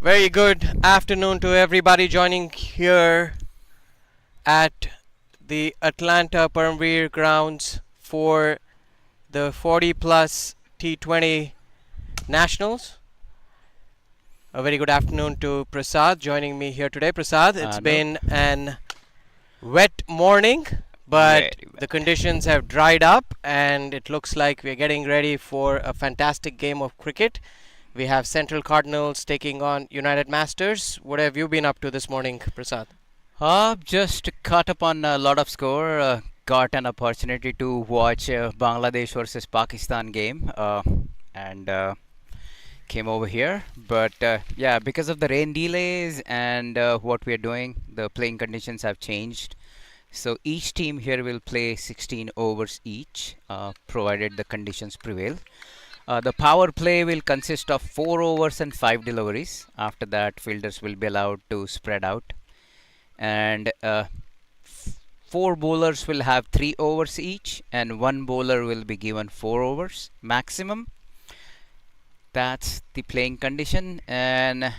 Very good afternoon to everybody joining here at the Atlanta Paramveer grounds for the 40 plus T20 Nationals. A very good afternoon to Prasad joining me here today. Prasad, it's No, been an wet morning, but very the well. conditions have dried up and it looks like we're getting ready for a fantastic game of cricket. We have Central Cardinals taking on United Masters. What have you been up to this morning, Prasad? Just caught up on a lot of score. Got an opportunity to watch Bangladesh versus Pakistan game, and came over here. But yeah, because of the rain delays and what we are doing, the playing conditions have changed. So each team here will play 16 overs each, provided the conditions prevail. The power play will consist of 4 overs and 5 deliveries. After that, fielders will be allowed to spread out. And 4 bowlers will have 3 overs each, and 1 bowler will be given 4 overs maximum. That's the playing condition. And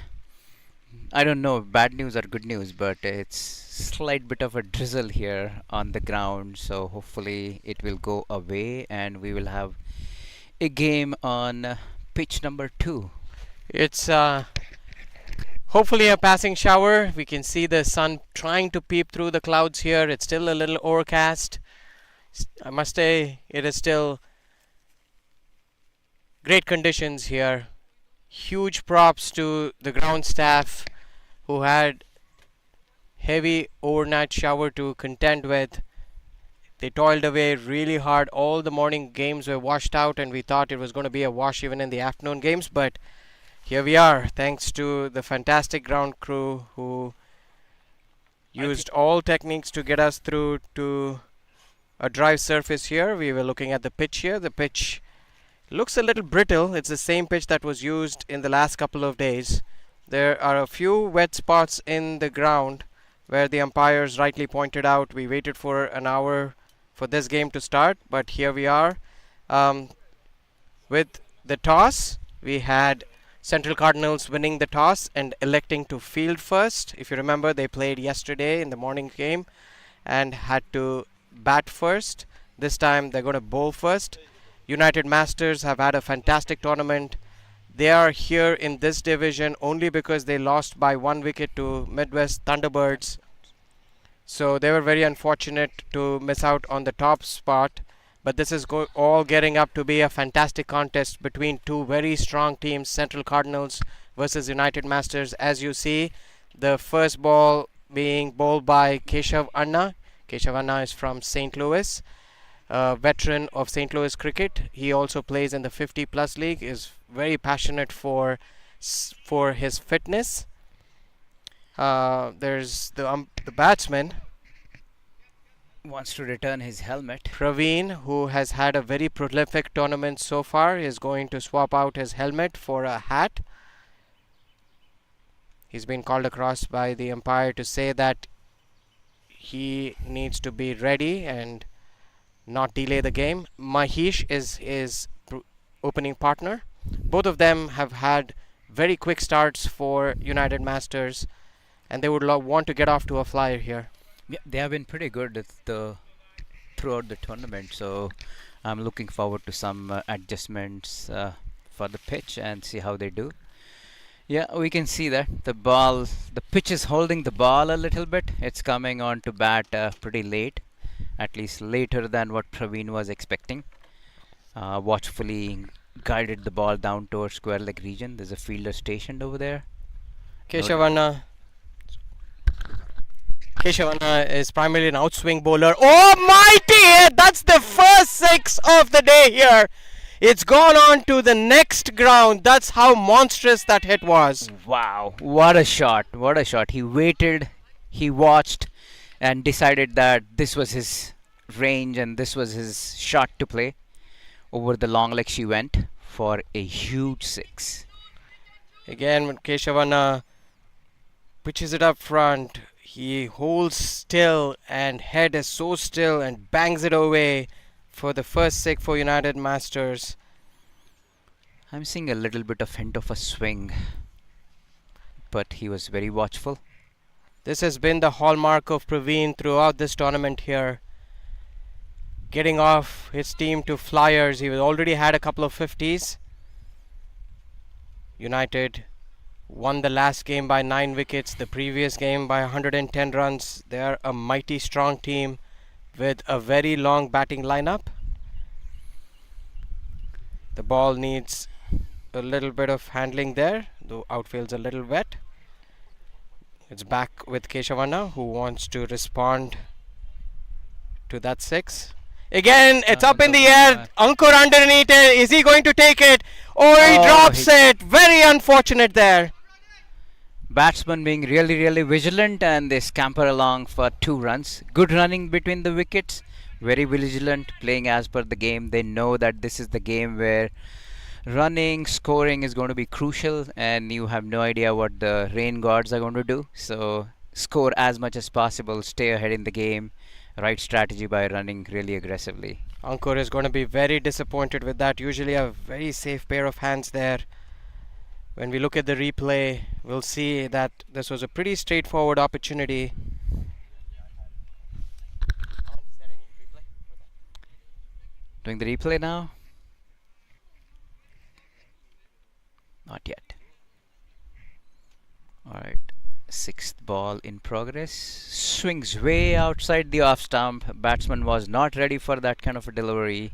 I don't know, bad news or good news, but it's slight bit of a drizzle here on the ground. So hopefully it will go away, and we will have a game on pitch number 2. It's hopefully a passing shower. We can see the sun trying to peep through the clouds here. It's still a little overcast. I must say, it is still great conditions here. Huge props to the ground staff who had heavy overnight shower to contend with. They toiled away really hard. All the morning games were washed out, and we thought it was going to be a wash even in the afternoon games. But here we are, thanks to the fantastic ground crew who used all techniques to get us through to a dry surface here. We were looking at the pitch here. The pitch looks a little brittle. It's the same pitch that was used in the last couple of days. There are a few wet spots in the ground where the umpires rightly pointed out. We waited for an hour for this game to start, but here we are. With the toss, we had Central Cardinals winning the toss and electing to field first. If you remember, they played yesterday in the morning game and had to bat first. This time they're going to bowl first. United Masters have had a fantastic tournament. They are here in this division only because they lost by 1 wicket to Midwest Thunderbirds. So they were very unfortunate to miss out on the top spot. But this is all getting up to be a fantastic contest between two very strong teams, Central Cardinals versus United Masters. As you see, the first ball being bowled by Keshav Anna. Keshav Anna is from St. Louis, a veteran of St. Louis cricket. He also plays in the 50 plus league, is very passionate for his fitness. There's the batsman Wants to return his helmet. Pravin, who has had a very prolific tournament so far, is going to swap out his helmet for a hat. He's been called across by the umpire to say that he needs to be ready and not delay the game. Mahesh is his opening partner. Both of them have had very quick starts for United Masters, and they would want to get off to a flyer here. Yeah, they have been pretty good throughout the tournament. So I'm looking forward to some adjustments for the pitch and see how they do. Yeah, we can see that the pitch is holding the ball a little bit. It's coming on to bat pretty late, at least later than what Praveen was expecting. Watchfully guided the ball down towards square leg region. There's a fielder stationed over there. Keshav Anna is primarily an outswing bowler. Oh, mighty! That's the first 6 of the day here. It's gone on to the next ground. That's how monstrous that hit was. Wow, what a shot! What a shot! He waited, he watched, and decided that this was his range and this was his shot to play. Over the long leg she went for a huge 6. Again, when Keshav Anna pitches it up front, he holds still and head is so still and bangs it away for the first 6 for United Masters. I'm seeing a little bit of hint of a swing. but he was very watchful. This has been the hallmark of Pravin throughout this tournament here. Getting off his team to flyers. He already had a couple of 50s. United won the last game by 9 wickets, the previous game by 110 runs. They are a mighty strong team with a very long batting lineup. The ball needs a little bit of handling there. The outfield's a little wet. It's back with Keshavanna, who wants to respond to that 6. Again, it's up in the air. Ankur underneath it. Is he going to take it? Oh, he drops it. Very unfortunate there. Batsman being really vigilant, and they scamper along for 2 runs. Good running between the wickets. Very vigilant, playing as per the game. They know that this is the game where running, scoring is going to be crucial, and you have no idea what the rain gods are going to do. So score as much as possible, stay ahead in the game. Right strategy by running really aggressively. Ankur is going to be very disappointed with that. Usually a very safe pair of hands there. When we look at the replay, we'll see that this was a pretty straightforward opportunity. Doing the replay now? Not yet. Alright. 6th ball in progress. Swings way outside the off stump. Batsman was not ready for that kind of a delivery.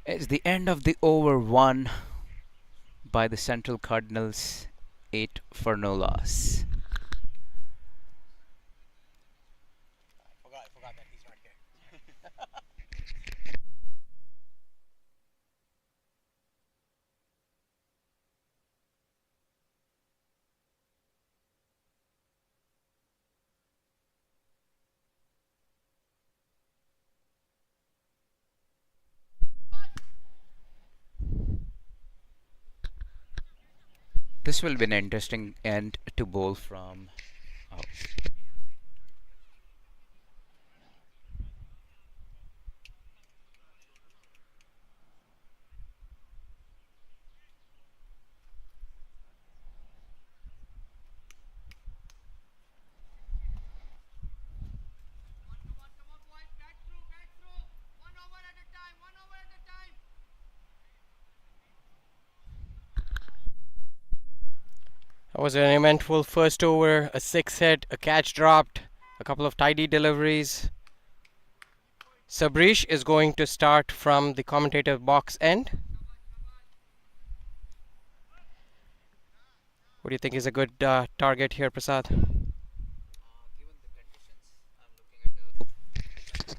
It's the end of the over 1 by the Central Cardinals. 8 for no loss. I forgot that he's not here. This will be an interesting end to bowl from. Oh. That was an eventful first over, a 6 hit, a catch dropped, a couple of tidy deliveries. Sabrish is going to start from the commentator box end. What do you think is a good target here, Prasad?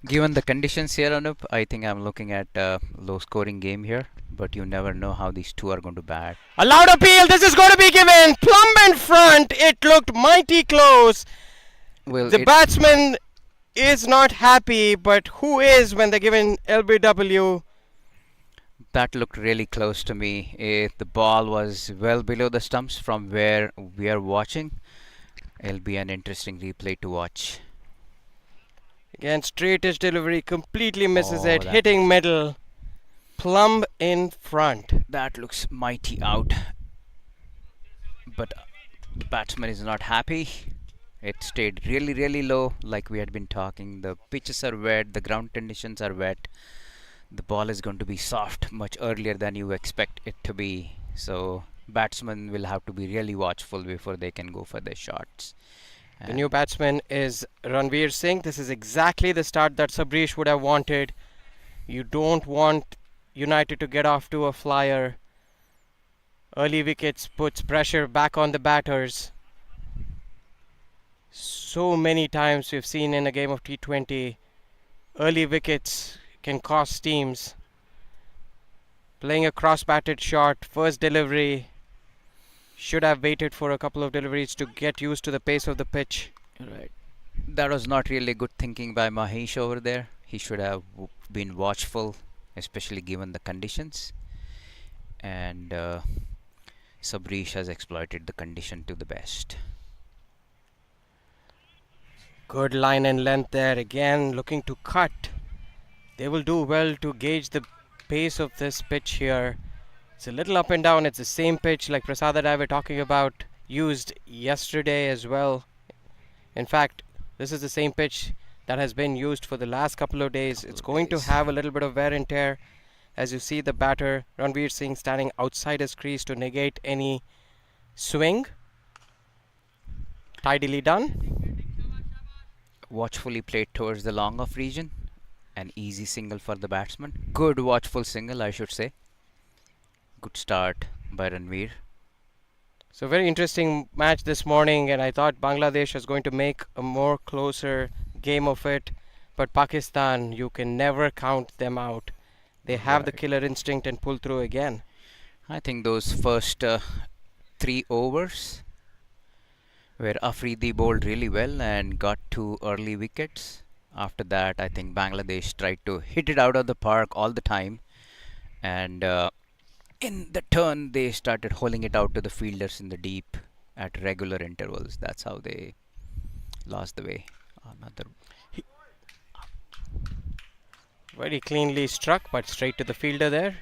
Given the conditions here, Anup, I think I'm looking at a low scoring game here, but you never know how these two are going to bat. A loud appeal, this is going to be given. Plumb in front, it looked mighty close. Well, the batsman is not happy, but who is when they're given LBW? That looked really close to me. The ball was well below the stumps from where we are watching. It'll be an interesting replay to watch. Again, straightish delivery, completely misses it, hitting middle, plumb in front. That looks mighty out, but the batsman is not happy. It stayed really low, like we had been talking. The pitches are wet, the ground conditions are wet. The ball is going to be soft much earlier than you expect it to be. So batsmen will have to be really watchful before they can go for their shots. The new batsman is Ranveer Singh. This is exactly the start that Sabrish would have wanted. You don't want United to get off to a flyer. Early wickets puts pressure back on the batters. So many times we've seen in a game of T20, early wickets can cost teams. Playing a cross-batted shot, first delivery. Should have waited for a couple of deliveries to get used to the pace of the pitch. Right. That was not really good thinking by Mahesh over there. He should have been watchful, especially given the conditions. And Sabrish has exploited the condition to the best. Good line and length there. Again, looking to cut. They will do well to gauge the pace of this pitch here. It's a little up and down. It's the same pitch like Prasad and I were talking about used yesterday as well. In fact, this is the same pitch that has been used for the last couple of days. Couple It's of going to days. have a little bit of wear and tear as you see the batter Ranveer Singh standing outside his crease to negate any swing. Tidily done. Watchfully played towards the long off region. An easy single for the batsman. Good watchful single, I should say. Good start by Ranveer. So very interesting match this morning, and I thought Bangladesh was going to make a more closer game of it, but Pakistan, you can never count them out. They have the Right. killer instinct and pull through again. I think those first 3 overs where Afridi bowled really well and got 2 early wickets. After that, I think Bangladesh tried to hit it out of the park all the time, and in the turn they started holing it out to the fielders in the deep at regular intervals. That's how they lost the way. Another Very cleanly struck, but straight to the fielder there.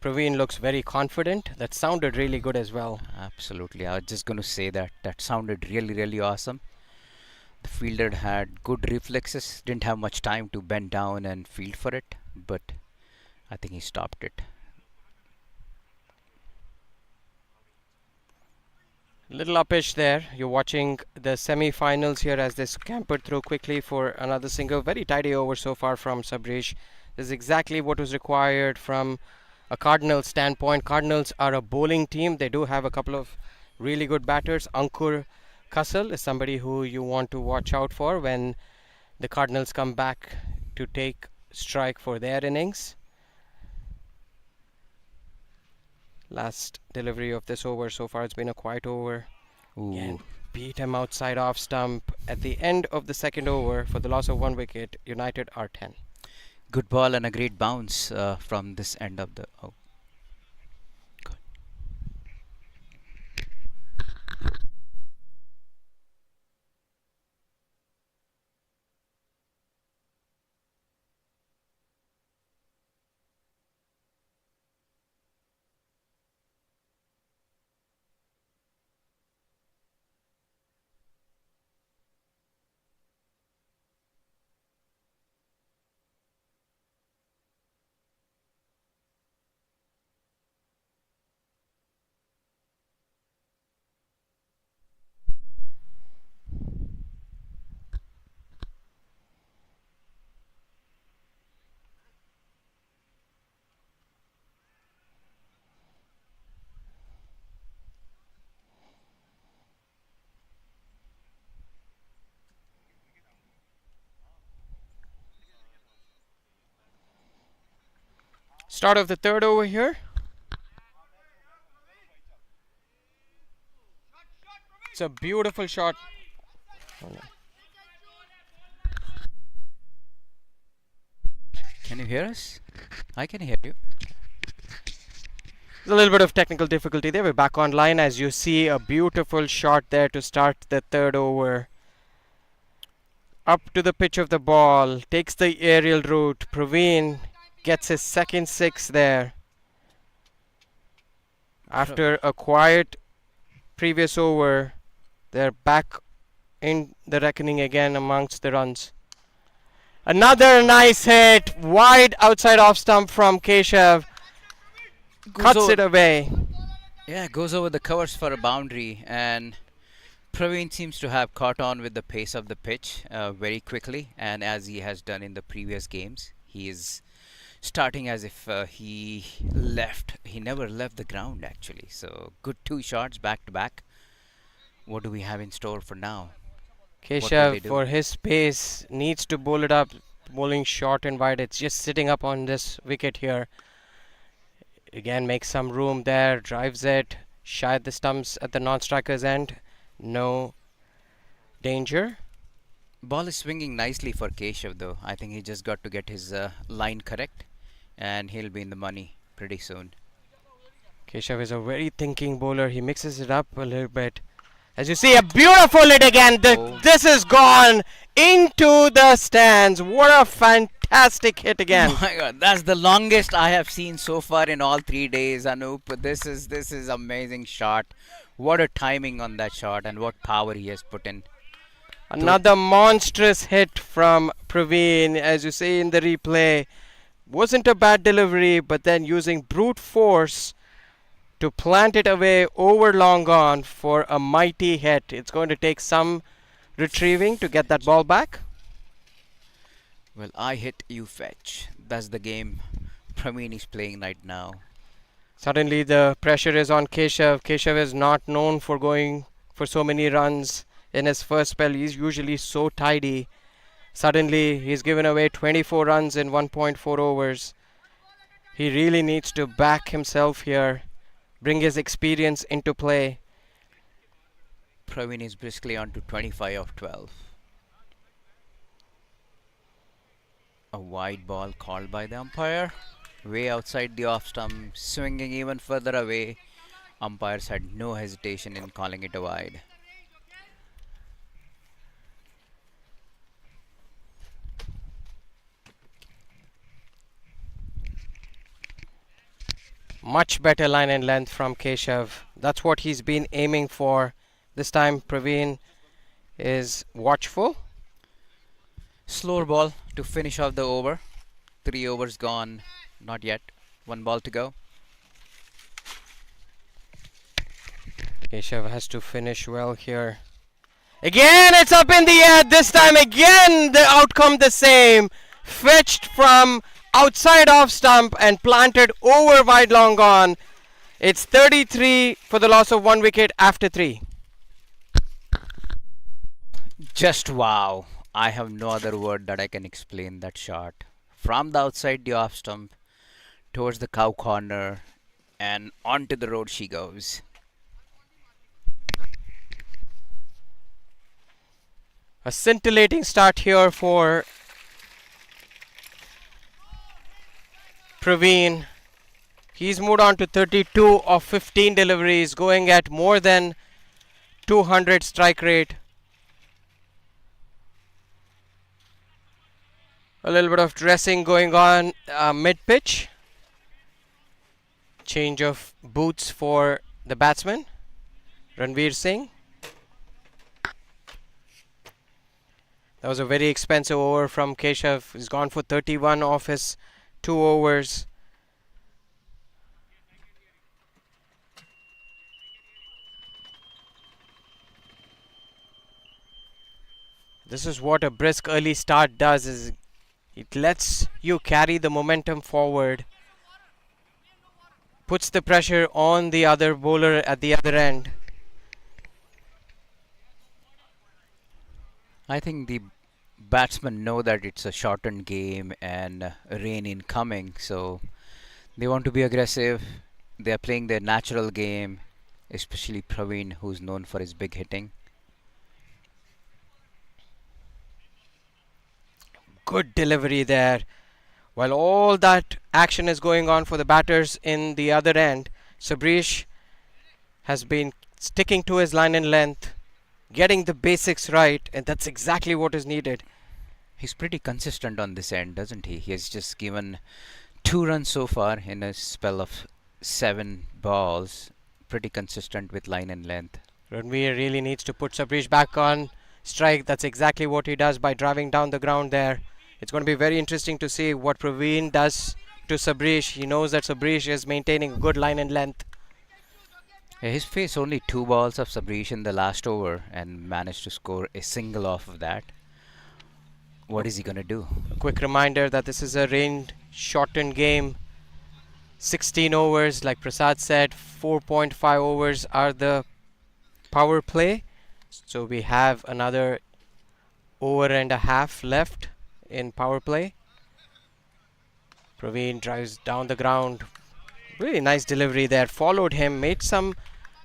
Pravin looks very confident. That sounded really good as well. absolutely. I was just going to say that that sounded really awesome. The fielder had good reflexes, didn't have much time to bend down and field for it, but I think he stopped it. Little uppish there. You're watching the semi-finals here as they scampered through quickly for another single. Very tidy over so far from Sabrish. This is exactly what was required from a Cardinals standpoint. Cardinals are a bowling team. They do have a couple of really good batters. Ankur Kassel is somebody who you want to watch out for when the Cardinals come back to take strike for their innings. Last delivery of this over so far, it's been a quiet over. Again, Ooh, beat him outside off stump at the end of the second over for the loss of 1 wicket. United are 10. good ball and a great bounce from this end of the. Oh, good. Start of the third over here. It's a beautiful shot. Oh, no. Can you hear us? I can hear you. There's a little bit of technical difficulty there. We're back online as you see a beautiful shot there to start the third over. Up to the pitch of the ball, takes the aerial route. Pravin gets his second six there. After a quiet previous over, they're back in the reckoning again amongst the runs. Another nice hit, wide outside off stump from Keshav. Cuts it away. Yeah, goes over the covers for a boundary, and Praveen seems to have caught on with the pace of the pitch very quickly, and as he has done in the previous games, he is starting as if he never left the ground actually. So good 2 shots back to back. What do we have in store for now? What will they Keshav, do? for his pace, needs to bowl it up, bowling short and wide. It's just sitting up on this wicket here. Again, makes some room there, drives it, shy the stumps at the non-striker's end. No danger. Ball is swinging nicely for Keshav though. I think he just got to get his line correct, and he'll be in the money pretty soon. Keshav is a very thinking bowler. He mixes it up a little bit. As you see, a beautiful hit again. Oh. This is gone into the stands. What a fantastic fantastic hit again. My God, that's the longest I have seen so far in all 3 days, Anup. This is amazing shot. What a timing on that shot, and what power he has put in. To Another monstrous hit from Pravin, as you see in the replay. Wasn't a bad delivery, but then using brute force to plant it away over long on for a mighty hit. It's going to take some retrieving to get that ball back. well, I hit, you fetch. That's the game Praveen is playing right now. Suddenly the pressure is on Keshav. Keshav is not known for going for so many runs in his first spell. He's usually so tidy. Suddenly he's given away 24 runs in 1.4 overs. He really needs to back himself here, bring his experience into play. Praveen is briskly on to 25 of 12. A wide ball called by the umpire. Way outside the off stump, swinging even further away. Umpires had no hesitation in calling it a wide. Much better line and length from Keshav. That's what he's been aiming for. This time Praveen is watchful. Slower ball to finish off the over. 3 overs gone. Not yet. 1 ball to go. Keshav has to finish well here. Again, it's up in the air. This time again, the outcome the same. Fetched from outside off stump and planted over wide long on. It's 33 for the loss of 1 wicket after 3. Just wow. I have no other word that I can explain that shot. From the outside the off stump towards the cow corner and onto the road she goes. A scintillating start here for Pravin. He's moved on to 32 of 15 deliveries, going at more than 200 strike rate. A little bit of dressing going on mid-pitch. Change of boots for the batsman, Ranveer Singh. That was a very expensive over from Keshav. He's gone for 31 off his 2 overs. This is what a brisk early start does, is it lets you carry the momentum forward, puts the pressure on the other bowler at the other end. I think the batsmen know that it's a shortened game and rain incoming, so they want to be aggressive. They are playing their natural game, especially Praveen, who's known for his big hitting. Good delivery there. While all that action is going on for the batters in the other end, Sabrish has been sticking to his line and length, getting the basics right, and that's exactly what is needed. He's pretty consistent on this end, doesn't he? He has just given 2 runs so far in a spell of 7 balls. Pretty consistent with line and length. Ranveer really needs to put Sabrish back on strike. That's exactly what he does by driving down the ground there. It's going to be very interesting to see what Praveen does to Sabrish. He knows that Sabrish is maintaining a good line and length. Yeah, he's faced only 2 balls of Sabrish in the last over and managed to score a single off of that. What is he going to do? A quick reminder that this is a rain shortened game. 16 overs, like Prasad said, 4.5 overs are the power play. So we have another over and a half left in power play. Praveen drives down the ground. Really nice delivery there. Followed him, made some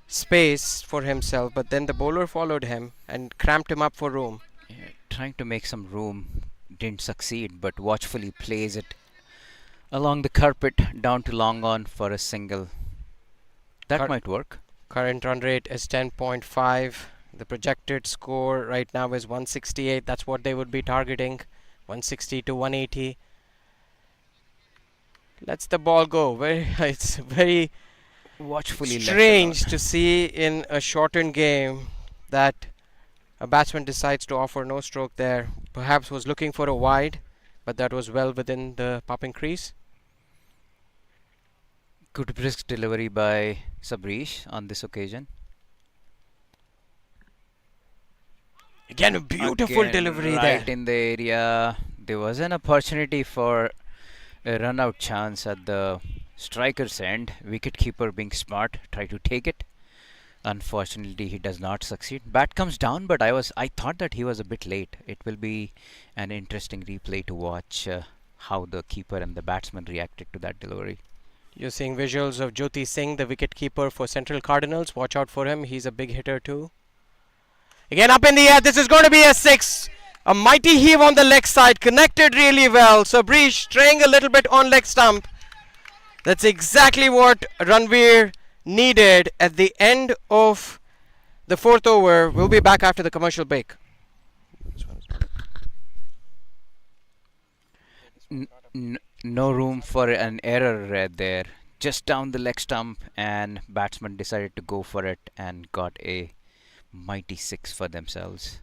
space for himself, but then the bowler followed him and cramped him up for room. Yeah, trying to make some room, didn't succeed, but watchfully plays it along the carpet down to long on for a single. That might work. Current run rate is 10.5. The projected score right now is 168. That's what they would be targeting. 160 to 180. lets the ball go. It's very Watchfully left alone. strange to see in a shortened game that a batsman decides to offer no stroke there. Perhaps was looking for a wide, but that was well within the popping crease. Good brisk delivery by Sabrish on this occasion. Again, a beautiful Again, delivery right there. in the area. There was an opportunity for a run out chance at the striker's end. Wicketkeeper being smart, try to take it. Unfortunately, he does not succeed. Bat comes down, but I thought that he was a bit late. It will be an interesting replay to watch how the keeper and the batsman reacted to that delivery. You're seeing visuals of Jyoti Singh, the wicketkeeper for Central Cardinals. Watch out for him. He's a big hitter too. Again, up in the air. This is going to be a six. A mighty heave on the leg side. Connected really well. Sabrish straying a little bit on leg stump. That's exactly what Ranveer needed at the end of the fourth over. We'll be back after the commercial break. No room for an error right there. Just down the leg stump, and batsman decided to go for it and got a mighty six for themselves.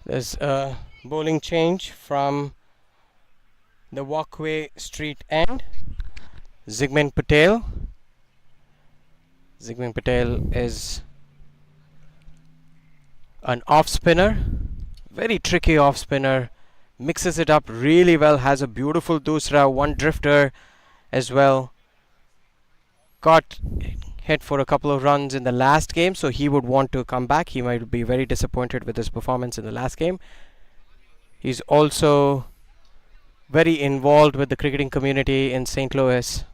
There's a bowling change from the walkway street end. Zigman Patel. Zigman Patel is an off spinner. Very tricky off spinner. Mixes it up really well. Has a beautiful dusra, one drifter as well. Got hit for a couple of runs in the last game, so he would want to come back. He might be very disappointed with his performance in the last game. He's also very involved with the cricketing community in St. Louis.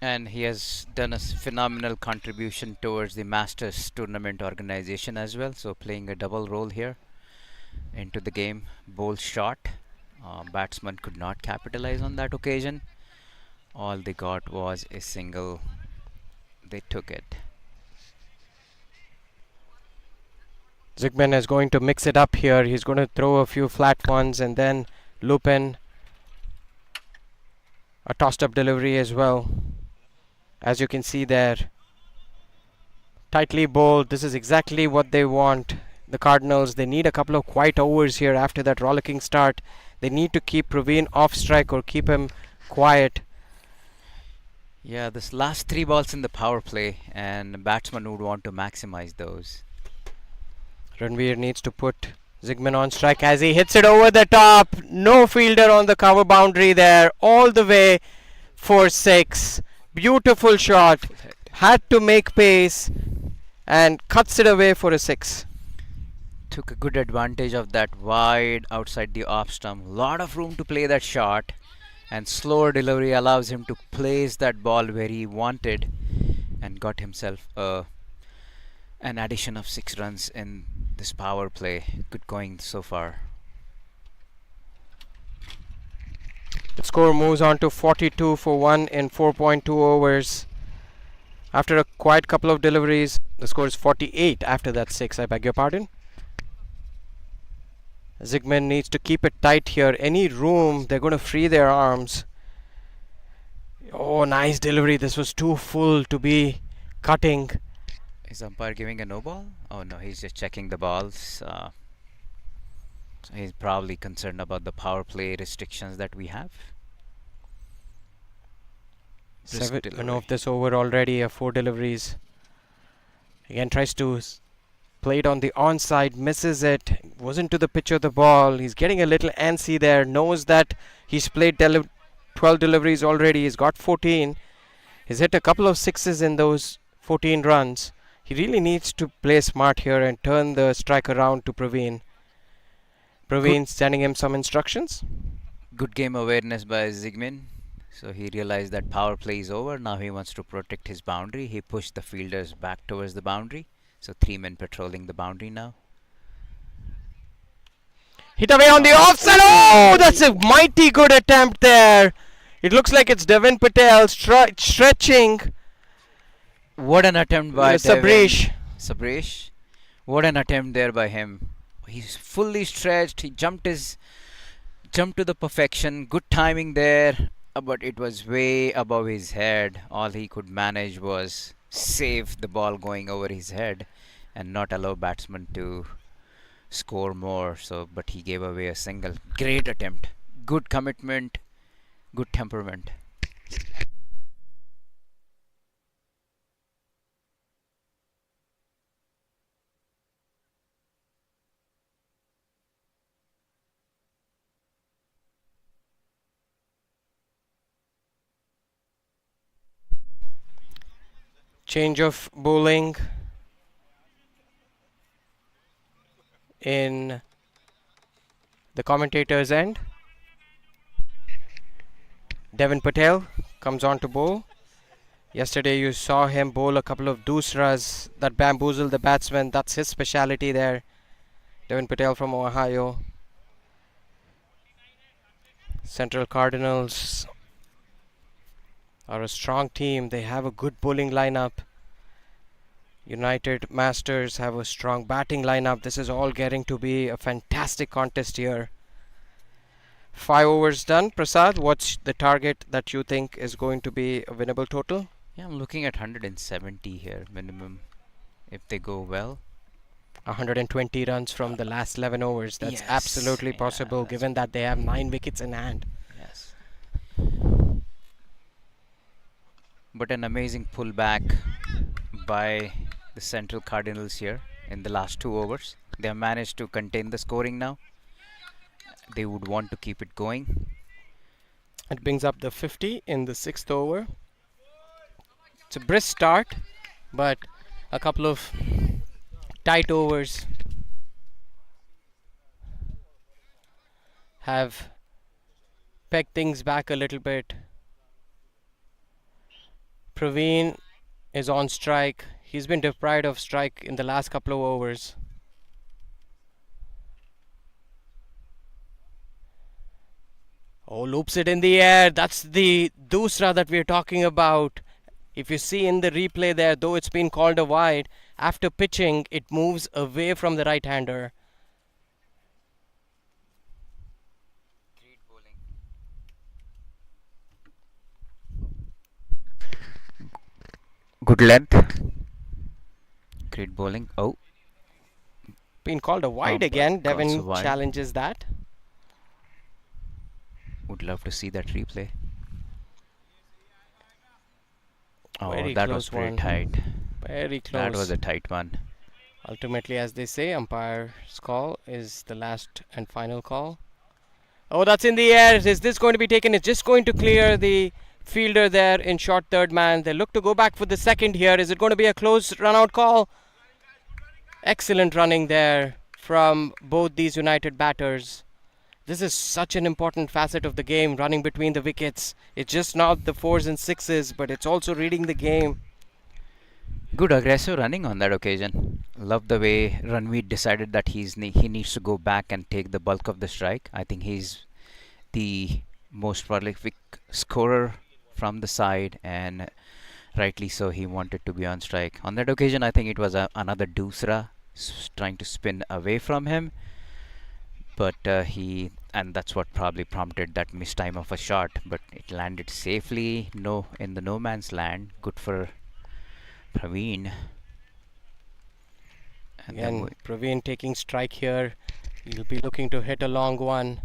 And he has done a phenomenal contribution towards the Masters tournament organization as well. So playing a double role here into the game. Bowl shot. Batsman could not capitalize on that occasion. All they got was a single. They took it. Zigman is going to mix it up here. He's going to throw a few flat ones and then loop in a tossed up delivery as well. As you can see there, tightly bowled. This is exactly what they want. The Cardinals, they need a couple of quiet overs here after that rollicking start. They need to keep Pravin off strike or keep him quiet. Yeah, this last three balls in the power play, and batsman would want to maximize those. Ranveer needs to put Zigman on strike as he hits it over the top. No fielder on the cover boundary there. All the way for six. Beautiful shot. Had to make pace and cuts it away for a six. Took a good advantage of that wide outside the off stump. Lot of room to play that shot, and slower delivery allows him to place that ball where he wanted, and got himself an addition of 6 runs in this power play. Good going so far. The score moves on to 42 for 1 in 4.2 overs. After a quiet couple of deliveries, the score is 48 after that 6. I beg your pardon. Zigman needs to keep it tight here. Any room, they're going to free their arms. Oh, nice delivery. This was too full to be cutting. Is umpire giving a no ball? Oh no, he's just checking the balls. So he's probably concerned about the power play restrictions that we have. Brisk 7 delivery. of this over already, 4 deliveries. Again tries to play it on the onside, misses it, wasn't to the pitch of the ball. He's getting a little antsy there, knows that he's played 12 deliveries already, he's got 14. He's hit a couple of sixes in those 14 runs. He really needs to play smart here and turn the strike around to Pravin. Pravin sending him some instructions. Good game awareness by Zigmin. So he realized that power play is over. Now he wants to protect his boundary. He pushed the fielders back towards the boundary. So 3 men patrolling the boundary now. Hit away on the offside. Oh, that's a mighty good attempt there. It looks like it's Devin Patel stretching. What an attempt by Sabresh. Sabresh. What an attempt there by him. He's fully stretched. He jumped to the perfection. Good timing there, but it was way above his head. All he could manage was save the ball going over his head and not allow batsman to score more. So, but he gave away a single. Great attempt. Good commitment. Good temperament. Change of bowling in the commentator's end. Devin Patel comes on to bowl. Yesterday you saw him bowl a couple of doosras that bamboozled the batsman. That's his speciality there. Devin Patel from Ohio. Central Cardinals are a strong team. They have a good bowling lineup. United Masters have a strong batting lineup. This is all getting to be a fantastic contest here. 5 overs done. Prasad, what's the target that you think is going to be a winnable total? Yeah, I'm looking at 170 here minimum if they go well. 120 runs from the last 11 overs. That's Yes. absolutely Yeah, possible that's given that they have 9 wickets in hand. Yes. But an amazing pullback by the Central Cardinals here in the last 2 overs. They have managed to contain the scoring now. They would want to keep it going. It brings up the 50 in the 6th over. It's a brisk start, but a couple of tight overs have pegged things back a little bit. Pravin is on strike. He's been deprived of strike in the last couple of overs. Oh, loops it in the air. That's the doosra that we're talking about. If you see in the replay there, though it's been called a wide, after pitching, it moves away from the right-hander. Good length. Great bowling. Oh, Been called a wide but again. calls a Devin wide. challenges that. would love to see that replay. Oh, Very that was close very one. tight. Very That close. was a tight one. Ultimately, as they say, umpire's call is the last and final call. Oh, that's in the air. Is this going to be taken? It's just going to clear the fielder there in short third man. They look to go back for the second here. Is it going to be a close run out call? Excellent running there from both these United batters. This is such an important facet of the game, running between the wickets. It's just not the 4s and 6s, but it's also reading the game. Good aggressive running on that occasion. Love the way Ranveer decided that he needs to go back and take the bulk of the strike. I think he's the most prolific scorer from the side, and rightly so, he wanted to be on strike. On that occasion, I think it was another doosra trying to spin away from him, but and that's what probably prompted that mistime of a shot, but it landed safely in the no man's land. Good for Pravin. And then Again, Pravin taking strike here. He'll be looking to hit a long one.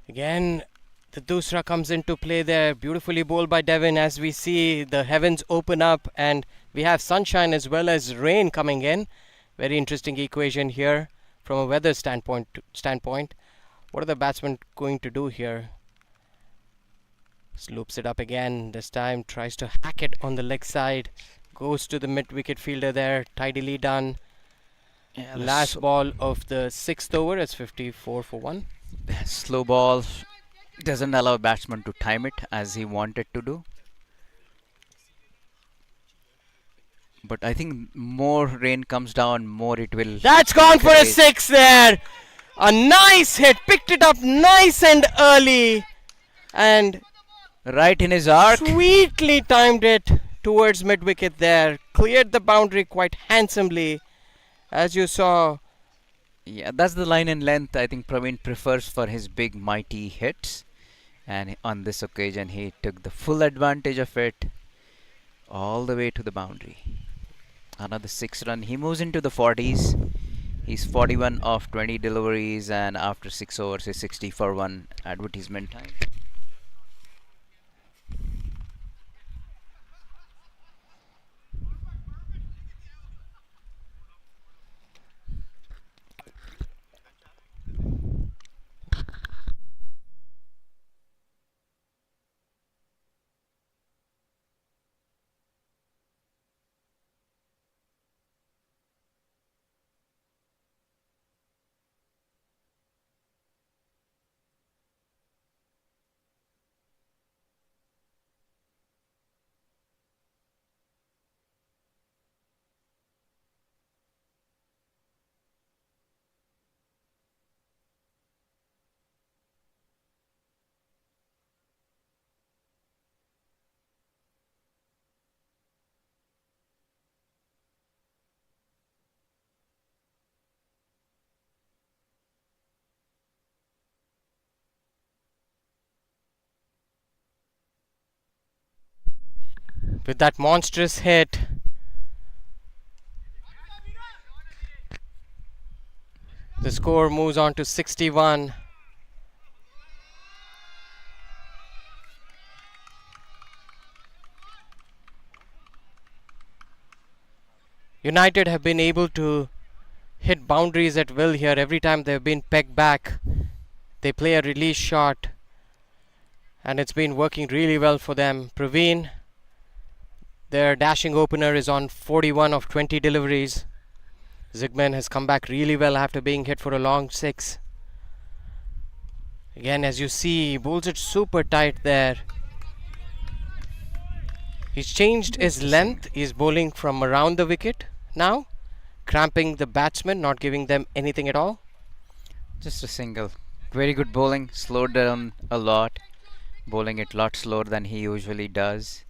Again, the Dusra comes into play there. Beautifully bowled by Devin as we see the heavens open up and we have sunshine as well as rain coming in. Very interesting equation here from a weather standpoint. What are the batsmen going to do here? Sloops it up again. This time tries to hack it on the leg side. Goes to the mid-wicket fielder there. Tidily done. Yeah, Last ball of the 6th over. It's 54 for 1. slow ball doesn't allow batsman to time it as he wanted to do. But I think more rain comes down, more it will. That's gone for a encourage. 6 there. A nice hit. Picked it up nice and early. And Right in his arc. sweetly timed it towards mid-wicket there. Cleared the boundary quite handsomely. As you saw, Yeah, that's the line and length I think Pravin prefers for his big mighty hits. And on this occasion, he took the full advantage of it all the way to the boundary. Another 6 run. He moves into the 40s. He's 41 of 20 deliveries, and after 6 overs, he's 60 for 1 advertisement time. with that monstrous hit, the score moves on to 61. United have been able to hit boundaries at will here. Every time they've been pegged back, they play a release shot, and it's been working really well for them. Pravin, their dashing opener, is on 41 of 20 deliveries. Zygmunt has come back really well after being hit for a long 6. Again, as you see, he bowls it super tight there. He's changed his length. He's bowling from around the wicket now, cramping the batsmen, not giving them anything at all. Just a single. Very good bowling. Slowed down a lot. Bowling it a lot slower than he usually does.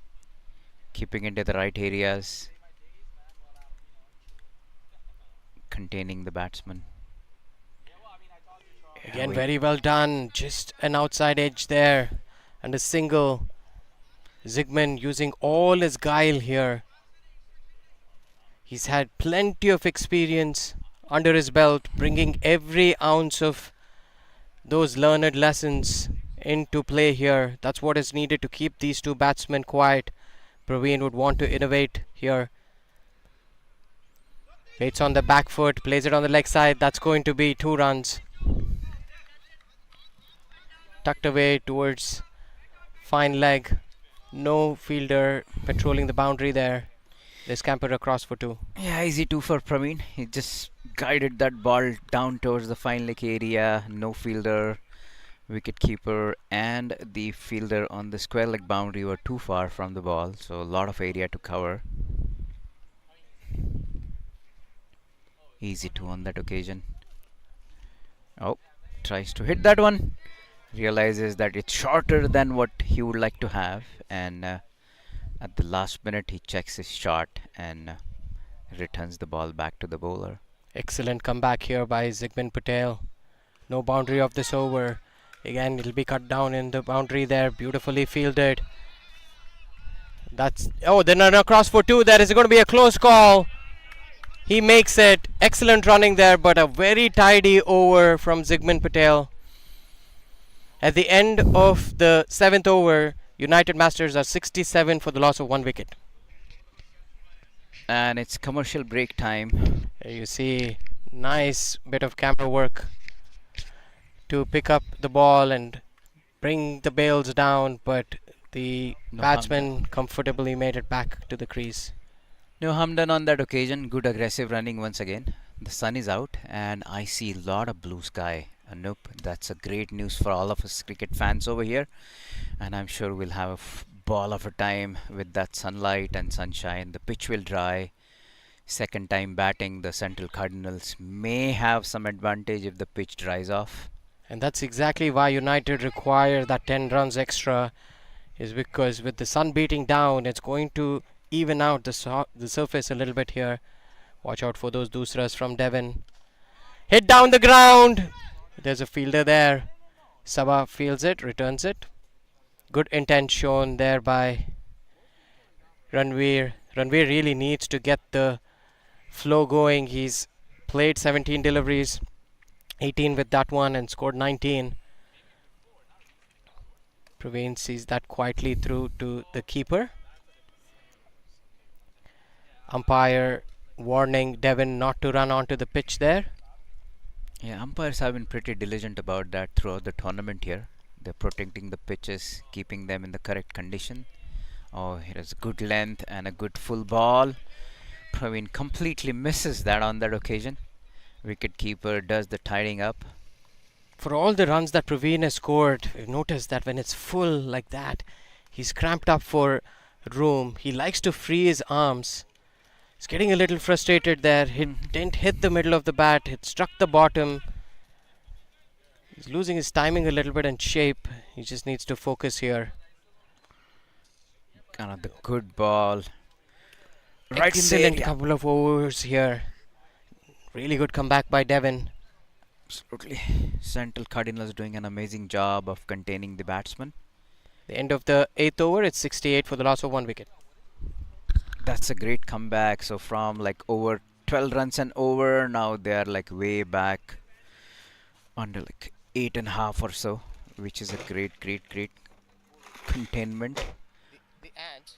Keeping it in the right areas. Containing the batsman. Again, very well done. Just an outside edge there. And a single. Zygmunt using all his guile here. He's had plenty of experience under his belt, bringing every ounce of those learned lessons into play here. That's what is needed to keep these two batsmen quiet. Pravin would want to innovate here. Waits on the back foot, plays it on the leg side. That's going to be 2 runs. Tucked away towards fine leg. No fielder patrolling the boundary there. They scamper across for 2. Yeah, easy 2 for Pravin. He just guided that ball down towards the fine leg area. No fielder, wicket keeper, and the fielder on the square leg boundary were too far from the ball, so a lot of area to cover. Easy 2 on that occasion. Oh, tries to hit that one. Realizes that it's shorter than what he would like to have, and at the last minute he checks his shot and returns the ball back to the bowler. Excellent comeback here by Zygmunt Patel. No boundary of this over. Again, it'll be cut down in the boundary there. Beautifully fielded. That's... Oh, then an across for 2. There is going to be a close call. He makes it. Excellent running there, but a very tidy over from Zygmunt Patel. At the end of the 7th over, United Masters are 67 for the loss of 1 wicket. And it's commercial break time. Here you see nice bit of camera work to pick up the ball and bring the bails down, but the No batsman comfortably made it back to the crease. No harm done on that occasion. Good aggressive running once again. The sun is out and I see a lot of blue sky. Nope, that's a great news for all of us cricket fans over here. And I'm sure we'll have a ball of a time with that sunlight and sunshine. The pitch will dry. Second time batting, the Central Cardinals may have some advantage if the pitch dries off. And that's exactly why United require that 10 runs extra, is because with the sun beating down, it's going to even out the surface a little bit here. Watch out for those doosras from Devon. Hit down the ground. There's a fielder there. Sabah fields it, returns it. Good intent shown there by Ranveer. Ranveer really needs to get the flow going. He's played 17 deliveries, 18 with that one, and scored 19. Pravin sees that quietly through to the keeper. Umpire warning Devon not to run onto the pitch there. Yeah, umpires have been pretty diligent about that throughout the tournament here. They're protecting the pitches, keeping them in the correct condition. Oh, here is a good length and a good full ball. Pravin completely misses that on that occasion. Wicket keeper does the tidying up. For all the runs that Pravin has scored, we've noticed that when it's full like that, he's cramped up for room. He likes to free his arms. He's getting a little frustrated there. He didn't hit the middle of the bat. It struck the bottom. He's losing his timing a little bit and shape. He just needs to focus here. Another good ball. Right Excellent couple of overs here. Really good comeback by Devon. Absolutely. Central Cardinals doing an amazing job of containing the batsman. The end of the 8th over, it's 68 for the loss of 1 wicket. That's a great comeback. So from like over 12 runs and over, now they are like way back under like 8.5 or so, which is a great containment. The ant.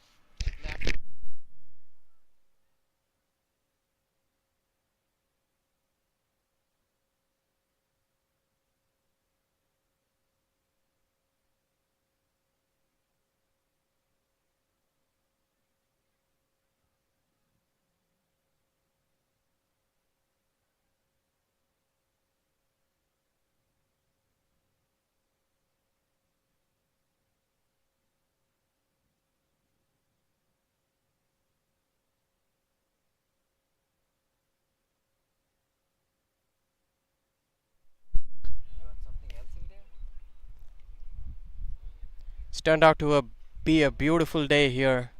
It's turned out to be a beautiful day here.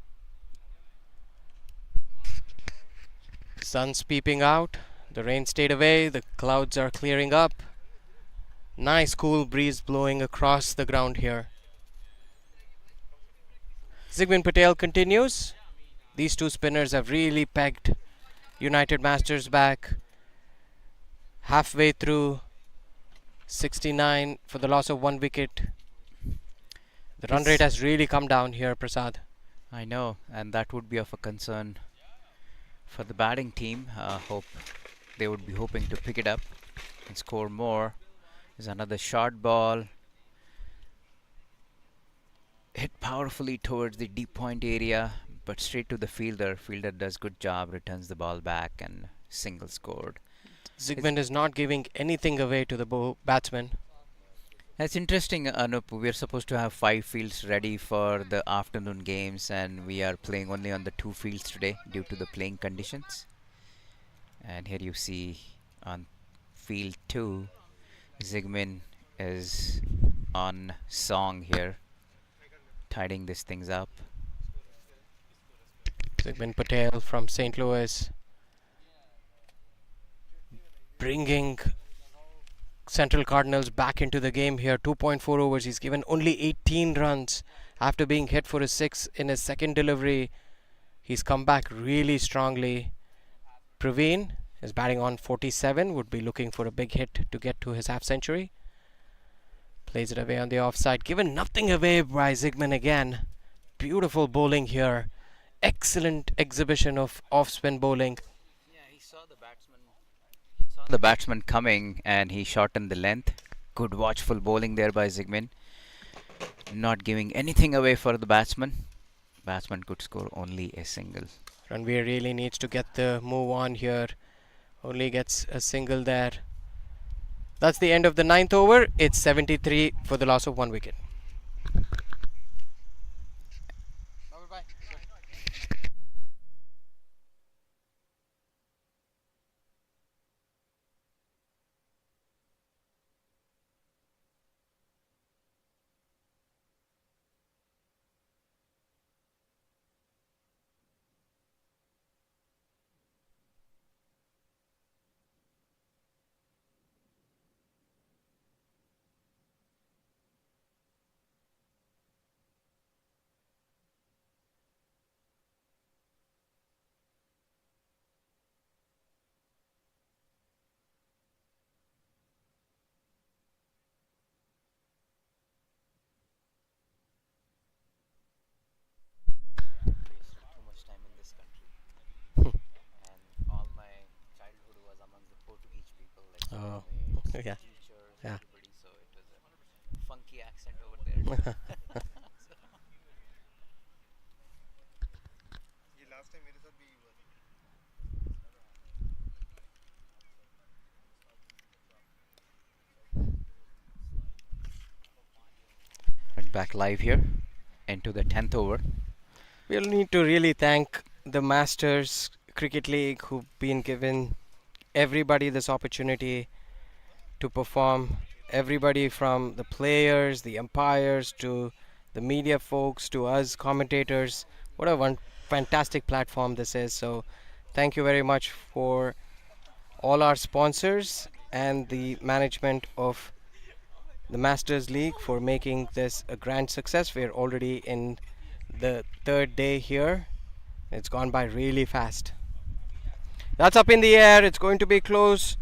Sun's peeping out. The rain stayed away. The clouds are clearing up. Nice cool breeze blowing across the ground here. Zygmunt Patel continues. These two spinners have really pegged United Masters back. Halfway through 69 for the loss of 1 wicket. The run rate has really come down here, Prasad. I know, and that would be of a concern for the batting team. Hope they would be hoping to pick it up and score more. There's another short ball. Hit powerfully towards the deep point area, but straight to the fielder. Fielder does good job, returns the ball back and single scored. Zygmunt is not giving anything away to the batsman. That's interesting, Anup. We're supposed to have 5 fields ready for the afternoon games, and we are playing only on the 2 fields today due to the playing conditions. And here you see on field 2, Zygmunt is on song here, tidying these things up. Zygmunt Patel from St. Louis bringing Central Cardinals back into the game here. 2.4 overs. He's given only 18 runs after being hit for a 6 in his second delivery. He's come back really strongly. Pravin is batting on 47, would be looking for a big hit to get to his half century. Plays it away on the offside, given nothing away by Zygmunt again. Beautiful bowling here. Excellent exhibition of off-spin bowling. Yeah, he saw the batsman coming and he shortened the length. Good watchful bowling there by Zygmunt. Not giving anything away for the batsman. Batsman could score only a single. Ranveer really needs to get the move on here. Only gets a single there. That's the end of the 9th over. It's 73 for the loss of 1 wicket. Too much time in this country, and all my childhood was among the Portuguese people, like Oh, mates, yeah, teachers, yeah. everybody. So it was a funky accent over there. And back live here into the 10th over. We'll need to really thank the Masters Cricket League who've been given everybody this opportunity to perform. Everybody from the players, the umpires, to the media folks, to us commentators. What a fantastic platform this is. So, thank you very much for all our sponsors and the management of the Masters League for making this a grand success. We're already in the 3rd day here. It's gone by really fast. That's up in the air. It's going to be close.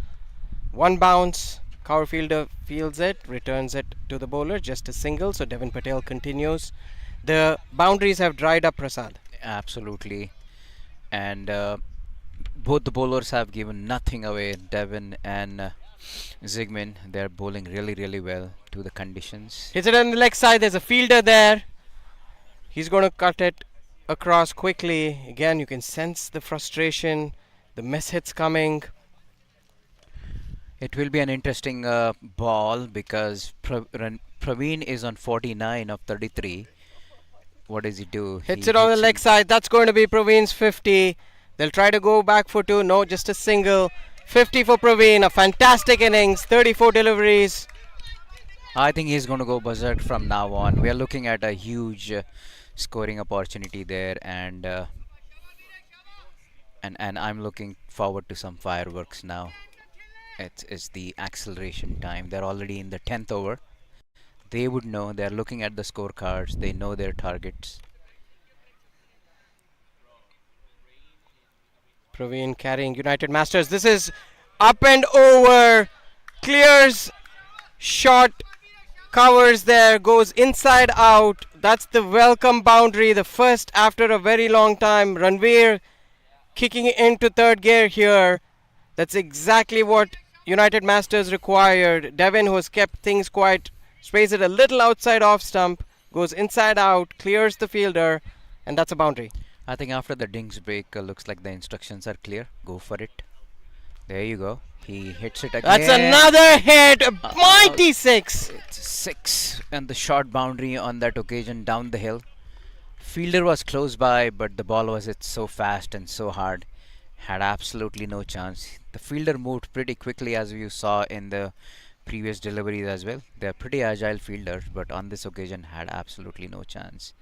One bounce. Cover fielder fields it, returns it to the bowler. Just a single. So Devin Patel continues. The boundaries have dried up, Prasad. Absolutely. And both the bowlers have given nothing away. Devin and Zygmunt, they're bowling really, really well to the conditions. Hits it on the leg side. There's a fielder there. He's going to cut it across quickly. Again, you can sense the frustration. The miss hits coming. It will be an interesting ball because Pravin is on 49 of 33. What does he do? Hits He it on the hits leg him. side. That's going to be Pravin's 50. They'll try to go back for 2. No, just a single. 50 for Pravin. A fantastic innings. 34 deliveries. I think he's going to go berserk from now on. We are looking at a huge scoring opportunity there, and I'm looking forward to some fireworks now. It's the acceleration time. They're already in the 10th over. They would know. They're looking at the scorecards. They know their targets. Pravin carrying United Masters. This is up and over. Clears. Shot. Covers there. Goes inside out. That's the welcome boundary. The first after a very long time. Ranveer kicking into 3rd gear here. That's exactly what United Masters required. Devin, who has kept things quiet, sprays it a little outside off stump, goes inside out, clears the fielder, and that's a boundary. I think after the dings break, looks like the instructions are clear. Go for it. There you go. He hits it again. That's another hit. Mighty 6. It's 6 and the short boundary on that occasion down the hill. Fielder was close by, but the ball was hit so fast and so hard. Had absolutely no chance. The fielder moved pretty quickly, as you saw in the previous deliveries as well. They're pretty agile fielders, but on this occasion had absolutely no chance.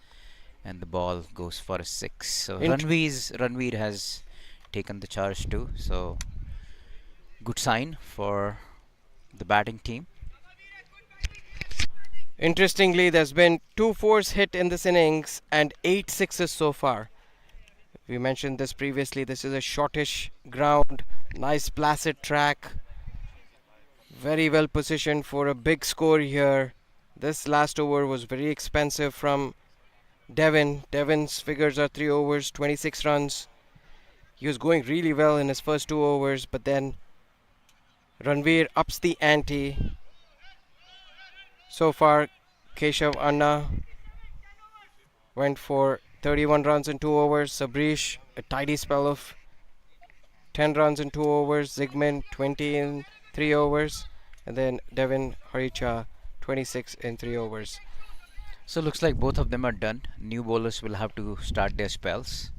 And the ball goes for a 6. So Ranveer has taken the charge too. So good sign for the batting team. Interestingly, there's been 2 4s hit in this innings and 8 6s so far. We mentioned this previously. This is a shortish ground, nice placid track, very well positioned for a big score here. This last over was very expensive from Devin. Devin's figures are 3 overs, 26 runs. He was going really well in his first 2 overs, but then Ranveer ups the ante. So far, Keshav Anna went for 31 runs in 2 overs. Sabrish, a tidy spell of 10 runs in 2 overs. Zigman, 20 in 3 overs. And then Devin Haricha, 26 in 3 overs. So looks like both of them are done. New bowlers will have to start their spells,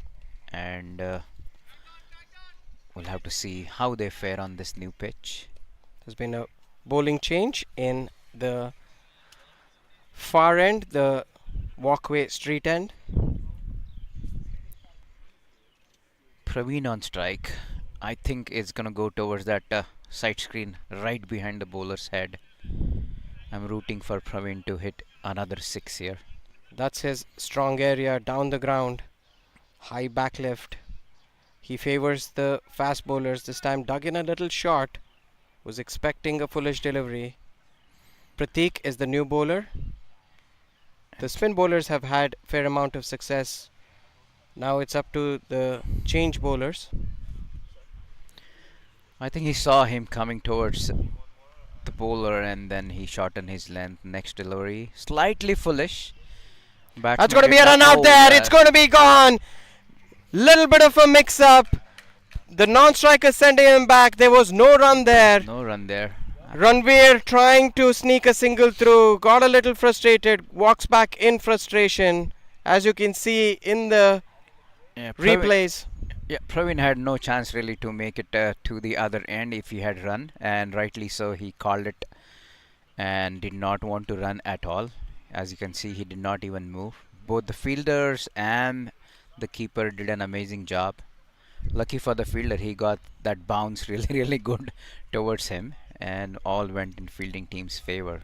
and we'll have to see how they fare on this new pitch. There's been a bowling change in the far end, the walkway street end. Pravin on strike. I think it's gonna go towards that side screen right behind the bowler's head. I'm rooting for Pravin to hit another 6 here. That's his strong area down the ground. High backlift. He favors the fast bowlers. This time dug in a little short. Was expecting a foolish delivery. Pratik is the new bowler. The spin bowlers have had fair amount of success. Now it's up to the change bowlers. I think he saw him coming towards the bowler and then he shortened his length. Next delivery, slightly foolish. That's going to be a run out there. It's going to be gone. Little bit of a mix-up. The non-striker sending him back. There was no run there. No run there. Ranveer trying to sneak a single through. Got a little frustrated. Walks back in frustration. As you can see in the replays. Pravin had no chance really to make it to the other end if he had run, and rightly so. He called it and did not want to run at all. As you can see, he did not even move. Both the fielders and the keeper did an amazing job. Lucky for the fielder, he got that bounce really good towards him, and all went in fielding team's favor.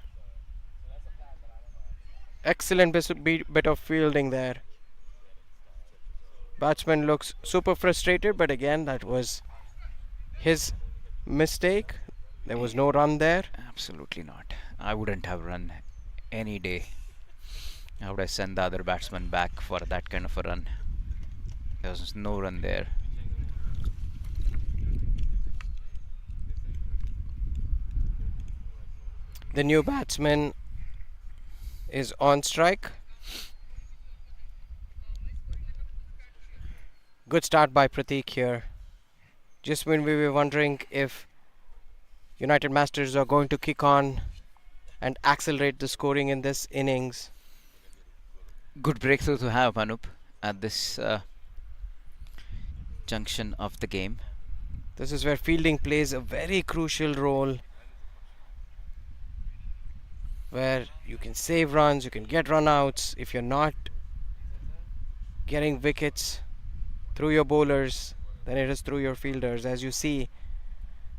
Excellent bit of fielding there. Batsman looks super frustrated, but again, that was his mistake. There was no run there. Absolutely not. I wouldn't have run any day. I would have sent the other batsman back for that kind of a run. There was no run there. The new batsman is on strike. Good start by Pratik here. Just when we were wondering if United Masters are going to kick on and accelerate the scoring in this innings. Good breakthrough to have, Anup, at this junction of the game. This is where fielding plays a very crucial role, where you can save runs, you can get run outs. If you're not getting wickets through your bowlers, then it is through your fielders. As you see,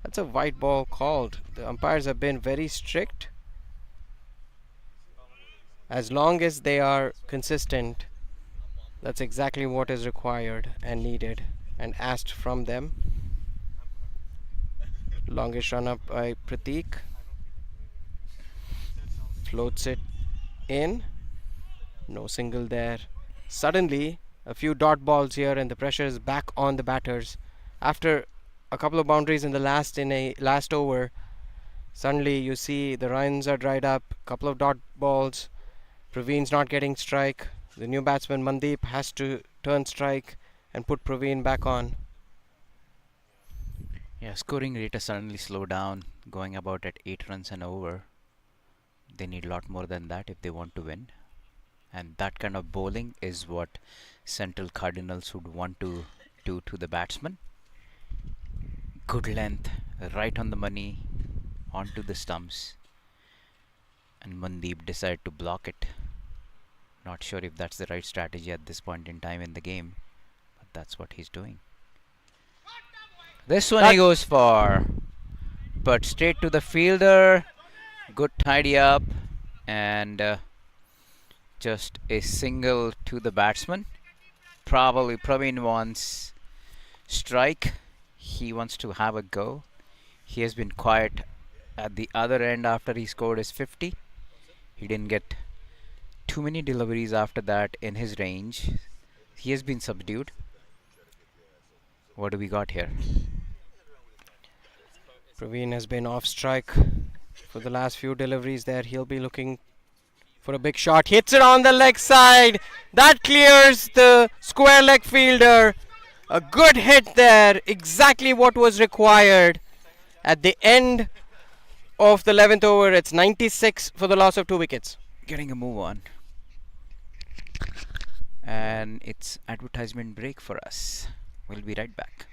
that's a white ball called. The umpires have been very strict. As long as they are consistent, that's exactly what is required and needed and asked from them. Longest run up by Pratik. Floats it in. No single there. Suddenly, a few dot balls here and the pressure is back on the batters. After a couple of boundaries in the last over, suddenly you see the runs are dried up. Couple of dot balls. Pravin's not getting strike. The new batsman Mandeep has to turn strike and put Pravin back on. Yeah, scoring rate has suddenly slowed down, going about at 8 runs and over. They need a lot more than that if they want to win. And that kind of bowling is what Central Cardinals would want to do to the batsman. Good length, right on the money, onto the stumps. And Mandeep decided to block it. Not sure if that's the right strategy at this point in time in the game, but that's what he's doing. This one he goes for, but straight to the fielder. Good tidy up, and just a single to the batsman. Probably Pravin wants strike. He wants to have a go. He has been quiet at the other end after he scored his 50. He didn't get too many deliveries after that in his range. He has been subdued. What do we got here? Praveen has been off strike for the last few deliveries there. He'll be looking for a big shot. Hits it on the leg side. That clears the square leg fielder. A good hit there. Exactly what was required. At the end of the 11th over, it's 96 for the loss of 2 wickets. Getting a move on. And it's advertisement break for us. We'll be right back.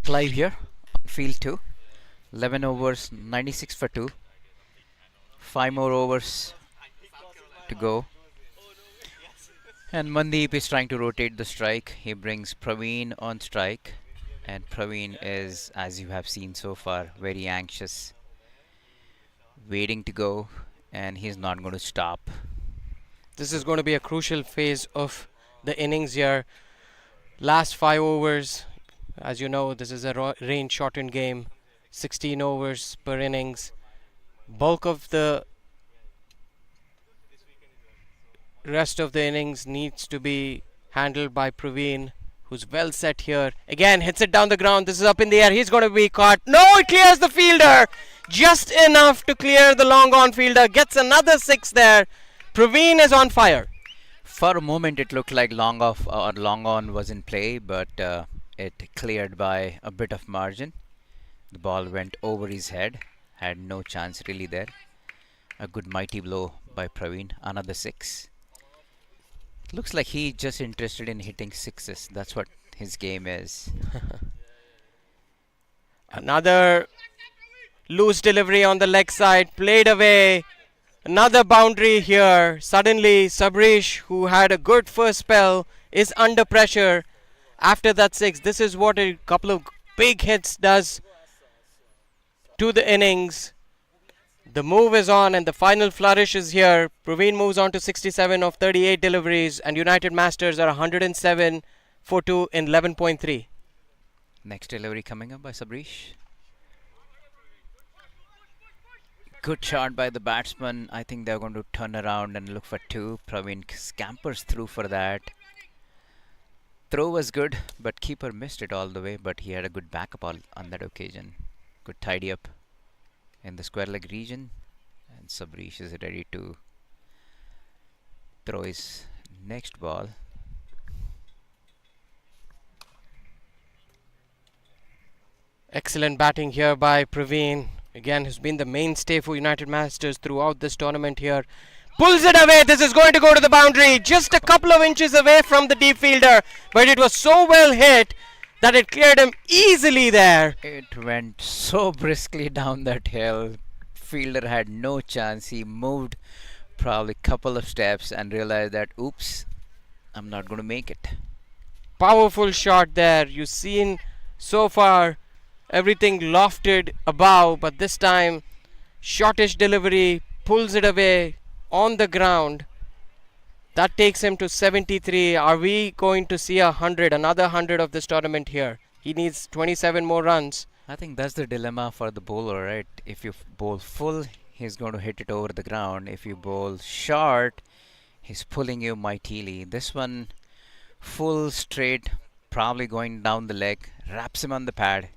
Live here on field 2. 11 overs, 96 for 2. 5 more overs to go. And Mandeep is trying to rotate the strike. He brings Praveen on strike. And Praveen is, as you have seen so far, very anxious, waiting to go, and he's not going to stop. This is going to be a crucial phase of the innings here. Last 5 overs. As you know, this is a range shortened game. 16 overs per innings. Bulk of the rest of the innings needs to be handled by Praveen, who's well set here. Again, hits it down the ground. This is up in the air. He's going to be caught. No, it clears the fielder. Just enough to clear the long on fielder. Gets another 6 there. Praveen is on fire. For a moment, it looked like long off or long on was in play, but it cleared by a bit of margin. The ball went over his head. Had no chance really there. A good mighty blow by Praveen. Another 6. Looks like he's just interested in hitting 6s. That's what his game is. Another loose delivery on the leg side. Played away. Another boundary here. Suddenly, Sabrish, who had a good first spell, is under pressure after that 6. This is what a couple of big hits does to the innings. The move is on and the final flourish is here. Praveen moves on to 67 of 38 deliveries, and United Masters are 107 for 2 in 11.3. Next delivery coming up by Sabrish. Good shot by the batsman. I think they're going to turn around and look for 2. Praveen scampers through for that. Throw was good, but keeper missed it all the way, but he had a good backup on that occasion. Good tidy up in the square leg region, and Sabrish is ready to throw his next ball. Excellent batting here by Praveen. Again, has been the mainstay for United Masters throughout this tournament here. Pulls it away. This is going to go to the boundary. Just a couple of inches away from the deep fielder, but it was so well hit that it cleared him easily there. It went so briskly down that hill. Fielder had no chance. He moved probably a couple of steps and realized that, oops, I'm not going to make it. Powerful shot there. You've seen so far everything lofted above, but this time shortish delivery, pulls it away on the ground. That takes him to 73. Are we going to see another 100 of this tournament here? He needs 27 more runs. I think that's the dilemma for the bowler, right? If you bowl full, he's going to hit it over the ground. If you bowl short, he's pulling you mightily. This one, full straight, probably going down the leg, wraps him on the pad.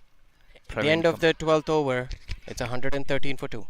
At the end of the 12th over, it's 113 for 2.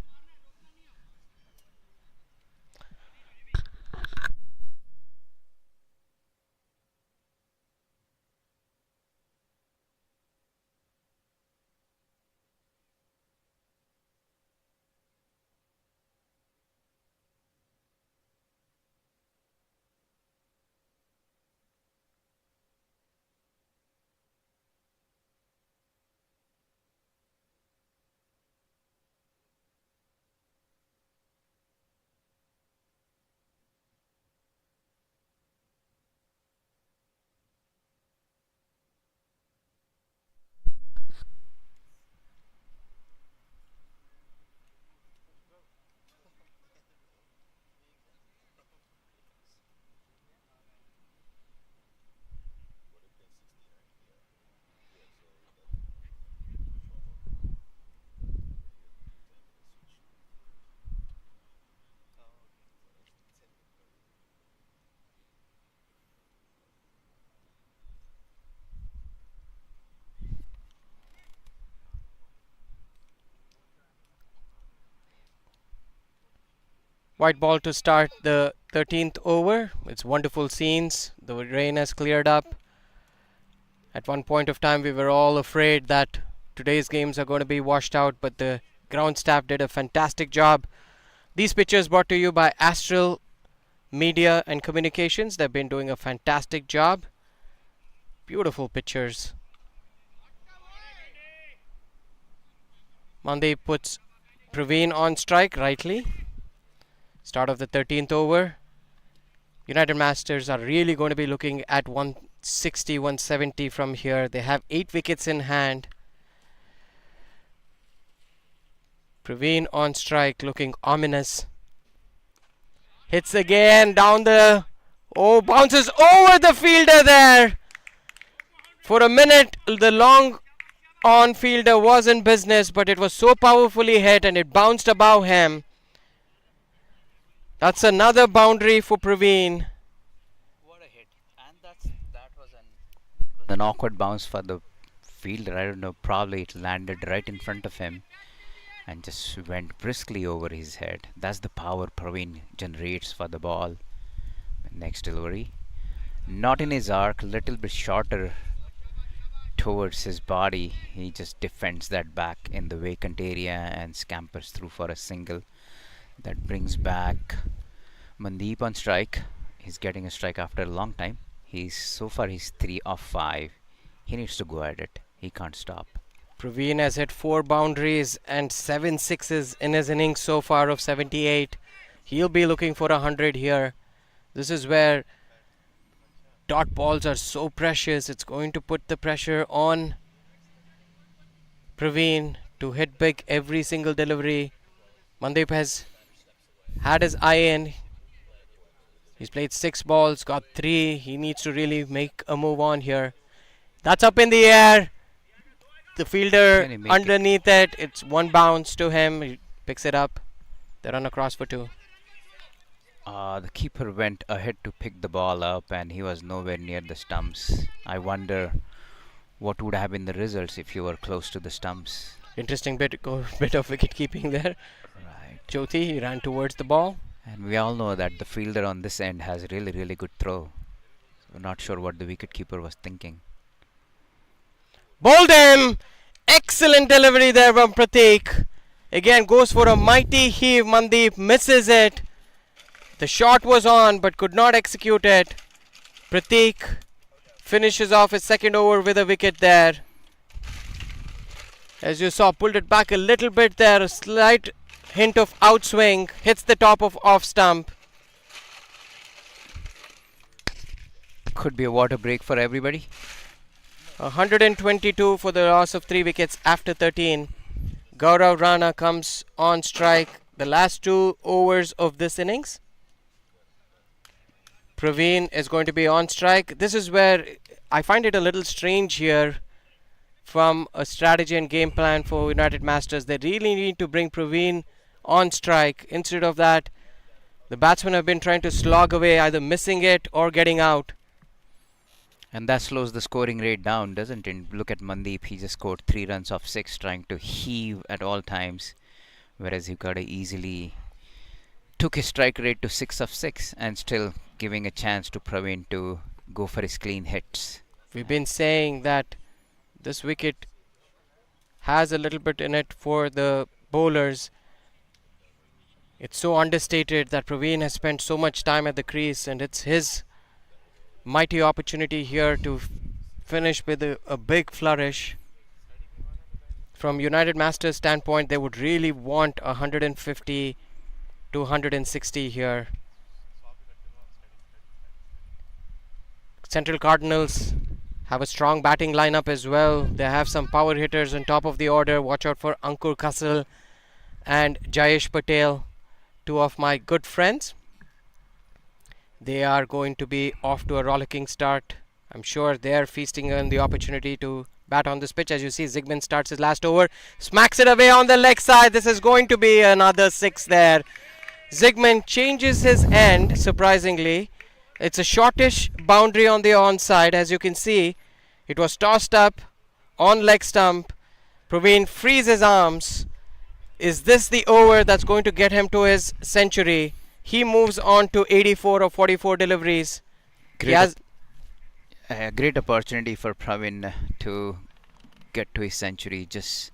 White ball to start the 13th over. It's wonderful scenes. The rain has cleared up. At one point of time, we were all afraid that today's games are going to be washed out, but the ground staff did a fantastic job. These pictures brought to you by Astral Media and Communications. They've been doing a fantastic job. Beautiful pictures. Mandeep puts Pravin on strike rightly. Start of the 13th over. United Masters are really going to be looking at 160, 170 from here. They have 8 wickets in hand. Pravin on strike, looking ominous. Hits again down the... Oh, bounces over the fielder there. For a minute, the long on fielder was in business, but it was so powerfully hit and it bounced above him. That's another boundary for Pravin. What a hit. And that was an awkward bounce for the fielder. I don't know, probably it landed right in front of him and just went briskly over his head. That's the power Pravin generates for the ball. Next delivery. Not in his arc, little bit shorter towards his body. He just defends that back in the vacant area and scampers through for a single. That brings back Mandeep on strike. He's getting a strike after a long time. So far he's 3 of 5. He needs to go at it. He can't stop. Pravin has hit 4 boundaries and 7 sixes in his innings so far of 78. He'll be looking for 100 here. This is where dot balls are so precious. It's going to put the pressure on Pravin to hit big every single delivery. Mandeep has had his eye in. He's played 6 balls, got 3. He needs to really make a move on here. That's up in the air. The fielder underneath it. It's one bounce to him. He picks it up. They run across for 2. The keeper went ahead to pick the ball up and he was nowhere near the stumps. I wonder what would have been the results if you were close to the stumps. Interesting bit of wicket keeping there. Right. Jyoti, he ran towards the ball. And we all know that the fielder on this end has really good throw. So not sure what the wicketkeeper was thinking. Bowled him! Excellent delivery there from Prateek. Again goes for a mighty heave. Mandeep misses it. The shot was on but could not execute it. Prateek finishes off his second over with a wicket there. As you saw, pulled it back a little bit there. A slight hint of outswing. Hits the top of off stump. Could be a water break for everybody. 122 for the loss of 3 wickets after 13. Gaurav Rana comes on strike the last 2 overs of this innings. Pravin is going to be on strike. This is where I find it a little strange here from a strategy and game plan for United Masters. They really need to bring Pravin on strike. Instead of that, the batsmen have been trying to slog away, either missing it or getting out. And that slows the scoring rate down, doesn't it? Look at Mandeep. He just scored 3 runs off 6, trying to heave at all times. Whereas Yukada easily took his strike rate to 6 of 6 and still giving a chance to Pravin to go for his clean hits. We've been saying that this wicket has a little bit in it for the bowlers. It's so understated that Pravin has spent so much time at the crease, and it's his mighty opportunity here to finish with a big flourish. From United Masters standpoint, they would really want 150 to 160 here. Central Cardinals have a strong batting lineup as well. They have some power hitters on top of the order. Watch out for Ankur Kasal and Jayesh Patel, 2 of my good friends. They are going to be off to a rollicking start. I'm sure they are feasting on the opportunity to bat on this pitch. As you see, Zygmunt starts his last over, smacks it away on the leg side. This is going to be another 6 there. Zygmunt changes his end, surprisingly. It's a shortish boundary on the onside. As you can see, it was tossed up on leg stump. Pravin frees his arms. Is this the over that's going to get him to his century? He moves on to 84 of 44 deliveries. He Great, has great opportunity for Pravin to get to his century. Just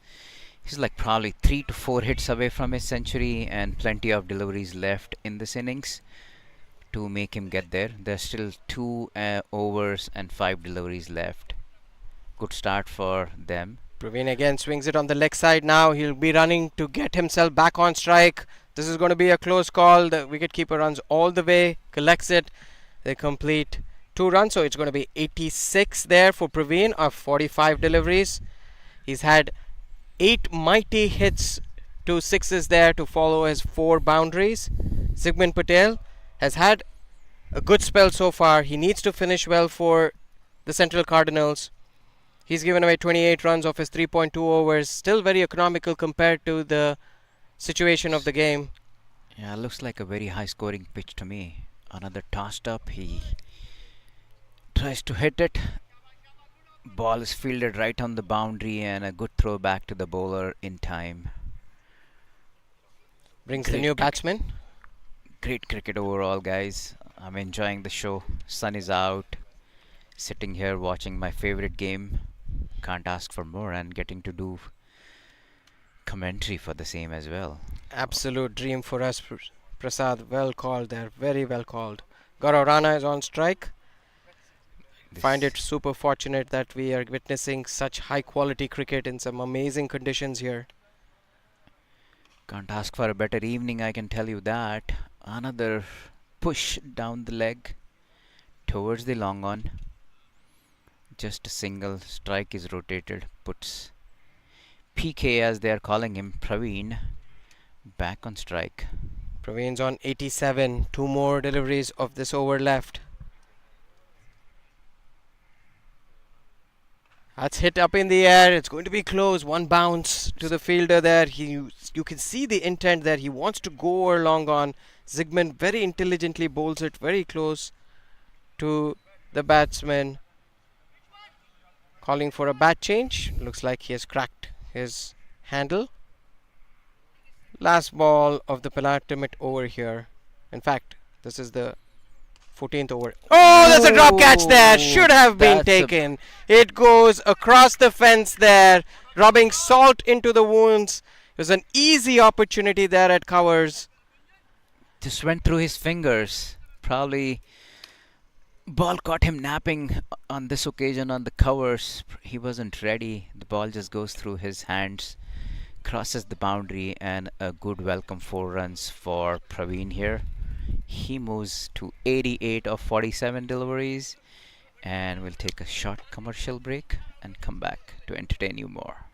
he's like probably 3 to 4 hits away from his century, and plenty of deliveries left in this innings to make him get there. There's still 2 overs and 5 deliveries left. Good start for them. Pravin again swings it on the leg side now. He'll be running to get himself back on strike. This is going to be a close call. The wicketkeeper runs all the way, collects it. They complete 2 runs, so it's going to be 86 there for Pravin of 45 deliveries. He's had 8 mighty hits, 2 6s there to follow his 4 boundaries. Sigmund Patel has had a good spell so far. He needs to finish well for the Central Cardinals. He's given away 28 runs off his 3.2 overs. Still very economical compared to the situation of the game. Yeah, looks like a very high scoring pitch to me. Another tossed up. He tries to hit it. Ball is fielded right on the boundary, and a good throw back to the bowler in time. Brings the Great new cricket. batsman. Great cricket overall, guys. I'm enjoying the show. Sun is out. Sitting here watching my favorite game. Can't ask for more, and getting to do commentary for the same as well. Absolute dream for us, Prasad. Well called there. Very well called. Gaurav Rana is on strike. Find it This super fortunate that we are witnessing such high quality cricket in some amazing conditions here. can't ask for a better evening, I can tell you that. Another push down the leg towards the long on. Just a single strike is rotated, puts PK, as they are calling him, Praveen, back on strike. Pravin's on 87. 2 more deliveries of this over left. That's hit up in the air. It's going to be close. One bounce to the fielder there. You can see the intent there. He wants to go over long on. Zygmunt very intelligently bowls it very close to the batsman. Calling for a bat change. Looks like he has cracked his handle. Last ball of the penultimate over here. In fact, this is the 14th over. Oh, that's a drop catch there. Should have been That's taken. It goes across the fence there, rubbing salt into the wounds. It was an easy opportunity there at covers. Just went through his fingers. Probably ball caught him napping on this occasion on the covers. He wasn't ready. The ball just goes through his hands, crosses the boundary, and a good welcome 4 runs for Praveen here. He moves to 88 of 47 deliveries, and we'll take a short commercial break and come back to entertain you more.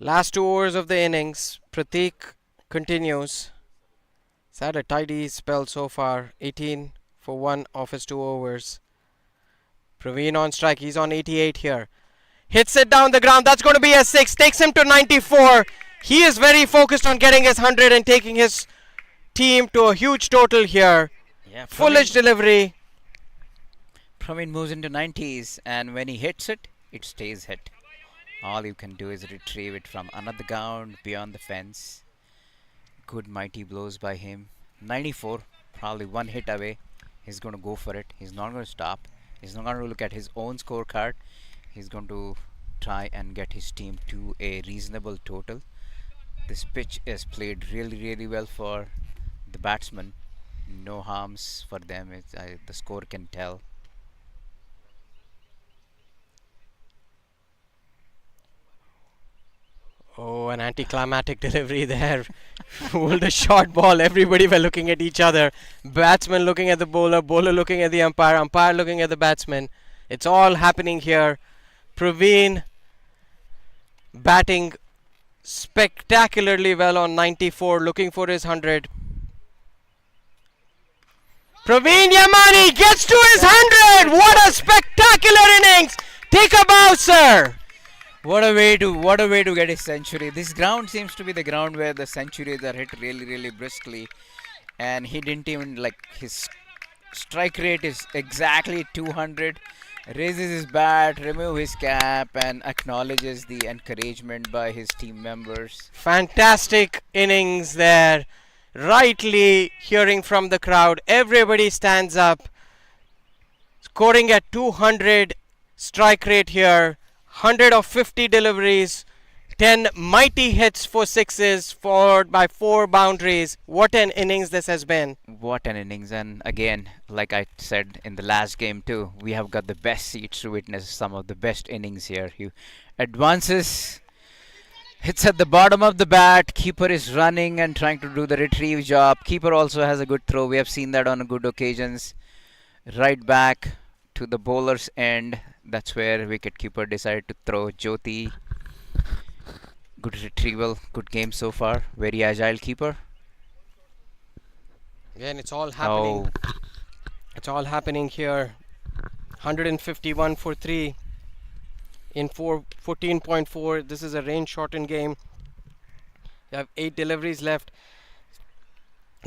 Last 2 overs of the innings. Pratik continues. He's had a tidy spell so far. 18 for 1 of his 2 overs. Praveen on strike. He's on 88 here. Hits it down the ground. That's going to be a 6. Takes him to 94. He is very focused on getting his 100 and taking his team to a huge total here. Yeah, Foolish delivery. Praveen moves into 90s, and when he hits it, it stays hit. All you can do is retrieve it from another ground beyond the fence. Good mighty blows by him. 94, probably 1 hit away. He's going to go for it. He's not going to stop. He's not going to look at his own scorecard. He's going to try and get his team to a reasonable total. This pitch is played really well for the batsman. No harms for them. The score can tell. Oh, an anticlimactic delivery there. Pulled a short ball. Everybody were looking at each other. Batsman looking at the bowler, bowler looking at the umpire, umpire looking at the batsman. It's all happening here. Praveen batting spectacularly well on 94, looking for his 100. Pravin Yamani gets to his 100. What a spectacular innings. Take a bow, sir. What a way to get a century. This ground seems to be the ground where the centuries are hit really briskly, and he didn't even like his strike rate is exactly 200. Raises his bat, remove his cap, and acknowledges the encouragement by his team members. Fantastic innings there. Rightly hearing from the crowd. Everybody stands up. Scoring at 200 strike rate here. 100 of 50 deliveries. 10 mighty hits for sixes, followed by 4 boundaries. What an innings this has been. What an innings! And again, like I said in the last game too, we have got the best seats to witness some of the best innings here. He advances, hits at the bottom of the bat. Keeper is running and trying to do the retrieve job. Keeper also has a good throw. We have seen that on good occasions. Right back to the bowler's end. That's where wicketkeeper decided to throw. Jyoti, good retrieval, good game so far. Very agile keeper. Again, it's all happening. Oh, It's all happening here. 151 for 3 in 14.4. This is a range shortened game. You have 8 deliveries left.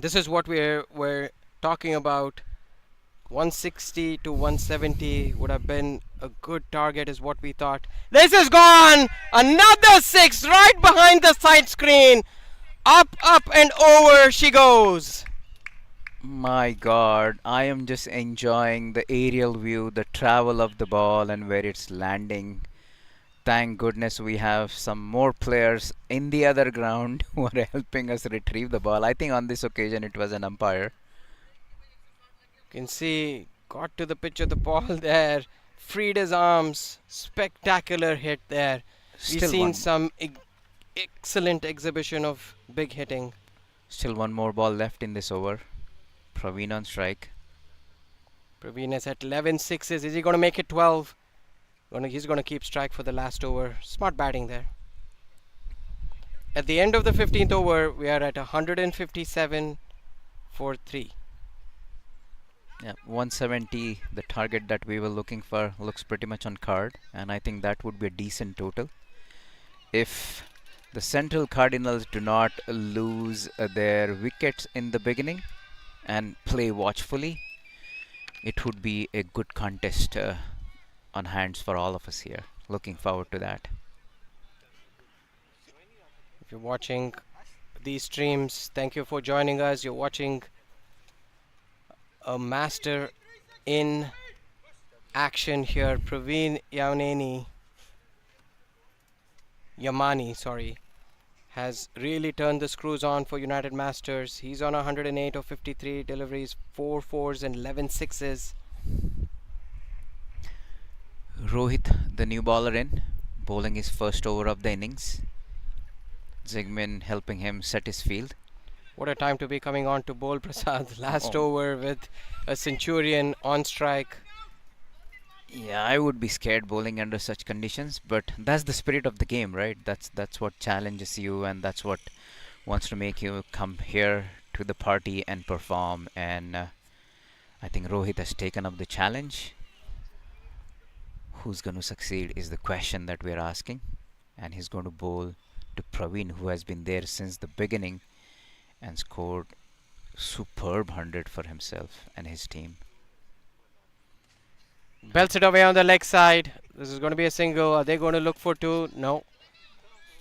This is what we're talking about. 160 to 170 would have been a good target is what we thought. This is gone! Another 6 right behind the side screen. Up and over she goes. my God, I am just enjoying the aerial view, the travel of the ball, and where it's landing. Thank goodness we have some more players in the other ground who are helping us retrieve the ball. I think on this occasion it was an umpire. You can see got to the pitch of the ball there. Freed his arms. Spectacular hit there. We've Still seen one, some excellent exhibition of big hitting. still one more ball left in this over. Pravin on strike. Pravin is at 11 sixes. Is he going to make it 12? He's going to keep strike for the last over. Smart batting there. At the end of the 15th over, we are at 157 for 3. Yeah, 170, the target that we were looking for, looks pretty much on card, and I think that would be a decent total. If the Central Cardinals do not lose their wickets in the beginning and play watchfully, it would be a good contest on hands for all of us here. Looking forward to that. If you're watching these streams, thank you for joining us. You're watching a master in action here. Pravin Yamani, sorry, has really turned the screws on for United Masters. He's on 108 of 53 deliveries, 4 fours and 11 sixes. Rohit, the new bowler in, bowling his first over of the innings. Zigmin helping him set his field. What a time to be coming on to bowl, Prasad. Last Oh. over with a centurion on strike. Yeah, I would be scared bowling under such conditions, but that's the spirit of the game, right? That's what challenges you, and that's what wants to make you come here to the party and perform. And I think Rohit has taken up the challenge. Who's going to succeed is the question that we're asking, and he's going to bowl to Pravin, who has been there since the beginning and scored superb 100 for himself and his team. Belts it away on the leg side. This is going to be a single. Are they going to look for 2? No.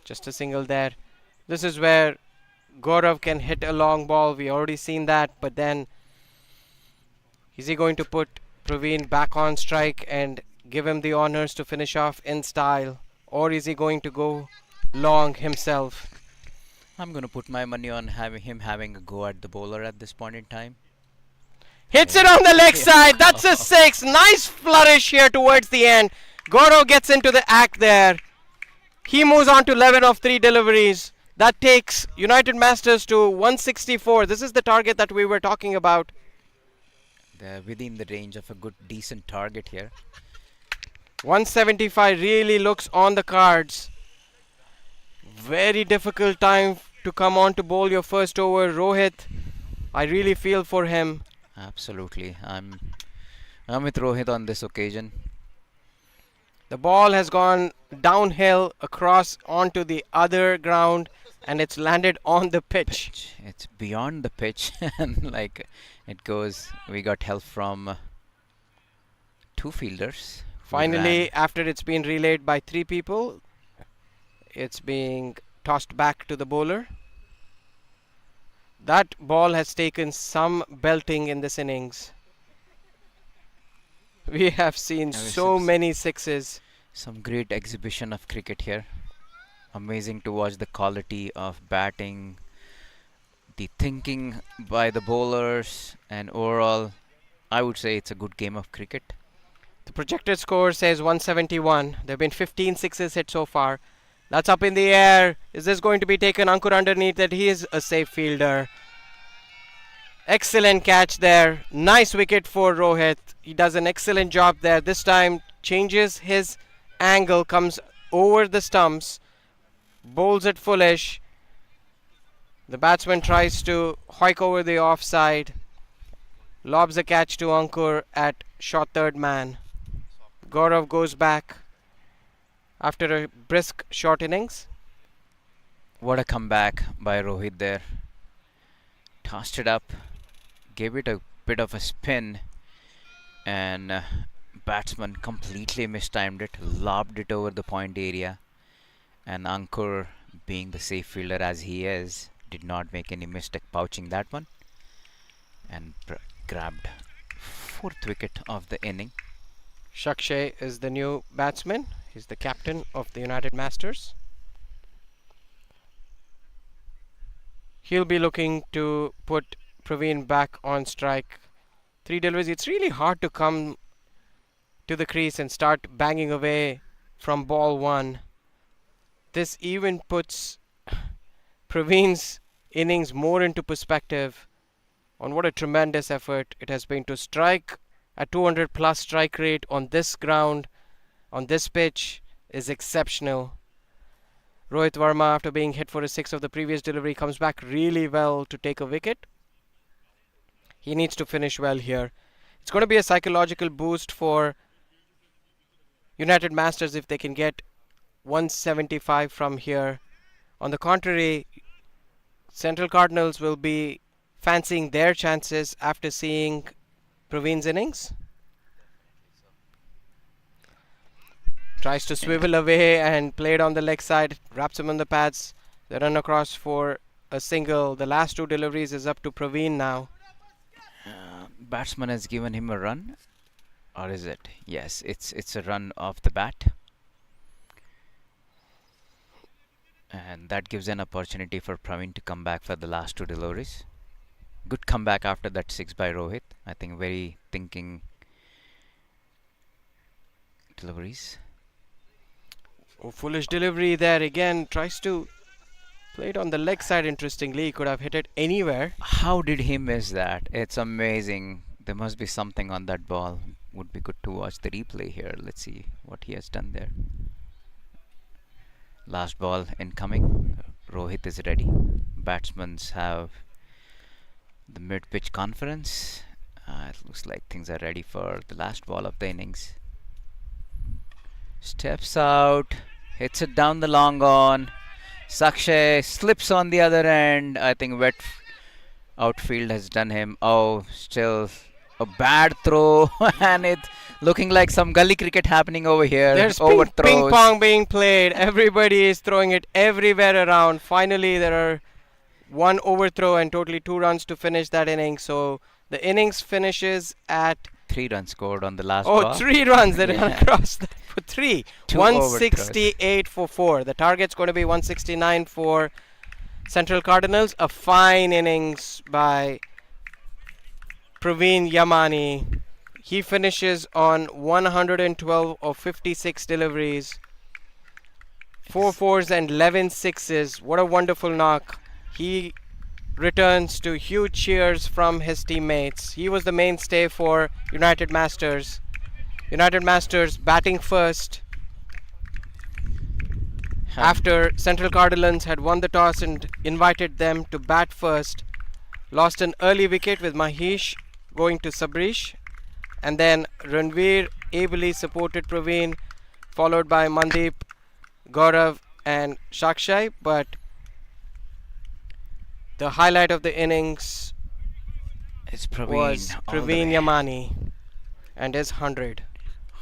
Just a single there. This is where Gaurav can hit a long ball. We already seen that. But then, is he going to put Praveen back on strike and give him the honors to finish off in style? Or is he going to go long himself? I'm going to put my money on him having a go at the bowler at this point in time. Hits it on the leg side. That's a 6. Nice flourish here towards the end. Gaurav gets into the act there. He moves on to 11 of 3 deliveries. That takes United Masters to 164. This is the target that we were talking about. They're within the range of a good, decent target here. 175 really looks on the cards. Very difficult time to come on to bowl your first over. Rohit, I really feel for him. Absolutely. I'm with Rohit on this occasion. The ball has gone downhill across onto the other ground and it's landed on the pitch. Pitch. It's beyond the pitch and like it goes. We got help from two fielders who ran. Finally, after it's been relayed by three people, it's being tossed back to the bowler. That ball has taken some belting in this innings. We have seen so many sixes. Some great exhibition of cricket here. Amazing to watch the quality of batting, the thinking by the bowlers, and overall, I would say it's a good game of cricket. The projected score says 171. There have been 15 sixes hit so far. That's up in the air. Is this going to be taken? Ankur underneath that. He is a safe fielder. Excellent catch there. Nice wicket for Rohit. He does an excellent job there. This time changes his angle, comes over the stumps, bowls it foolish. The batsman tries to hoik over the offside, lobs a catch to Ankur at short third man. Gaurav goes back after a brisk short innings. What a comeback by Rohit there. Tossed it up, gave it a bit of a spin, and batsman completely mistimed it, lobbed it over the point area, and Ankur, being the safe fielder as he is, did not make any mistake pouching that one, and grabbed fourth wicket of the inning. Shakshay is the new batsman. He's the captain of the United Masters. He'll be looking to put Pravin back on strike. 3 deliveries. It's really hard to come to the crease and start banging away from ball 1. This even puts Pravin's innings more into perspective on what a tremendous effort it has been to strike. A 200 plus strike rate on this ground, on this pitch, is exceptional. Rohit Verma, after being hit for a 6 of the previous delivery, comes back really well to take a wicket. He needs to finish well here. It's going to be a psychological boost for United Masters if they can get 175 from here. On the contrary, Central Cardinals will be fancying their chances after seeing Pravin's innings. Tries to swivel away and play it on the leg side, wraps him on the pads. They run across for a single. The last 2 deliveries is up to Pravin now. Batsman has given him a run, or is it? Yes, it's a run off the bat, and that gives an opportunity for Pravin to come back for the last 2 deliveries. Good comeback after that 6 by Rohit. I think very thinking deliveries. Oh, foolish delivery there again. Tries to play it on the leg side. Interestingly, he could have hit it anywhere. How did he miss that? It's amazing. There must be something on that ball. Would be good to watch the replay here. Let's see what he has done there. Last ball incoming. Rohit is ready. Batsmen have the mid-pitch conference. It looks like things are ready for the last ball of the innings. Steps out, hits it down the long on. Sakshay slips on the other end. I think wet outfield has done him. Oh, still a bad throw, and it's looking like some gully cricket happening over here. There's Overthrows. ping pong being played. Everybody is throwing it everywhere around. Finally, there are 1 overthrow and totally 2 runs to finish that inning. So the innings finishes at 3 runs scored on the last ball. 3 runs. They ran across that for 3. 2 168 for 4. The target's going to be 169 for Central Cardinals. A fine innings by Pravin Yamani. He finishes on 112 of 56 deliveries. 4 fours and 11 sixes. What a wonderful knock. He returns to huge cheers from his teammates. He was the mainstay for United Masters. United Masters batting first after Central Cardinals had won the toss and invited them to bat first. Lost an early wicket with Mahesh going to Sabrish, and then Ranveer ably supported Praveen, followed by Mandeep, Gaurav, and Shakshay. But the highlight of the innings It's Praveen was all the Praveen way. Yamani and his 100.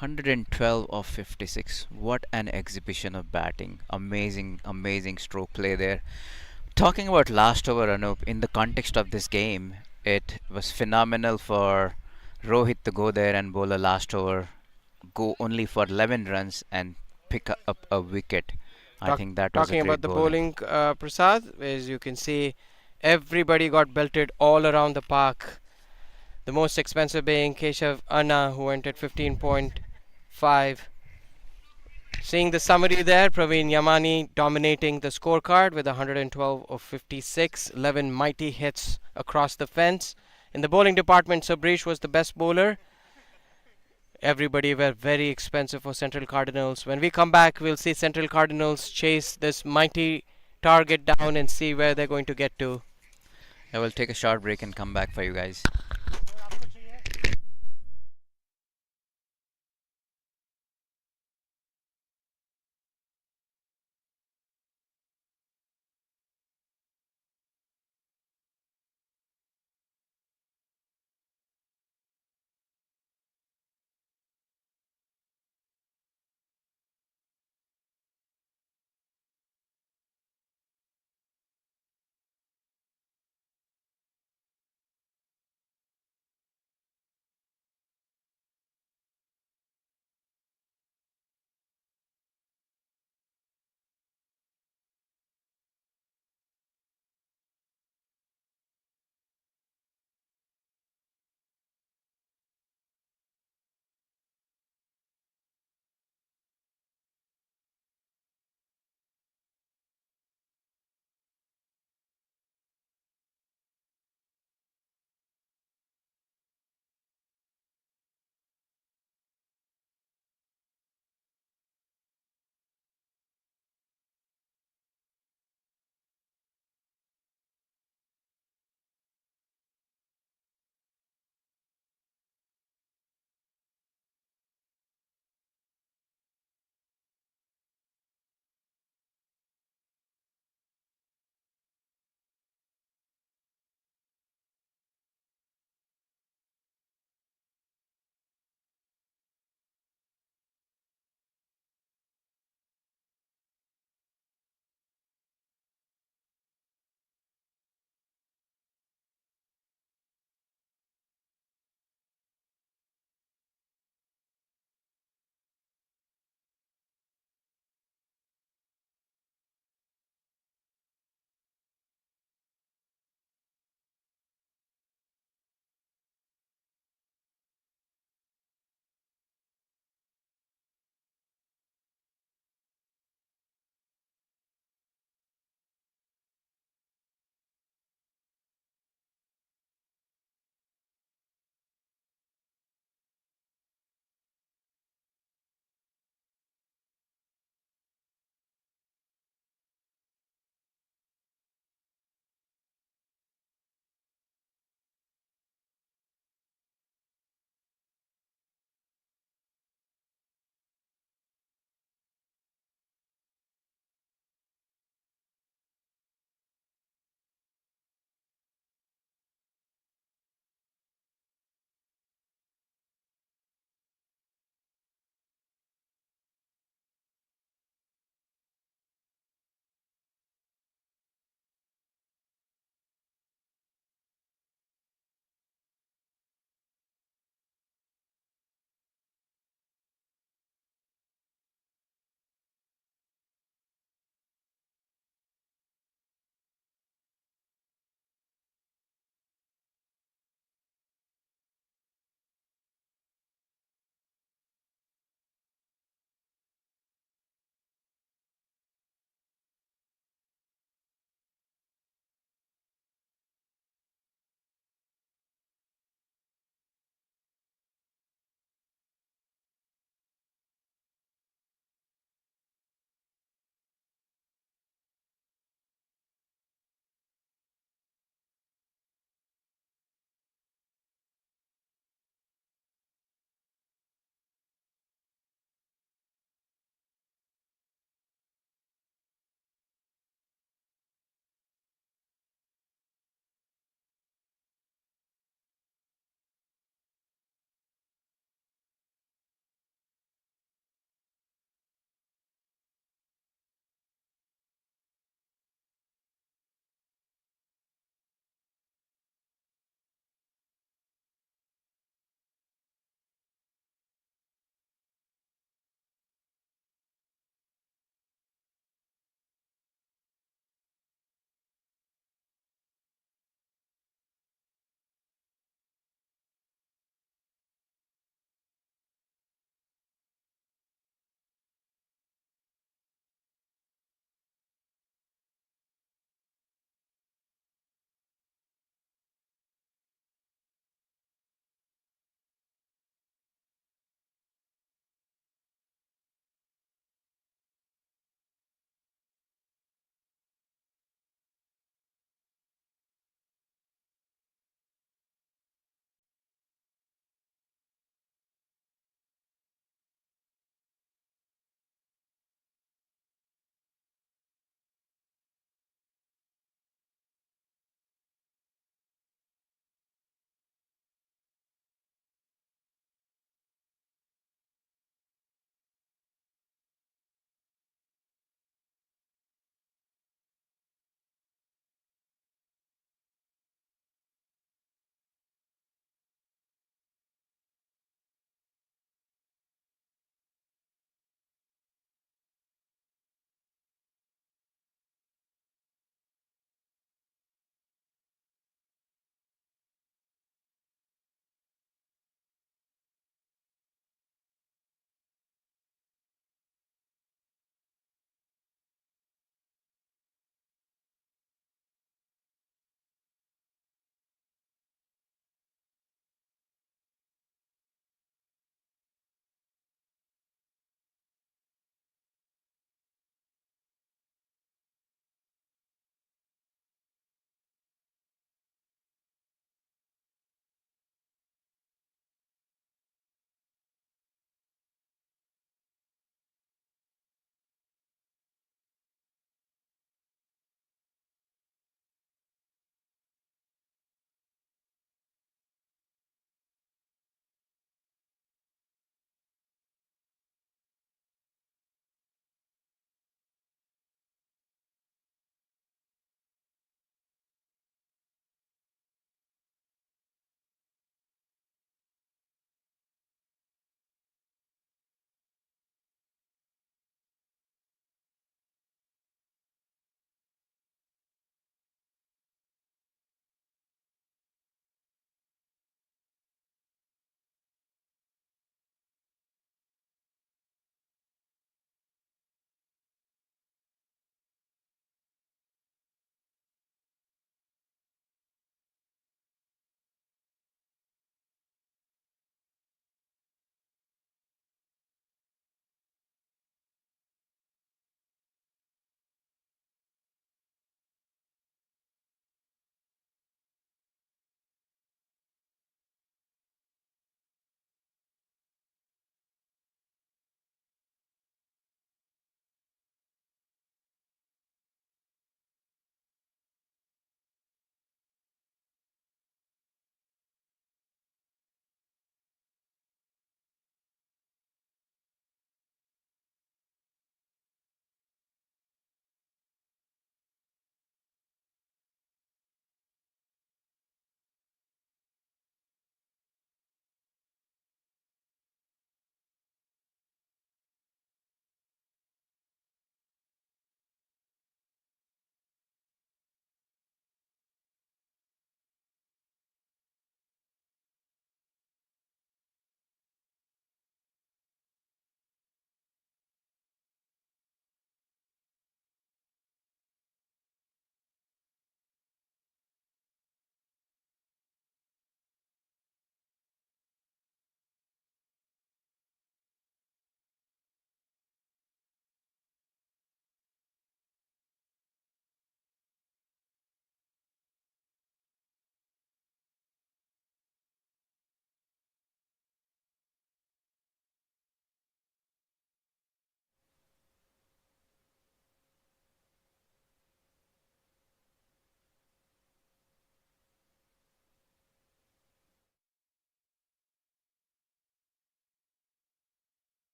112 of 56. What an exhibition of batting. Amazing, amazing stroke play there. Talking about last over, Anup, in the context of this game, it was phenomenal for Rohit to go there and bowl a last over, go only for 11 runs and pick up a wicket. I think that was a Talking about great the bowling. bowling, Prasad, as you can see, everybody got belted all around the park. The most expensive being Keshav Anna, who went at 15.5. Seeing the summary there, Praveen Yamani dominating the scorecard with 112 of 56, 11 mighty hits across the fence. In the bowling department, Sabrish was the best bowler. Everybody were very expensive for Central Cardinals. When we come back, we'll see Central Cardinals chase this mighty target down and see where they're going to get to. I will take a short break and come back for you guys.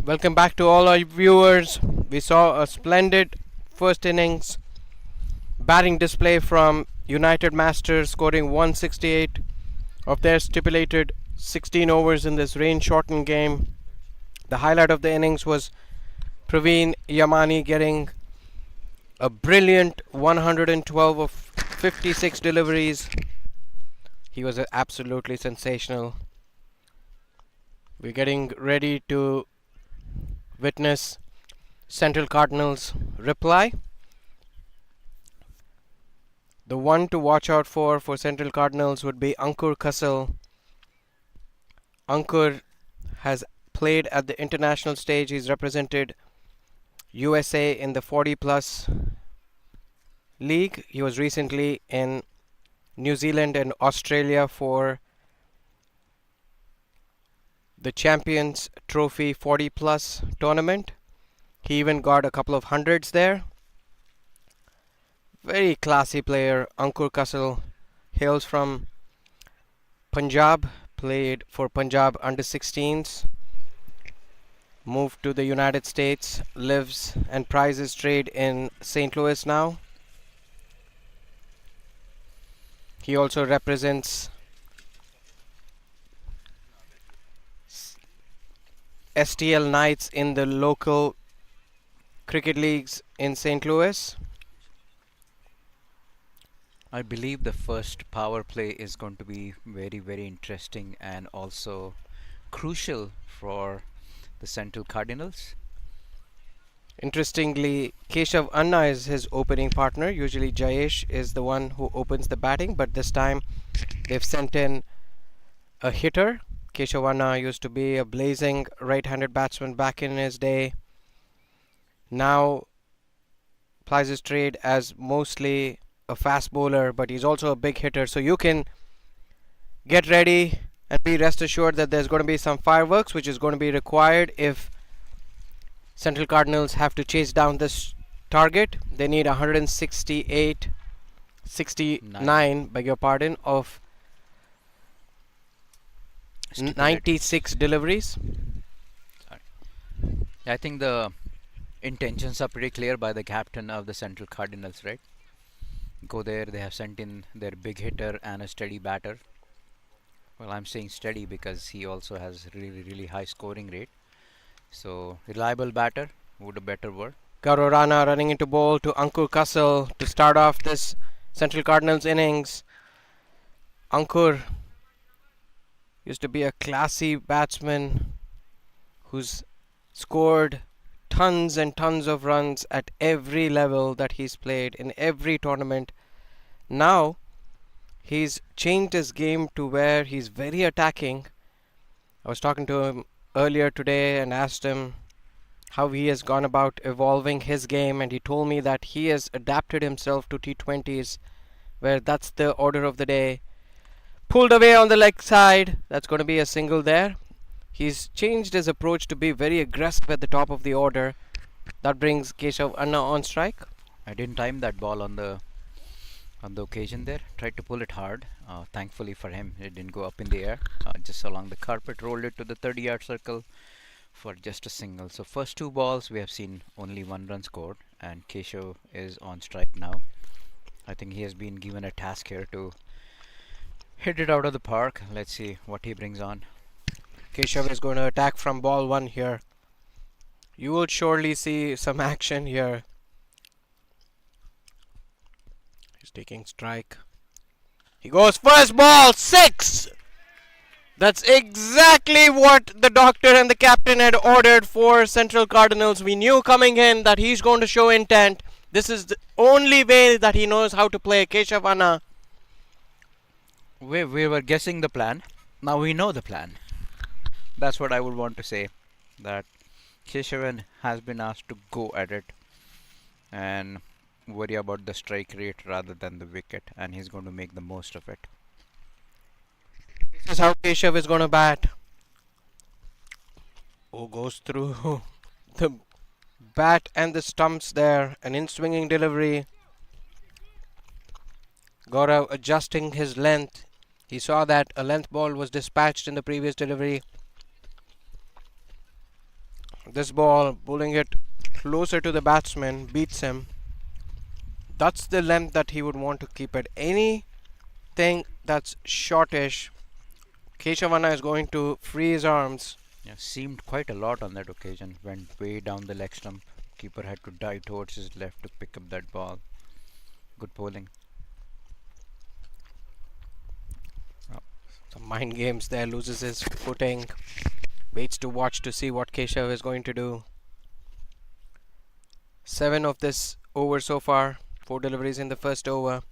Welcome back to all our viewers. We saw a splendid first innings batting display from United Masters, scoring 168 of their stipulated 16 overs in this rain-shortened game. The highlight of the innings was Pravin Yamani getting a brilliant 112 of 56 deliveries. He was absolutely sensational. We're getting ready to witness Central Cardinals reply. The one to watch out for Central Cardinals would be Ankur Kassel. Ankur has played at the international stage. He's represented USA in the 40 plus league. He was recently in New Zealand and Australia for the Champions Trophy 40 plus tournament. He even got a couple of hundreds there. Very classy player. Ankur Kassel hails from Punjab, played for Punjab under 16s, moved to the United States, lives and prizes trade in St. Louis now. He also represents STL Knights in the local cricket leagues in St. Louis. I believe the first power play is going to be very, very interesting and also crucial for the Central Cardinals. Interestingly, Keshav Anna is his opening partner. Usually Jayesh is the one who opens the batting, but this time they've sent in a hitter. Keshav Anna used to be a blazing right-handed batsman back in his day. Now plies his trade as mostly a fast bowler, but he's also a big hitter. So you can get ready and be rest assured that there's going to be some fireworks, which is going to be required if Central Cardinals have to chase down this target. They need 69, beg your pardon, of 96 deliveries. Sorry. I think the intentions are pretty clear by the captain of the Central Cardinals, right? Go there, they have sent in their big hitter and a steady batter. Well, I'm saying steady because he also has really, really high scoring rate. So, reliable batter would a better word. Gaurav Rana running into bowl to Ankur Kassel to start off this Central Cardinals innings. Ankur used to be a classy batsman who's scored tons and tons of runs at every level that he's played in every tournament. Now he's changed his game to where he's very attacking. I was talking to him earlier today and asked him how he has gone about evolving his game, and he told me that he has adapted himself to T20s, where that's the order of the day. Pulled away on the leg side, that's going to be a single there. He's changed his approach to be very aggressive at the top of the order. That brings Keshav Anna on strike. I didn't time that ball on the occasion there. Tried to pull it hard. Thankfully for him, it didn't go up in the air. Just along the carpet, rolled it to the 30-yard circle for just a single. So first two balls, we have seen only 1 run scored, and Keshav is on strike now. I think he has been given a task here to hit it out of the park. Let's see what he brings on. Keshav is going to attack from ball 1 here. You will surely see some action here. He's taking strike. He goes first ball, 6! That's exactly what the doctor and the captain had ordered for Central Cardinals. We knew coming in that he's going to show intent. This is the only way that he knows how to play. Keshav Anna. We were guessing the plan. Now we know the plan. That's what I would want to say. That Keshavan has been asked to go at it and worry about the strike rate rather than the wicket, and he's going to make the most of it. This is how Keshav is going to bat. Oh, goes through the bat and the stumps there. An in-swinging delivery. Gaurav adjusting his length. He saw that a length ball was dispatched in the previous delivery. This ball, bowling it closer to the batsman, beats him. That's the length that he would want to keep it. Anything that's shortish, Keshav is going to free his arms. Yeah, seemed quite a lot on that occasion. Went way down the leg stump. Keeper had to dive towards his left to pick up that ball. Good bowling. Some mind games there, loses his footing. Waits to watch to see what Keshav is going to do. 7 of this over so far. 4 deliveries in the first over.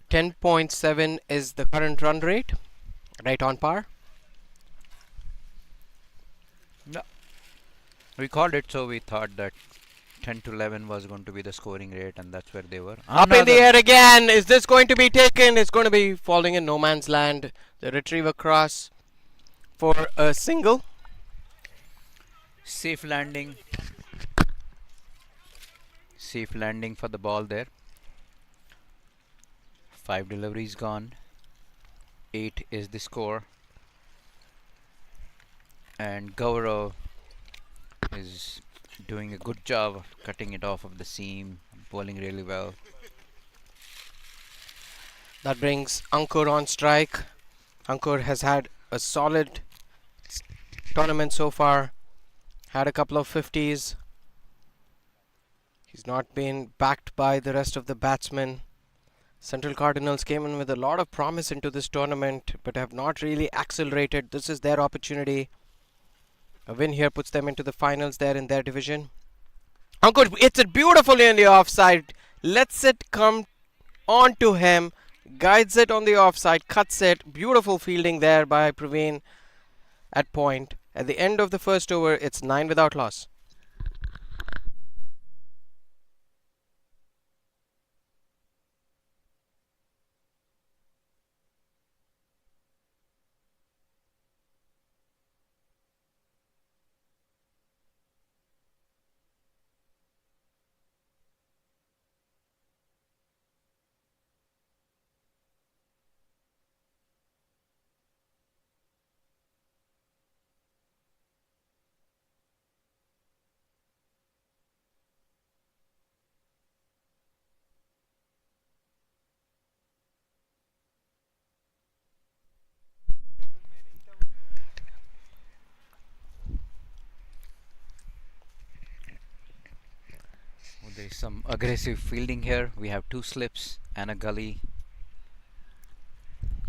10.7 is the current run rate. Right on par. Yeah. We called it, so we thought that 10 to 11 was going to be the scoring rate, and that's where they were. Up in the air again. Is this going to be taken? It's going to be falling in no man's land. The retrieve across for a single. Safe landing. Safe landing for the ball there. 5 deliveries gone. 8 is the score. And Gaurav is doing a good job of cutting it off of the seam, bowling really well. That brings Ankur on strike. Ankur has had a solid tournament so far. Had a couple of 50s. He's not been backed by the rest of the batsmen. Central Cardinals came in with a lot of promise into this tournament, but have not really accelerated. This is their opportunity. A win here puts them into the finals there in their division. Ankur hits it beautifully in the offside. Lets it come on to him. Guides it on the offside. Cuts it. Beautiful fielding there by Pravin at point. At the end of the first over, it's 9 without loss. Oh, there is some aggressive fielding here. We have 2 slips and a gully.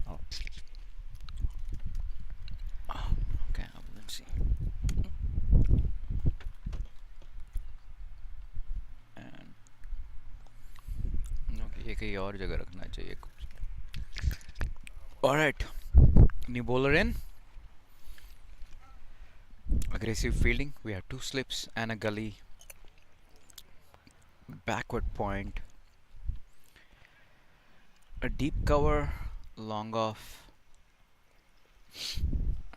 Oh. Okay, let's see. And okay, ये कहीं और जगह रखना चाहिए कुछ. All right, new bowler in. Aggressive fielding. We have 2 slips and a gully. Backward point. A deep cover, long off,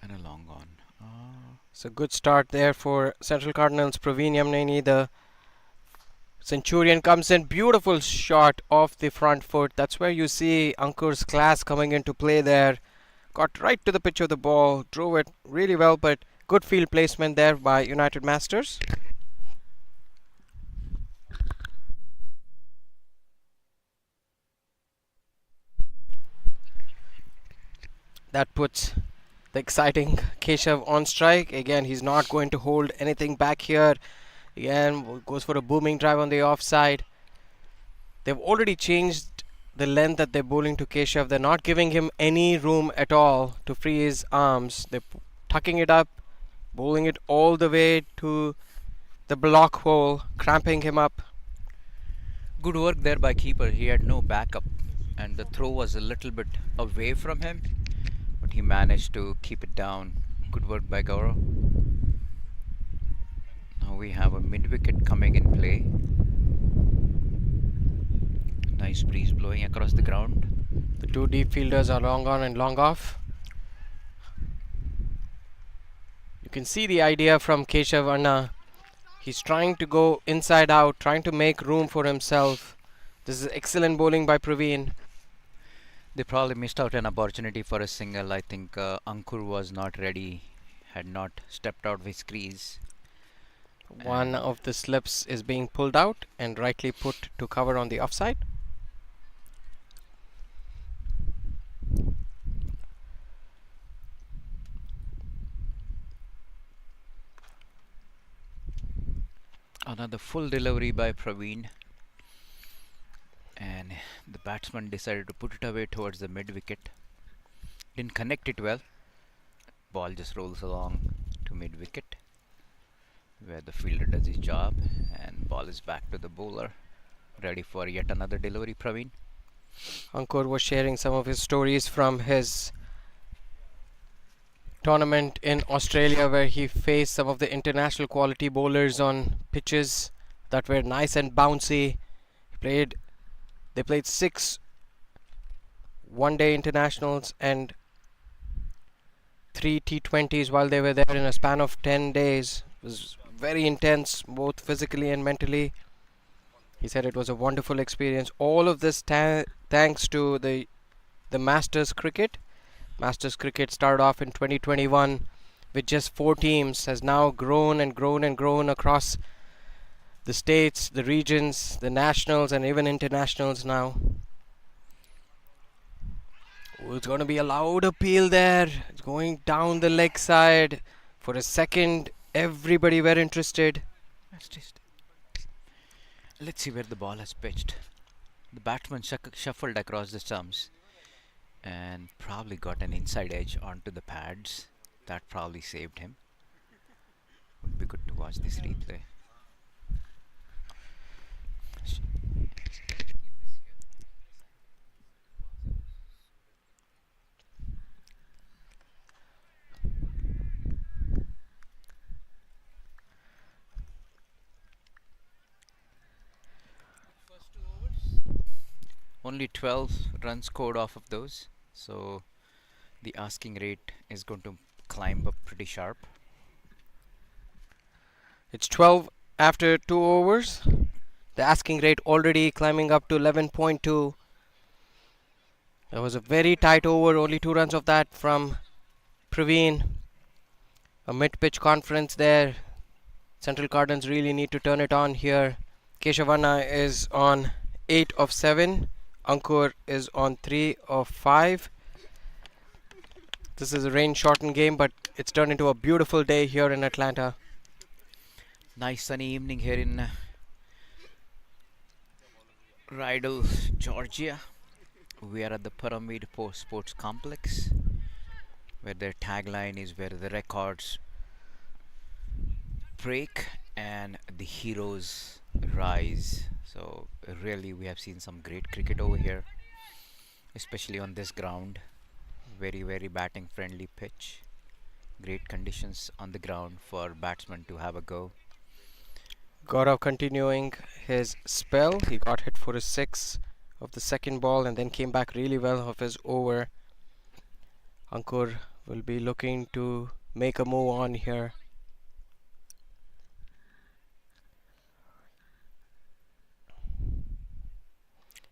and a long on. It's a good start there for Central Cardinals. Pravin Yamnani, the Centurion, comes in. Beautiful shot off the front foot. That's where you see Ankur's class coming into play there. Got right to the pitch of the ball. Drove it really well, but good field placement there by United Masters. That puts the exciting Keshav on strike. Again, he's not going to hold anything back here. Again, goes for a booming drive on the offside. They've already changed the length that they're bowling to Keshav. They're not giving him any room at all to free his arms. They're tucking it up, bowling it all the way to the block hole, cramping him up. Good work there by keeper. He had no backup, and the throw was a little bit away from him, but he managed to keep it down. Good work by Gaurav. Now we have a mid-wicket coming in play. Nice breeze blowing across the ground. The 2 deep fielders are long on and long off. You can see the idea from Keshav Anna. He's trying to go inside out, trying to make room for himself. This is excellent bowling by Pravin. They probably missed out an opportunity for a single. I think Ankur was not ready. had not stepped out of his crease. One And of the slips is being pulled out and rightly put to cover on the offside. another full delivery by Pravin. And the batsman decided to put it away towards the mid wicket. Didn't connect it well. Ball just rolls along to mid wicket, where the fielder does his job, and ball is back to the bowler, ready for yet another delivery. Pravin. Ankur was sharing some of his stories from his tournament in Australia where he faced some of the international quality bowlers on pitches that were nice and bouncy. They played 6 one-day internationals and 3 T20s while they were there in a span of 10 days. It was very intense, both physically and mentally. He said it was a wonderful experience. All of this thanks to the Masters cricket. Masters cricket started off in 2021 with just 4 teams, has now grown and grown and grown across the states, the regions, the nationals, and even internationals now. Oh, it's going to be a loud appeal there. It's going down the leg side. For a second, everybody were interested. Let's see where the ball has pitched. The batsman shuffled across the stumps and probably got an inside edge onto the pads. That probably saved him. Would be good to watch this replay. Only 12 runs scored off of those, so the asking rate is going to climb up pretty sharp. It's 12 after 2 overs. The asking rate already climbing up to 11.2. That was a very tight over, only 2 runs of that from Pravin. A mid-pitch conference there. Central Cardinals really need to turn it on here. Keshavanna is on 8 of 7. Ankur is on 3 of 5. This is a rain-shortened game, but it's turned into a beautiful day here in Atlanta. Nice sunny evening here in Rydell, Georgia. We are at the Pyramid Sports Complex, where their tagline is where the records break and the heroes rise. So really we have seen some great cricket over here, especially on this ground. Very batting friendly pitch. Great conditions on the ground for batsmen to have a go. Gaurav continuing his spell. He got hit for a 6 of the second ball and then came back really well of his over. Ankur will be looking to make a move on here.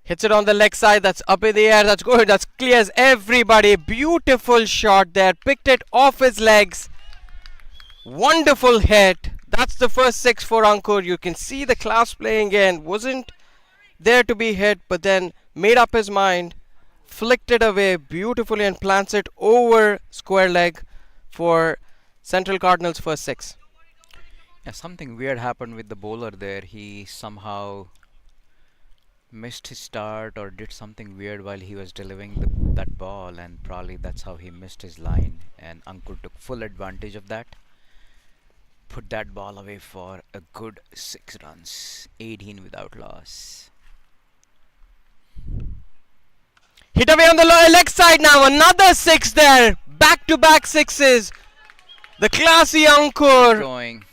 Hits it on the leg side. That's up in the air. That's good. That's clears everybody. Beautiful shot there. Picked it off his legs. Wonderful hit. That's the first 6 for Ankur. You can see the class playing in. Wasn't there to be hit, but then made up his mind. Flicked it away beautifully and plants it over square leg for Central Cardinals' first 6. Yeah, something weird happened with the bowler there. He somehow missed his start or did something weird while he was delivering that ball, and probably that's how he missed his line, and Ankur took full advantage of that. Put that ball away for a good 6 runs, 18 without loss. Hit away on the leg side now. Another 6 there. Back-to-back 6s. The classy Ankur Going.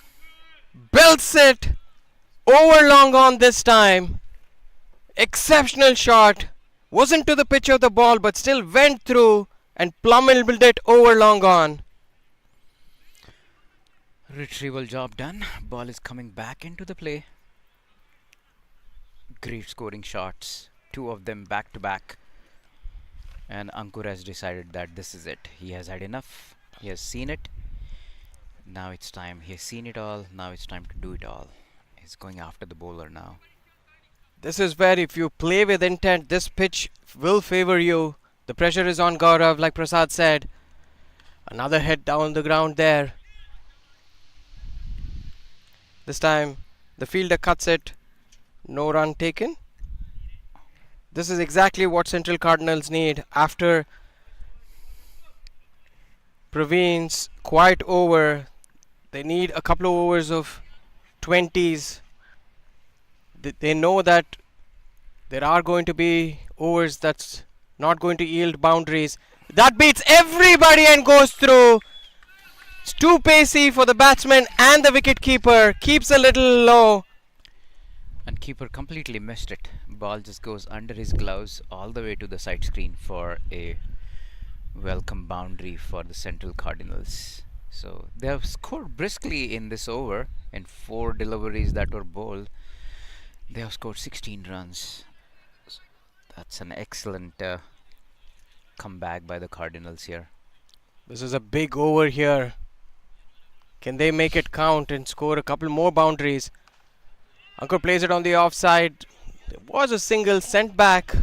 belts it over long on this time. Exceptional shot. Wasn't to the pitch of the ball, but still went through and plummeted it over long on. Retrieval job done. Ball is coming back into the play. Great scoring shots. 2 of them back to back. And Ankur has decided that this is it. He has had enough. He has seen it. Now it's time. He has seen it all. Now it's time to do it all. He's going after the bowler now. This is where if you play with intent, this pitch will favor you. The pressure is on Gaurav, like Prasad said. Another hit down the ground there. This time, the fielder cuts it. No run taken. This is exactly what Central Cardinals need after Pravin's quiet over. They need a couple of overs of 20s. They know that there are going to be overs that's not going to yield boundaries. That beats everybody and goes through. It's too pacey for the batsman and the wicket keeper. Keeps a little low. And keeper completely missed it. Ball just goes under his gloves all the way to the side screen for a welcome boundary for the Central Cardinals. So they have scored briskly in this over. In 4 deliveries that were bowled, they have scored 16 runs. That's an excellent comeback by the Cardinals here. This is a big over here. Can they make it count and score a couple more boundaries? Ankur plays it on the offside. There was a single sent back.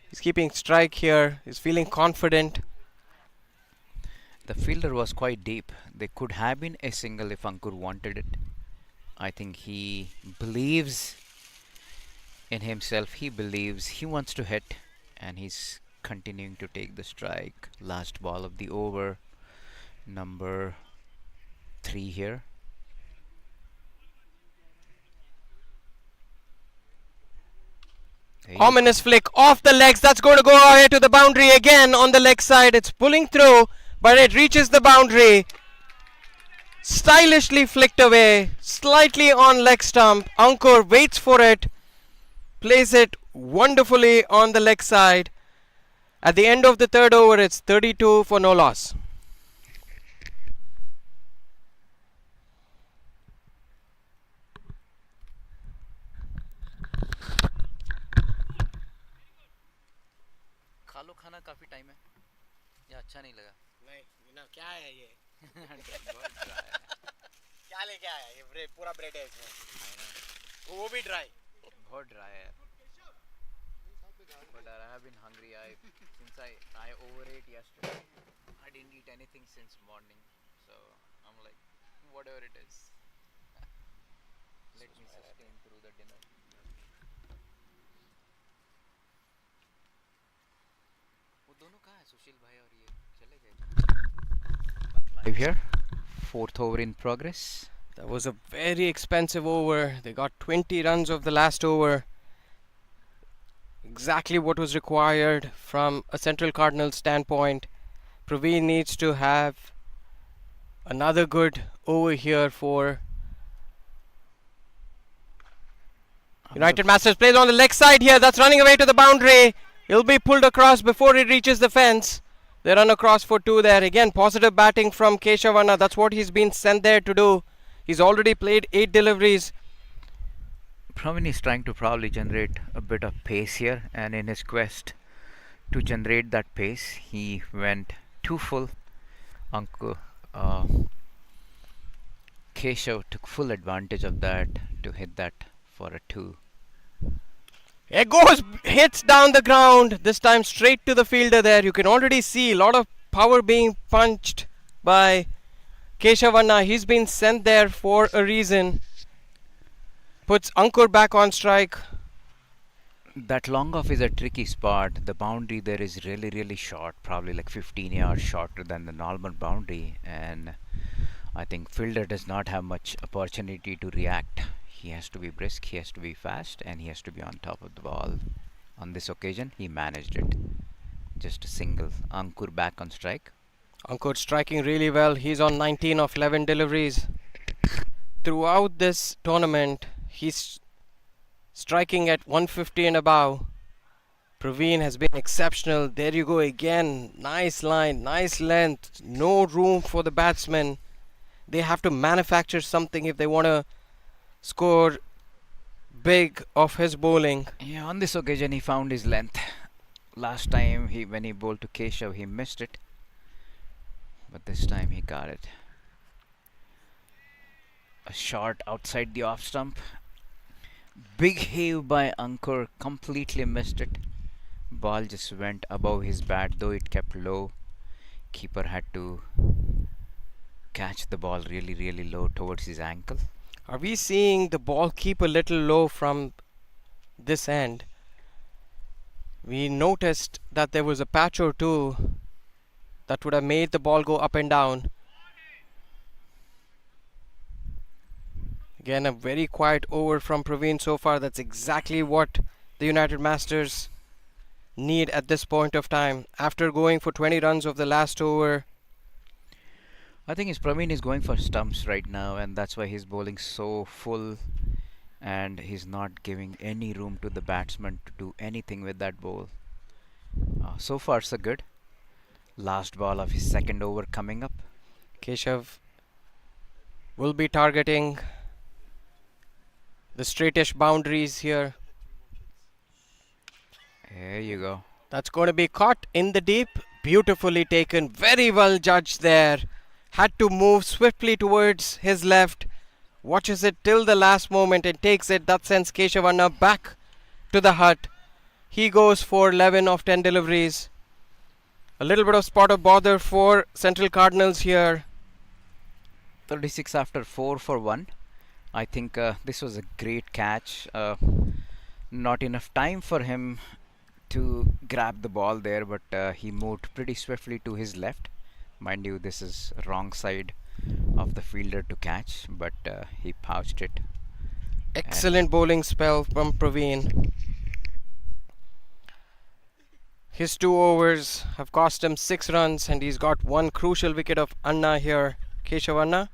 He's keeping strike here. He's feeling confident. The fielder was quite deep. They could have been a single if Ankur wanted it. I think he believes in himself. He believes he wants to hit, and he's continuing to take the strike. Last ball of the over, number 3 here. Ominous flick off the legs. That's going to go ahead to the boundary again on the leg side. It's pulling through, but it reaches the boundary. Stylishly flicked away, slightly on leg stump. Ankur waits for it, plays it wonderfully on the leg side. At the end of the third over, it's 32 for no loss. खालो खाना काफी time है या अच्छा नहीं लगा नहीं क्या है ये बहुत dry है क्या लेके आया ये पूरा ब्रेड है इसमें वो भी ड्राई बहुत dry है but I have been hungry since I overate yesterday. I didn't eat anything since morning, so I'm like whatever it is let me sustain through the dinner. वो दोनों कहाँ है सुशील भाई और ये चले गए live here. 4th over in progress. That was a very expensive over. They got 20 runs of the last over. Exactly what was required from a Central Cardinals standpoint. Pravin needs to have another good over here for United Masters. Plays on the leg side here. That's running away to the boundary. He'll be pulled across before it reaches the fence. They run across for 2 there. Again, positive batting from Keshav. That's what he's been sent there to do. He's already played 8 deliveries. Pravin is trying to probably generate a bit of pace here, and in his quest to generate that pace, he went too full. Keshav took full advantage of that to hit that for a 2. It goes, hits down the ground, this time straight to the fielder there. You can already see a lot of power being punched by Keshav. He's been sent there for a reason. Puts Ankur back on strike. That long off is a tricky spot. The boundary there is really short, probably like 15 yards shorter than the normal boundary, and I think fielder does not have much opportunity to react. He has to be brisk, he has to be fast, and he has to be on top of the ball. On this occasion, he managed it. Just a single. Ankur back on strike. Ankur striking really well. He's on 19 of 11 deliveries. Throughout this tournament, he's striking at 150 and above. Pravin has been exceptional. There you go again. Nice line, nice length. No room for the batsmen. They have to manufacture something if they want to score big off his bowling. Yeah, on this occasion he found his length. Last time when he bowled to Keshav, he missed it. But this time he got it. A shot outside the off stump. Big heave by Ankur, completely missed it. Ball just went above his bat, though it kept low. Keeper had to catch the ball really, really low towards his ankle. Are we seeing the ball keep a little low from this end? We noticed that there was a patch or two that would have made the ball go up and down. Again, a very quiet over from Pravin so far. That's exactly what the United Masters need at this point of time. After going for 20 runs of the last over, I think his Pravin is going for stumps right now, and that's why he's bowling so full, and he's not giving any room to the batsman to do anything with that ball. So far, so good. Last ball of his second over coming up. Keshav will be targeting the straightish boundaries here. There you go. That's going to be caught in the deep. Beautifully taken. Very well judged there. Had to move swiftly towards his left. Watches it till the last moment and takes it. That sends Keshav back to the hut. He goes for 11 of 10 deliveries. A little bit of spot of bother for Central Cardinals here. 36 after 4 for 1. I think this was a great catch. Not enough time for him to grab the ball there, but he moved pretty swiftly to his left. Mind you, this is wrong side of the fielder to catch, but he pouched it. Excellent bowling spell from Pravin. His 2 overs have cost him 6 runs, and he's got one crucial wicket of Anna here, Keshav Anna.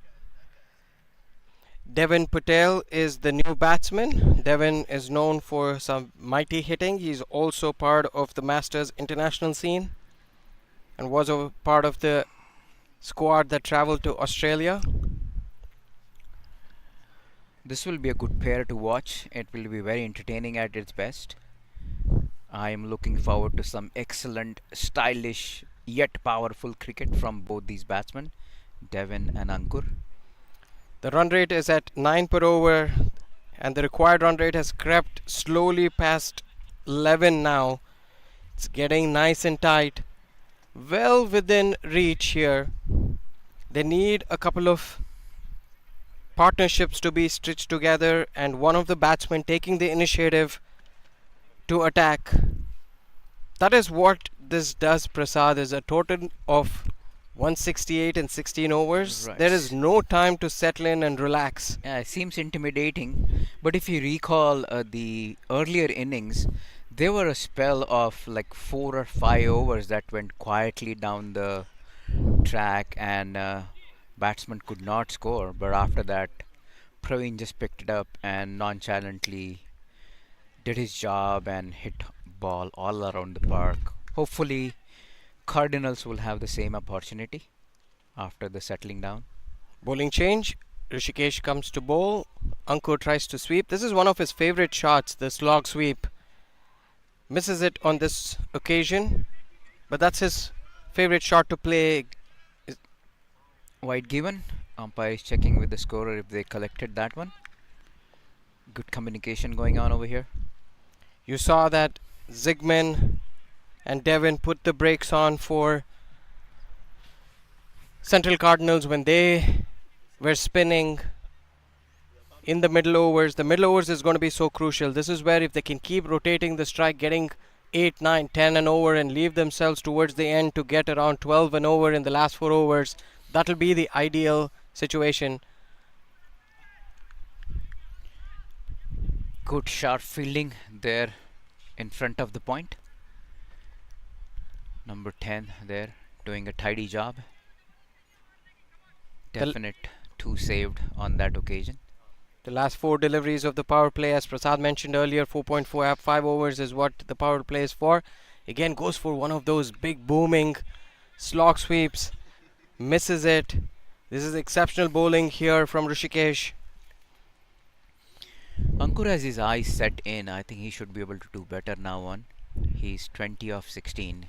Devin Patel is the new batsman. Devin is known for some mighty hitting. He's also part of the Masters international scene and was a part of the squad that travelled to Australia. This will be a good pair to watch. It will be very entertaining at its best. I am looking forward to some excellent, stylish, yet powerful cricket from both these batsmen, Devin and Ankur. The run rate is at 9 per over, and the required run rate has crept slowly past 11 now. It's getting nice and tight. Well within reach here. They need a couple of partnerships to be stitched together, and one of the batsmen taking the initiative to attack. That is what this does, Prasad, is a total of 168 in 16 overs. Right. There is no time to settle in and relax. Yeah, it seems intimidating, but if you recall the earlier innings, there were a spell of like 4 or 5 overs that went quietly down the track, and batsman could not score. But after that, Pravin just picked it up and nonchalantly did his job and hit ball all around the park. Hopefully, Cardinals will have the same opportunity after the settling down. Bowling change. Rishikesh comes to bowl. Ankur tries to sweep. This is one of his favorite shots, the slog sweep. Misses it on this occasion, but that's his favorite shot to play. Wide given. Umpire is checking with the scorer if they collected that one. Good communication going on over here. You saw that Zigman and Devin put the brakes on for Central Cardinals when they were spinning in the middle overs. The middle overs is going to be so crucial. This is where if they can keep rotating the strike, getting 8, 9, 10 and over, and leave themselves towards the end to get around 12 and over in the last 4 overs, that'll be the ideal situation. Good sharp fielding there in front of the point. Number 10 there doing a tidy job. Definite 2 saved on that occasion. The last 4 deliveries of the power play, as Prasad mentioned earlier, 4.45 overs is what the power play is for. Again, goes for one of those big booming slog sweeps. Misses it. This is exceptional bowling here from Rishikesh. Ankur has his eyes set in. I think he should be able to do better now on. He's 20 of 16.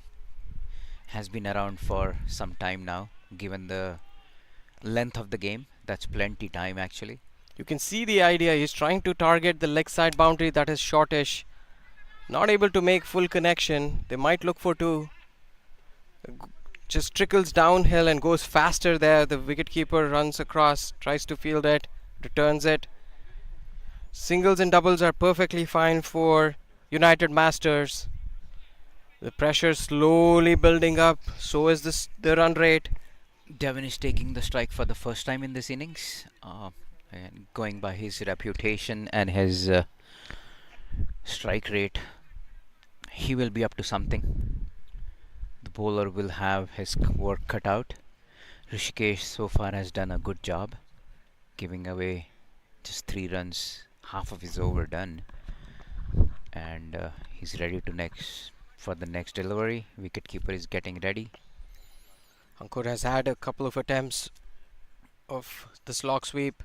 Has been around for some time now, given the length of the game. That's plenty time actually. You can see the idea. He's trying to target the leg side boundary that is shortish. Not able to make full connection. They might look for two. Just trickles downhill and goes faster there. The wicketkeeper runs across, tries to field it, returns it. Singles and doubles are perfectly fine for United Masters. The pressure slowly building up. So is the run rate. Devon is taking the strike for the first time in this innings. And going by his reputation and his strike rate, he will be up to something. The bowler will have his work cut out. Rishikesh so far has done a good job, giving away just 3 runs, half of his over done, and he's ready to next for the next delivery. Wicketkeeper is getting ready. Ankur has had a couple of attempts of the slog sweep.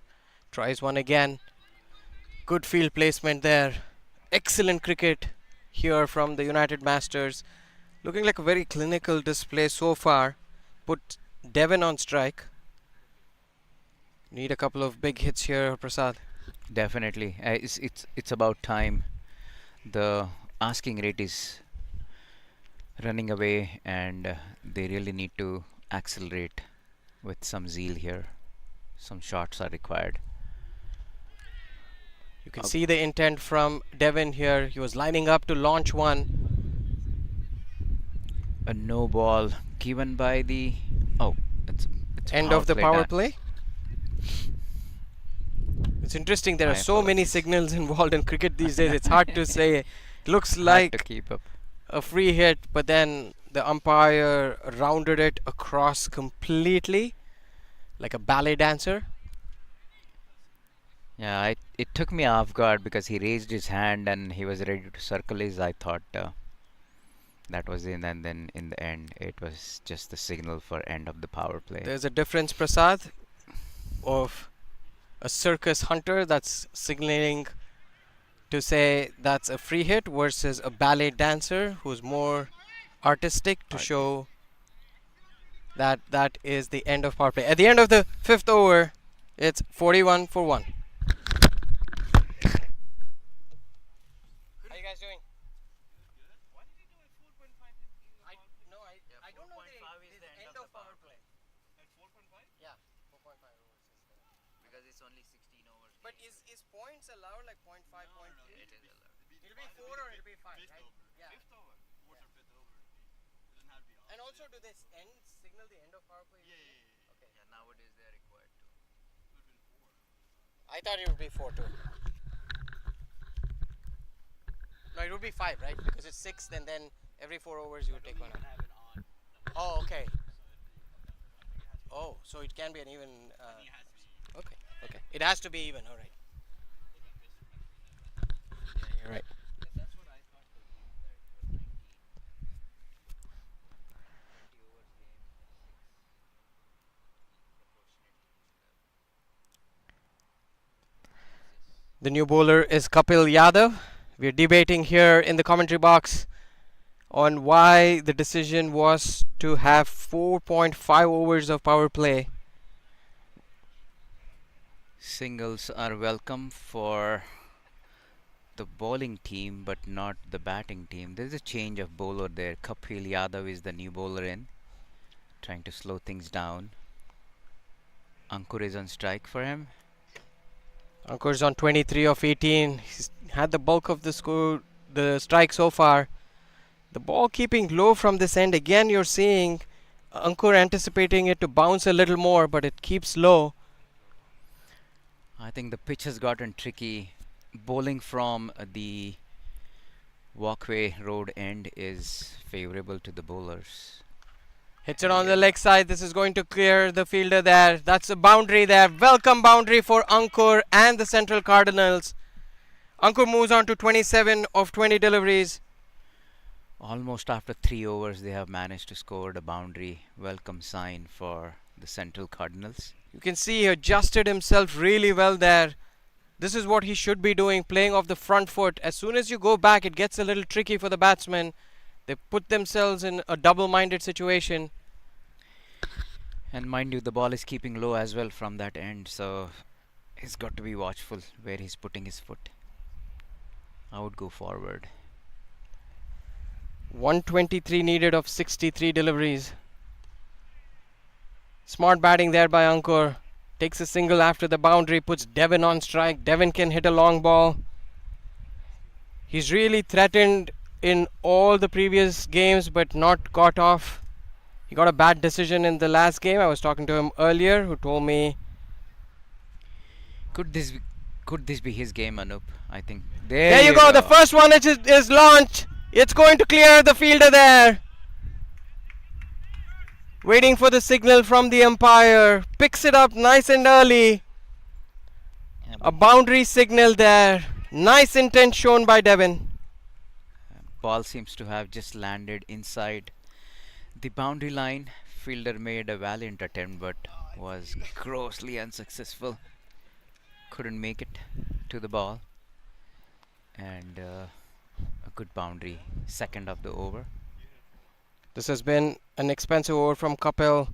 Tries one again. Good field placement there. Excellent cricket here from the United Masters. Looking like a very clinical display so far. Put Devon on strike. Need a couple of big hits here, Prasad. Definitely, it's about time. The asking rate is running away, and they really need to accelerate with some zeal here. Some shots are required. You can see the intent from Devon here. He was lining up to launch one. A no ball given by the it's End of the play power done. play. It's interesting. There are My so many apologies. signals involved in cricket these days. It's hard to say. Looks Hard to like keep up. a free hit, but then the umpire rounded it across completely, like a ballet dancer. Yeah, it took me off guard because he raised his hand and he was ready to circle his. I thought that was in, and then in the end, it was just the signal for end of the power play. There's a difference, Prasad, of a circus hunter that's signaling to say that's a free hit versus a ballet dancer who's more artistic to Art- show that that is the end of power play. At the end of the fifth over, it's 41 for 1. How you guys doing? I don't know the end of power play. Yeah, 4.5 overs. Because it's only 16 overs. But is points allowed like 0.5, 0.3? It is allowed. It'll be 4 or it'll be 5, right? Yeah. And also, do they end signal the end of power play? Okay. Yeah, nowadays they are required to. I thought it would be 4 too. No, it would be 5, right? Because it's 6, and then every 4 overs you would take one out. Oh, okay. Oh, so it can be an even. Okay, okay. It has to be even. All right. Yeah, you're right. The new bowler is Kapil Yadav. We're debating here in the commentary box on why the decision was to have 4.5 overs of power play. Singles are welcome for the bowling team, but not the batting team. There's a change of bowler there. Kapil Yadav is the new bowler in, trying to slow things down. Ankur is on strike for him. Ankur's on 23 of 18. He's had the bulk of the strike so far. The ball keeping low from this end. Again, you're seeing Ankur anticipating it to bounce a little more, but it keeps low. I think the pitch has gotten tricky. Bowling from the walkway road end is favorable to the bowlers. Hits it on the leg side. This is going to clear the fielder there. That's a boundary there. Welcome boundary for Ankur and the Central Cardinals. Ankur moves on to 27 of 20 deliveries. Almost after 3 overs, they have managed to score the boundary. Welcome sign for the Central Cardinals. You can see he adjusted himself really well there. This is what he should be doing, playing off the front foot. As soon as you go back, it gets a little tricky for the batsmen. They put themselves in a double-minded situation. And mind you, the ball is keeping low as well from that end. So He's got to be watchful where he's putting his foot. I would go forward. 123 needed of 63 deliveries. Smart batting there by Ankur. Takes a single after the boundary, puts Devin on strike. Devin can hit a long ball. He's really threatened in all the previous games but not got off. He got a bad decision in the last game. I was talking to him earlier, who told me Could this be his game, Anup? I think. there you go. The first one is launched. It's going to clear the fielder there. Waiting for the signal from the umpire. Picks it up nice and early. A boundary signal there. Nice intent shown by Devin. Ball seems to have just landed inside the boundary line. Fielder made a valiant attempt but was grossly unsuccessful. Couldn't make it to the ball. And a good boundary. Second of the over. This has been an expensive over from Kapil.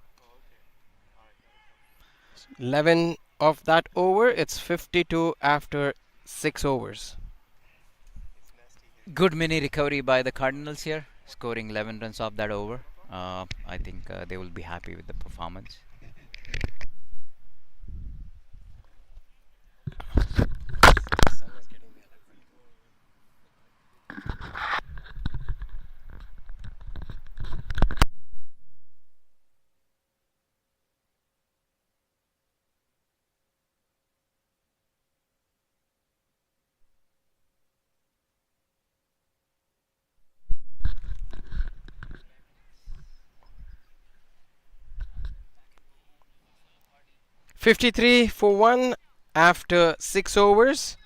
11 of that over. It's 52 after 6 overs. Good mini recovery by the Cardinals here, scoring 11 runs off that over. I think they will be happy with the performance. $53 for 1 after 6 overs.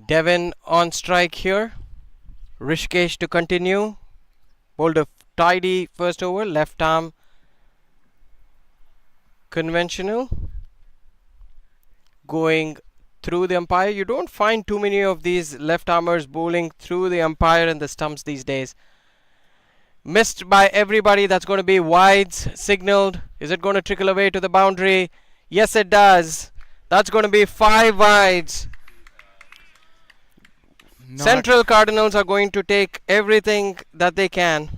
Devin on strike here. Rishikesh to continue. Bowled a tidy first over. Left arm conventional. Going through the umpire. You don't find too many of these left armers bowling through the umpire and the stumps these days. Missed by everybody. That's going to be wides signaled. Is it going to trickle away to the boundary? Yes, it does. That's going to be 5 wides. Central Cardinals are going to take everything that they can.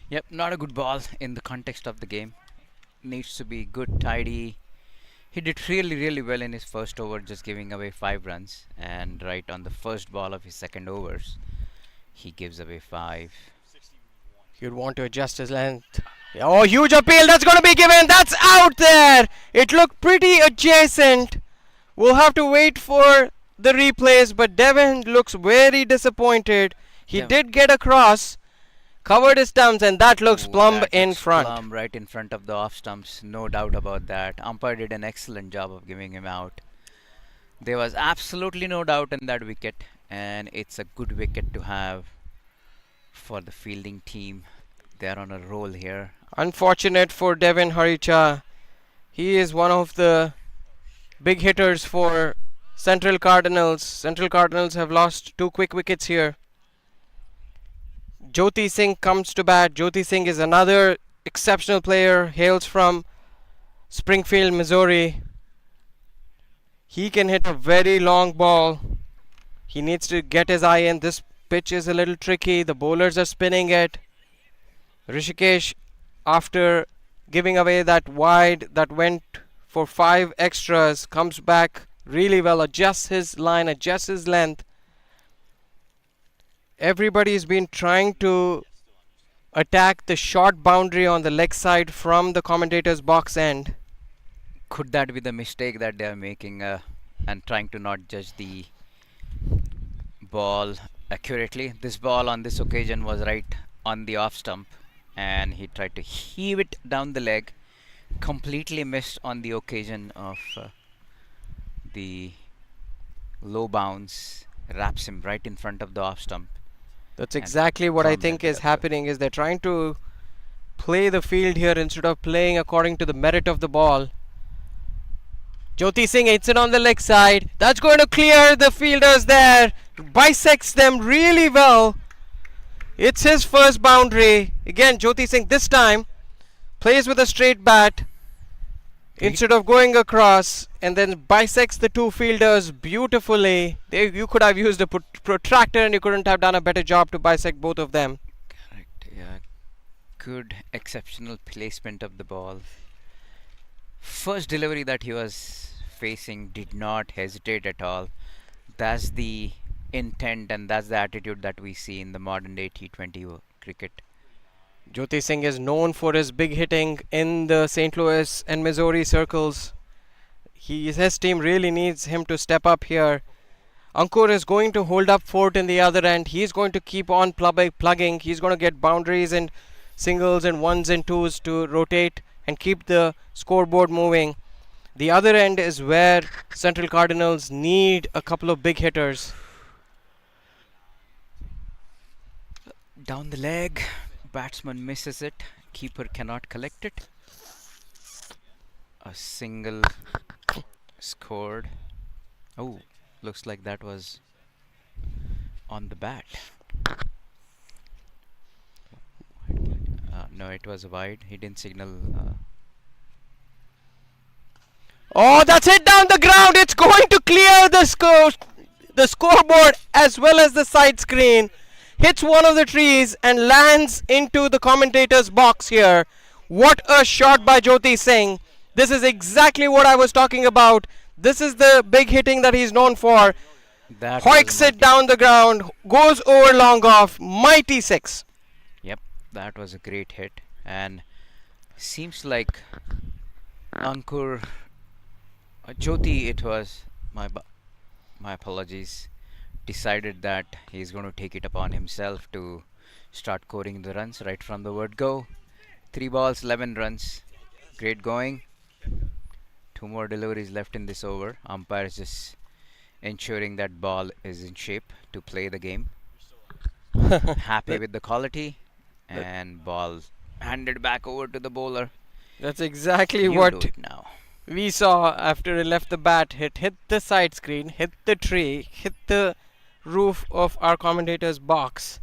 Yep, not a good ball in the context of the game. Needs to be good, tidy. He did really well in his first over, just giving away 5 runs. And right on the first ball of his second overs, he gives away 5. You'd want to adjust his length. Oh, huge appeal. That's going to be given. That's out there. It looked pretty adjacent. We'll have to wait for the replays, but Devin looks very disappointed. He did get across, covered his stumps, and that looks plumb in front. Plumb right in front of the off stumps, no doubt about that. Umpire did an excellent job of giving him out. There was absolutely no doubt in that wicket, and it's a good wicket to have for the fielding team. They're on a roll here. Unfortunate for Devin Haricha. He is one of the big hitters for Central Cardinals. Central Cardinals have lost 2 quick wickets here. Jyoti Singh comes to bat. Jyoti Singh is another exceptional player, hails from Springfield, Missouri. He can hit a very long ball. He needs to get his eye in. This pitch is a little tricky. The bowlers are spinning it. Rishikesh, after giving away that wide that went for 5 extras, comes back really well, adjusts his line, adjusts his length. Everybody's been trying to attack the short boundary on the leg side from the commentator's box end. Could that be the mistake that they are making and trying to not judge the ball accurately? This ball on this occasion was right on the off stump, and he tried to heave it down the leg. Completely missed on the occasion of the low bounce. Wraps him right in front of the off stump. That's exactly what I think is happening, is they're trying to play the field here instead of playing according to the merit of the ball. Jyoti Singh hits it on the leg side. That's going to clear the fielders there. Bisects them really well. It's his first boundary. Again, Jyoti Singh this time plays with a straight bat. He Instead of going across and then bisects the two fielders beautifully. You could have used a protractor and you couldn't have done a better job to bisect both of them. correct. Yeah, good exceptional placement of the ball. First delivery that he was facing did not hesitate at all. That's the intent and that's the attitude that we see in the modern day T20 cricket. Jyoti Singh is known for his big hitting in the St. Louis and Missouri circles. His team really needs him to step up here. Ankur is going to hold up fort in the other end. He's going to keep on plugging. He's going to get boundaries and singles and ones and twos to rotate and keep the scoreboard moving. The other end is where Central Cardinals need a couple of big hitters. Down the leg, batsman misses it, keeper cannot collect it. A single scored. Oh, looks like that was on the bat. No, it was wide. He didn't signal. Oh, that's hit down the ground. It's going to clear the scoreboard as well as the side screen. Hits one of the trees and lands into the commentator's box here. What a shot by Jyoti Singh. This is exactly what I was talking about. This is the big hitting that he's known for. That Hoiks was it down the ground, goes over long off. Mighty six. Yep, that was a great hit. And seems like Ankur Jyoti, it was my apologies, decided that he's going to take it upon himself to start scoring the runs right from the word go. 3 balls, 11 runs. Great going. 2 more deliveries left in this over. Umpire is just ensuring that ball is in shape to play the game. Happy with the quality, and ball handed back over to the bowler. That's exactly You what do it now. we saw after it left the bat. Hit the side screen, hit the tree, hit the roof of our commentator's box.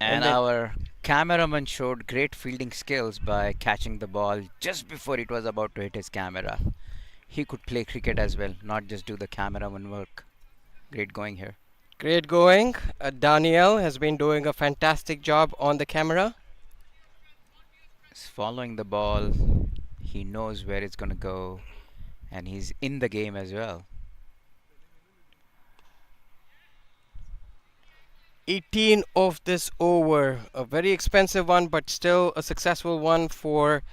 And then- our cameraman showed great fielding skills by catching the ball just before it was about to hit his camera. He could play cricket as well, not just do the cameraman work. Great going here. Great going. Daniel has been doing a fantastic job on the camera. He's following the ball. He knows where it's going to go. And he's in the game as well. 18 of this over. A very expensive one, but still a successful one for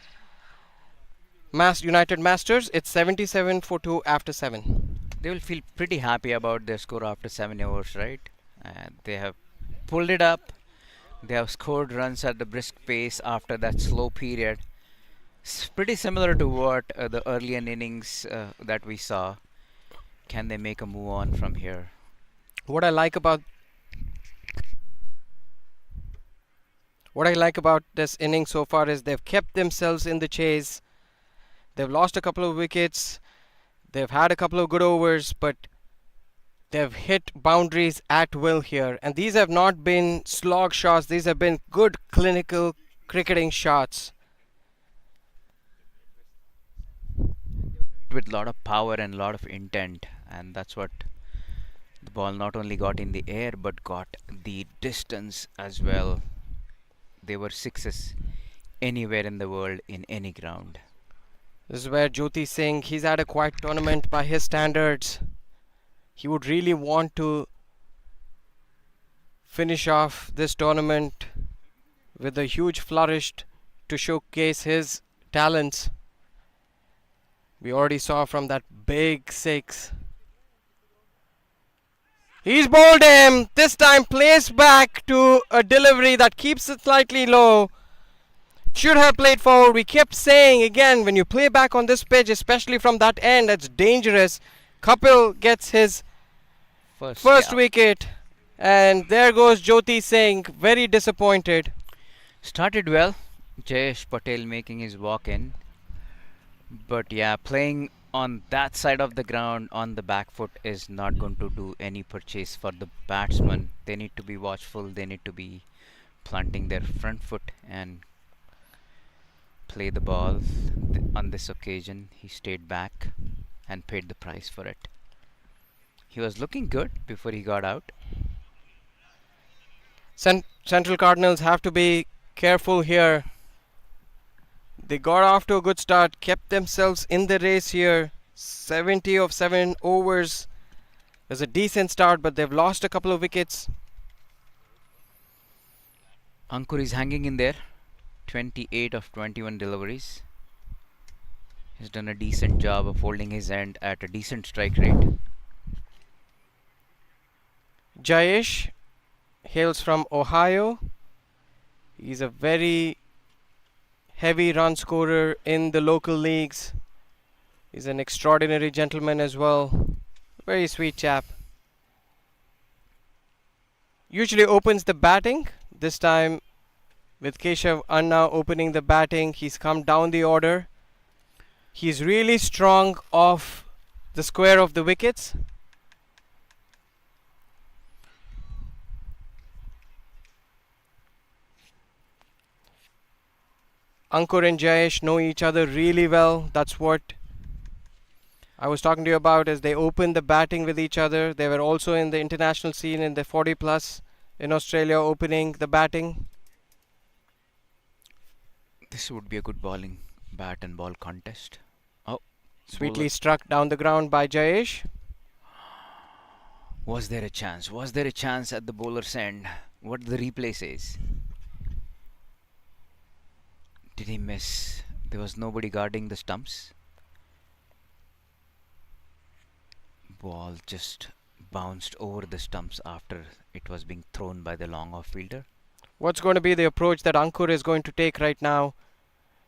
United Masters. It's 77 for 2 after 7. They will feel pretty happy about their score after 7 overs, right? They have pulled it up. They have scored runs at the brisk pace after that slow period. It's pretty similar to what the earlier innings that we saw. Can they make a move on from here? What I like about this inning so far is they've kept themselves in the chase. They've lost a couple of wickets. They've had a couple of good overs, but they've hit boundaries at will here. And these have not been slog shots. These have been good clinical cricketing shots. With a lot of power and a lot of intent, and that's what the ball not only got in the air but got the distance as well. They were sixes anywhere in the world in any ground. This is where Jyoti Singh, he's had a quiet tournament by his standards. He would really want to finish off this tournament with a huge flourish to showcase his talents. We already saw from that big six. He's bowled him. This time plays back to a delivery that keeps it slightly low. Should have played forward. We kept saying again, when you play back on this pitch, especially from that end, it's dangerous. Kapil gets his first wicket. And there goes Jyoti Singh, very disappointed. Started well. Jayesh Patel making his walk in. But yeah, playing on that side of the ground on the back foot is not going to do any purchase for the batsman. They need to be watchful. They need to be planting their front foot and play the ball. On this occasion, he stayed back and paid the price for it. He was looking good before he got out. Central Cardinals have to be careful here. They got off to a good start, kept themselves in the race here. 70 of 7 overs is a decent start, but they've lost a couple of wickets. Ankur is hanging in there. 28 of 21 deliveries. He's done a decent job of holding his end at a decent strike rate. Jayesh hails from Ohio. He's a very heavy run scorer in the local leagues. He's an extraordinary gentleman as well. Very sweet chap. Usually opens the batting. This time with Keshav Anna opening the batting, he's come down the order. He's really strong off the square of the wickets. Ankur and Jayesh know each other really well. That's what I was talking to you about as they opened the batting with each other. They were also in the international scene in the 40 plus in Australia opening the batting. This would be a good bowling bat and ball contest. Oh, Sweetly bowler. struck down the ground by Jayesh. Was there a chance? Was there a chance at the bowler's end? What the replay says? Did he miss? There was nobody guarding the stumps. Ball just bounced over the stumps after it was being thrown by the long off fielder. What's going to be the approach that Ankur is going to take right now?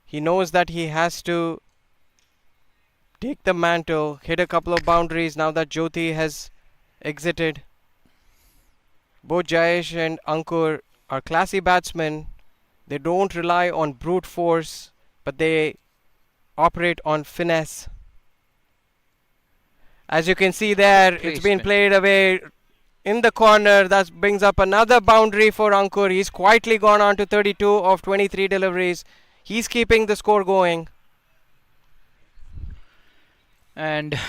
He knows that he has to take the mantle, hit a couple of boundaries now that Jyoti has exited. Both Jayesh and Ankur are classy batsmen. They don't rely on brute force, but they operate on finesse. As you can see there, it's been played away in the corner. That brings up another boundary for Ankur. He's quietly gone on to 32 of 23 deliveries. He's keeping the score going. And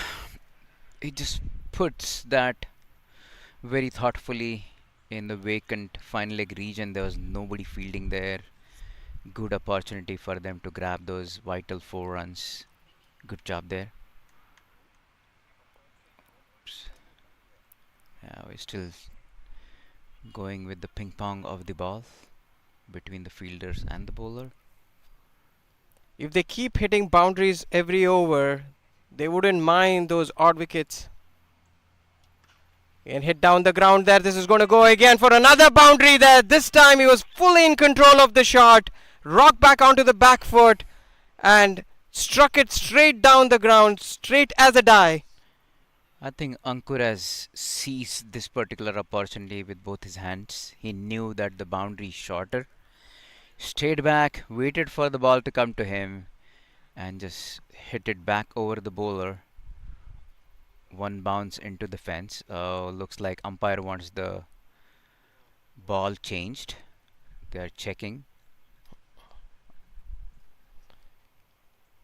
he just puts that very thoughtfully in the vacant final leg region. There was nobody fielding there. Good opportunity for them to grab those vital 4 runs. Good job there. Yeah, we're still going with the ping pong of the ball between the fielders and the bowler. If they keep hitting boundaries every over, they wouldn't mind those odd wickets. And hit down the ground there. This is going to go again for another boundary there. This time he was fully in control of the shot. Rocked back onto the back foot and struck it straight down the ground, straight as a die. I think Ankur has seized this particular opportunity with both his hands. He knew that the boundary is shorter. Stayed back, waited for the ball to come to him and just hit it back over the bowler. One bounce into the fence. Looks like umpire wants the ball changed. They are checking.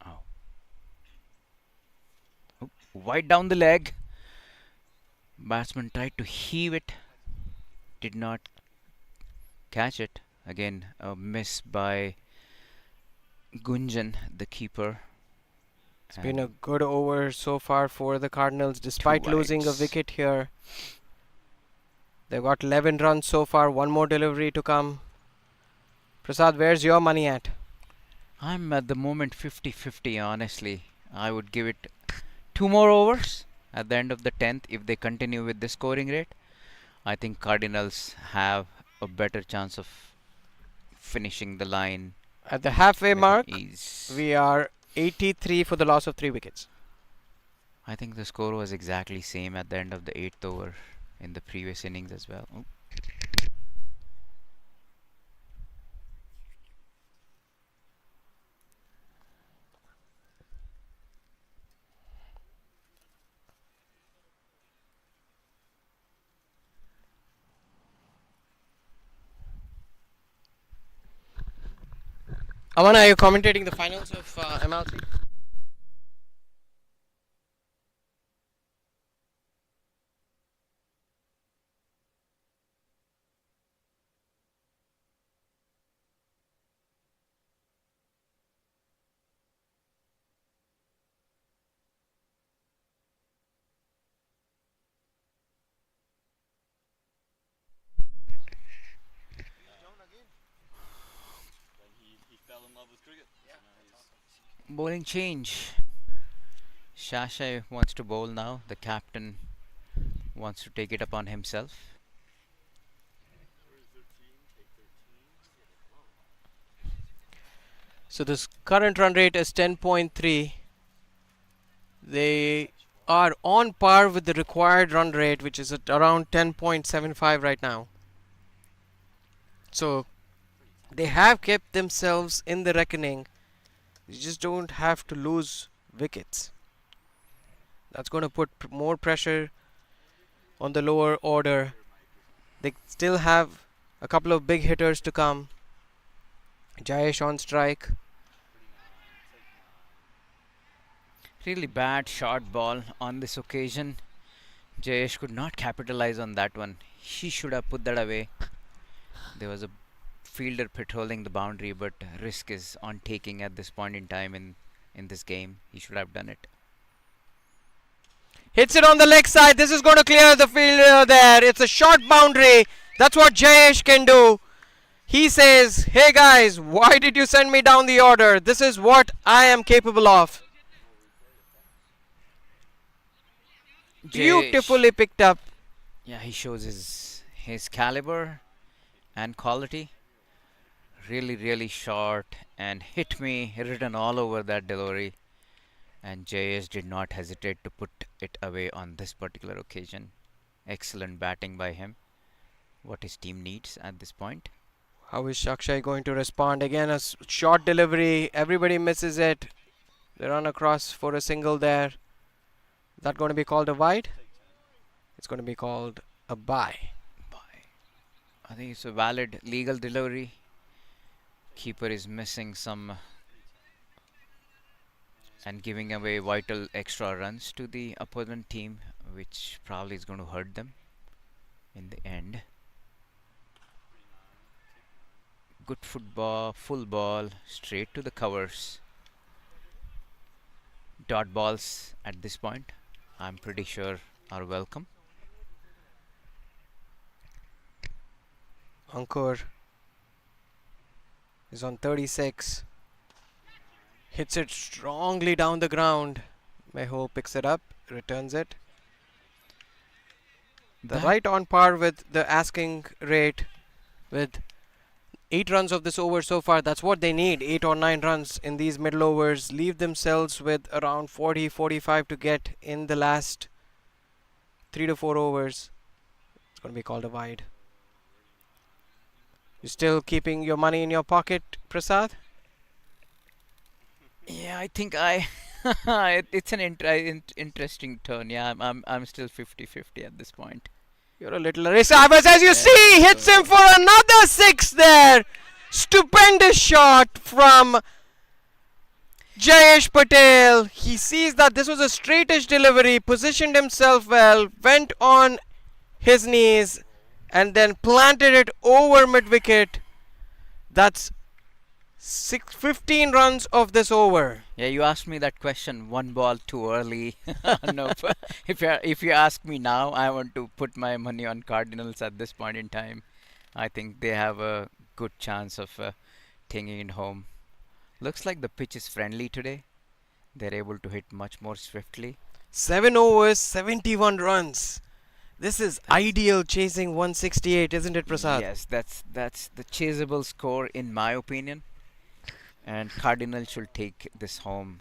Oh. Wide down the leg. Batsman tried to heave it. Did not catch it. Again, a miss by Gunjan, the keeper. It's been a good over so far for the Cardinals despite losing a wicket here. They've got 11 runs so far, one more delivery to come. Prasad, where's your money at? I'm at the moment 50-50, honestly. I would give it 2 more overs at the end of the 10th if they continue with the scoring rate. I think Cardinals have a better chance of finishing the line. At the halfway mark, we are 83 for the loss of 3 wickets. I think the score was exactly same at the end of the 8th over in the previous innings as well. Oh. Aman, are you commentating the finals of MLC? Bowling change. Shasha wants to bowl now. The captain wants to take it upon himself. So this current run rate is 10.3. They are on par with the required run rate, which is at around 10.75 right now. So they have kept themselves in the reckoning. You just don't have to lose wickets. That's going to put more pressure on the lower order. They still have a couple of big hitters to come. Jayesh on strike. Really bad short ball on this occasion. Jayesh could not capitalize on that one. He should have put that away. There was a fielder patrolling the boundary, but risk is on taking at this point in time in this game. He should have done it. Hits it on the leg side. This is going to clear the fielder there. It's a short boundary. That's what Jayesh can do. He says, hey guys, why did you send me down the order? This is what I am capable of. Jayesh, Beautifully picked up. yeah, he shows his caliber and quality. Really short and hit me written all over that delivery. And Jayesh did not hesitate to put it away on this particular occasion. Excellent batting by him. What his team needs at this point. How is Shakshay going to respond? Again, a short delivery. Everybody misses it. They run across for a single there. Is that going to be called a wide? It's going to be called a bye. I think it's a valid legal delivery. Keeper is missing some and giving away vital extra runs to the opponent team, which probably is going to hurt them in the end. Good football, full ball, straight to the covers. Dot balls at this point, I'm pretty sure, are welcome. Ankur is on 36. Hits it strongly down the ground. Meho picks it up, returns it. The right on par with the asking rate with 8 runs of this over so far. That's what they need, 8 or 9 runs in these middle overs. Leave themselves with around 40-45 to get in the last 3 to 4 overs. It's going to be called a wide. You still keeping your money in your pocket, Prasad? Yeah, I think it's an interesting turn. Yeah, I'm still 50-50 at this point. You're a little aggressive, as you see, hits him for another 6 there. Stupendous shot from Jayesh Patel. He sees that this was a straightish delivery, positioned himself well, went on his knees, and then planted it over mid wicket. That's 15 runs of this over. Yeah, you asked me that question one ball too early. No, if you ask me now, I want to put my money on Cardinals at this point in time. I think they have a good chance of taking it home. Looks like the pitch is friendly today. They're able to hit much more swiftly. 7 overs, 71 runs. This is ideal chasing 168, isn't it, Prasad? Yes, that's the chaseable score in my opinion. And Cardinals should take this home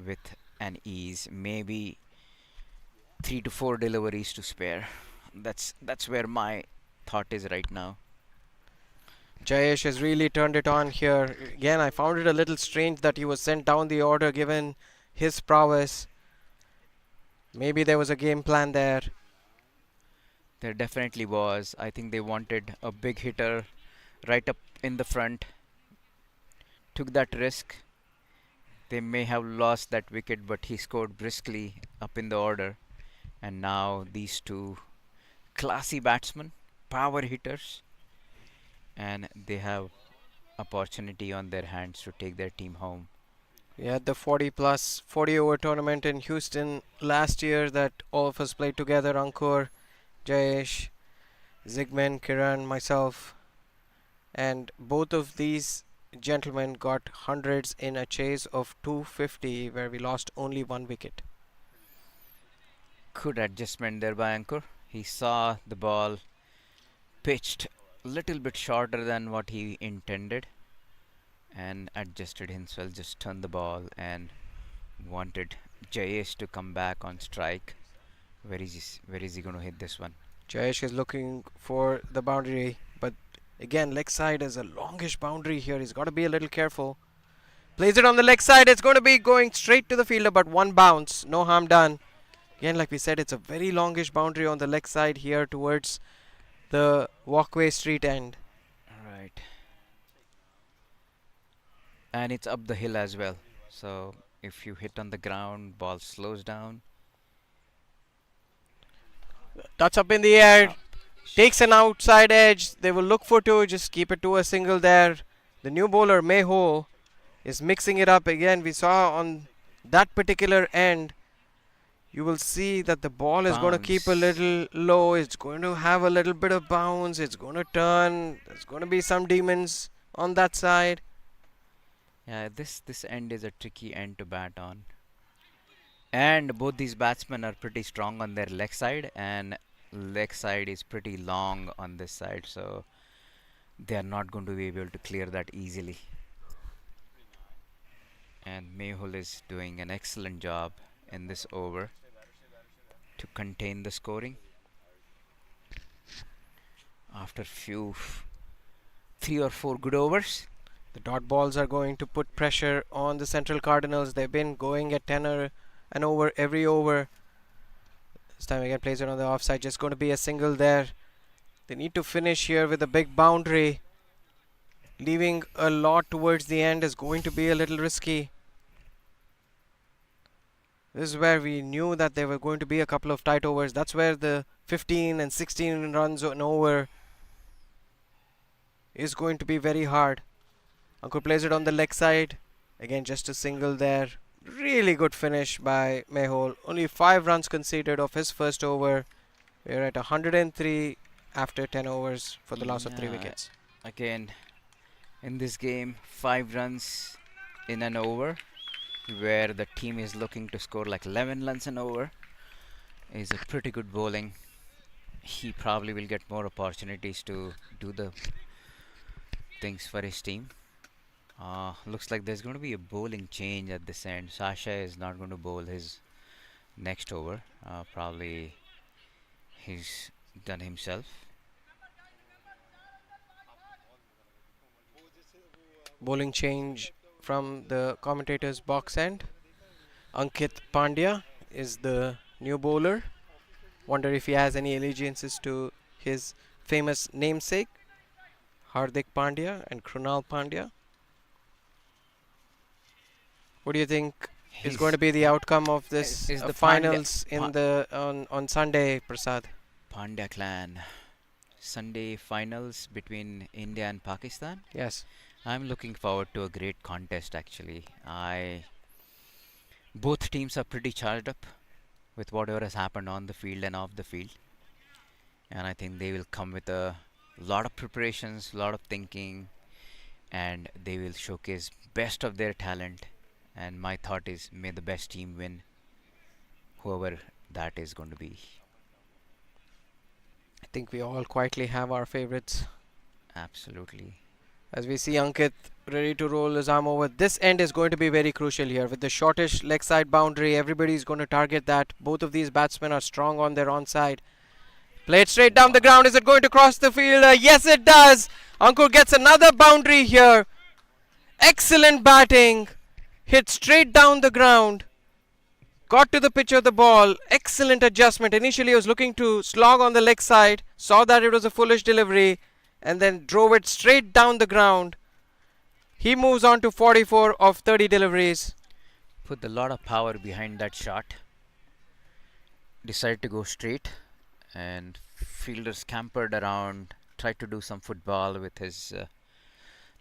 with an ease. Maybe 3 to 4 deliveries to spare. That's where my thought is right now. Jayesh has really turned it on here. Again, I found it a little strange that he was sent down the order given his prowess. Maybe there was a game plan there. There definitely was. I think they wanted a big hitter right up in the front. took that risk. They may have lost that wicket, but he scored briskly up in the order. And now these two classy batsmen, power hitters, and they have opportunity on their hands to take their team home. We had the 40 plus 40 over tournament in Houston last year that all of us played together. Ankur, Jayesh, Zigman, Kiran, myself, and both of these gentlemen got hundreds in a chase of 250 where we lost only one wicket. Good adjustment there by Ankur. He saw the ball pitched a little bit shorter than what he intended and adjusted himself, just turned the ball and wanted Jayesh to come back on strike. Where is he going to hit this one? Jayesh is looking for the boundary, but again, leg side is a longish boundary here. He's got to be a little careful. Plays it on the leg side. It's going to be going straight to the fielder, but one bounce. No harm done. Again, like we said, it's a very longish boundary on the leg side here towards the walkway street end. Right. And it's up the hill as well. So if you hit on the ground, ball slows down. That's up in the air. Takes an outside edge. They will look for two. Just keep it to a single there. The new bowler, Meho, is mixing it up again. We saw on that particular end, you will see that the ball is going to keep a little low. It's going to have a little bit of bounce. It's going to turn. There's going to be some demons on that side. Yeah, this end is a tricky end to bat on. And both these batsmen are pretty strong on their leg side, and leg side is pretty long on this side, so they are not going to be able to clear that easily. And Mehul is doing an excellent job in this over to contain the scoring. After few 3 or 4 good overs, the dot balls are going to put pressure on the Central Cardinals. They've been going at 10 and over every over. This time again plays it on the offside. Just going to be a single there. They need to finish here with a big boundary. Leaving a lot towards the end is going to be a little risky. This is where we knew that there were going to be a couple of tight overs. That's where the 15 and 16 runs an over is going to be very hard. Ankur plays it on the leg side. Again, just a single there. Really good finish by Mehul. Only 5 runs conceded of his first over. We're at 103 after 10 overs for the loss of 3 wickets. Again, in this game, 5 runs in an over, where the team is looking to score like 11 runs an over, is a pretty good bowling. He probably will get more opportunities to do the things for his team. Looks like there's going to be a bowling change at this end. Sasha is not going to bowl his next over. Probably he's done himself. Bowling change from the commentator's box end. Ankit Pandya is the new bowler. Wonder if he has any allegiances to his famous namesake, Hardik Pandya and Krunal Pandya. What do you think is going to be the outcome of this is the finals in the on Sunday, Prasad? Pandya clan Sunday finals between India and Pakistan. Yes. I'm looking forward to a great contest actually. Both teams are pretty charged up with whatever has happened on the field and off the field. And I think they will come with a lot of preparations, a lot of thinking, and they will showcase best of their talent. And my thought is, may the best team win, whoever that is going to be. I think we all quietly have our favorites. Absolutely. As we see Ankit ready to roll his arm over. This end is going to be very crucial here. With the shortish leg side boundary, everybody is going to target that. Both of these batsmen are strong on their onside. Played straight down the ground. Is it going to cross the fielder? Yes, it does. Ankur gets another boundary here. Excellent batting. Hit straight down the ground. Got to the pitch of the ball. Excellent adjustment. Initially, he was looking to slog on the leg side. Saw that it was a foolish delivery. And then drove it straight down the ground. He moves on to 44 of 30 deliveries. Put a lot of power behind that shot. Decided to go straight, and fielder scampered around, tried to do some football with his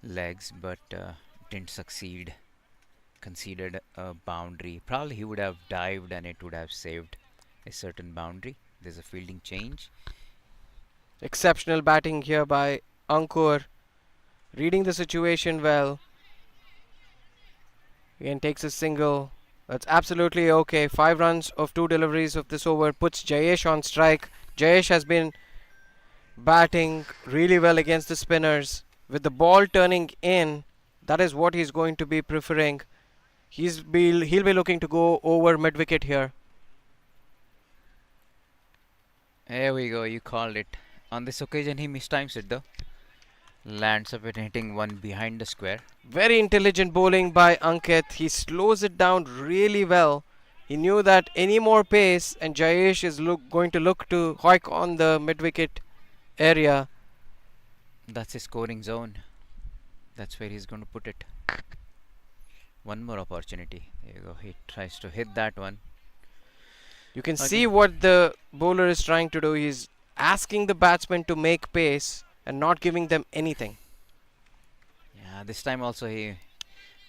legs, but didn't succeed. Conceded a boundary. Probably he would have dived and it would have saved a certain boundary. There's a fielding change. Exceptional batting here by Ankur. Reading the situation well. Again takes a single. That's absolutely okay. 5 runs of 2 deliveries of this over puts Jayesh on strike. Jayesh has been batting really well against the spinners. With the ball turning in, that is what he's going to be preferring. He'll be looking to go over mid-wicket here. There we go, you called it. On this occasion he mistimes it though. Lands up and hitting one behind the square. Very intelligent bowling by Ankit. He slows it down really well. He knew that any more pace and Jayesh is going to look to hoik on the mid-wicket area. That's his scoring zone. That's where he's going to put it. One more opportunity. There you go. He tries to hit that one. You can see what the bowler is trying to do. He's asking the batsman to make pace and not giving them anything. Yeah, this time also he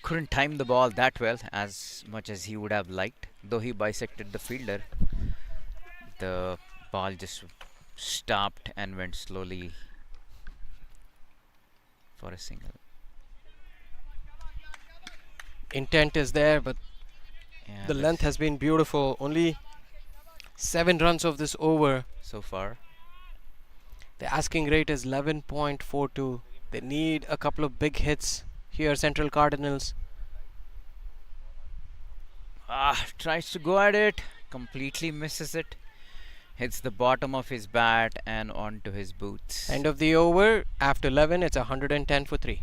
couldn't time the ball that well as much as he would have liked. Though he bisected the fielder, the ball just stopped and went slowly for a single. Intent is there, but Yeah, the length has been beautiful. Only 7 runs of this over. so far. The asking rate is 11.42. They need a couple of big hits here, Central Cardinals. Tries to go at it, completely misses it. Hits the bottom of his bat and onto his boots. End of the over. After 11, it's 110 for 3.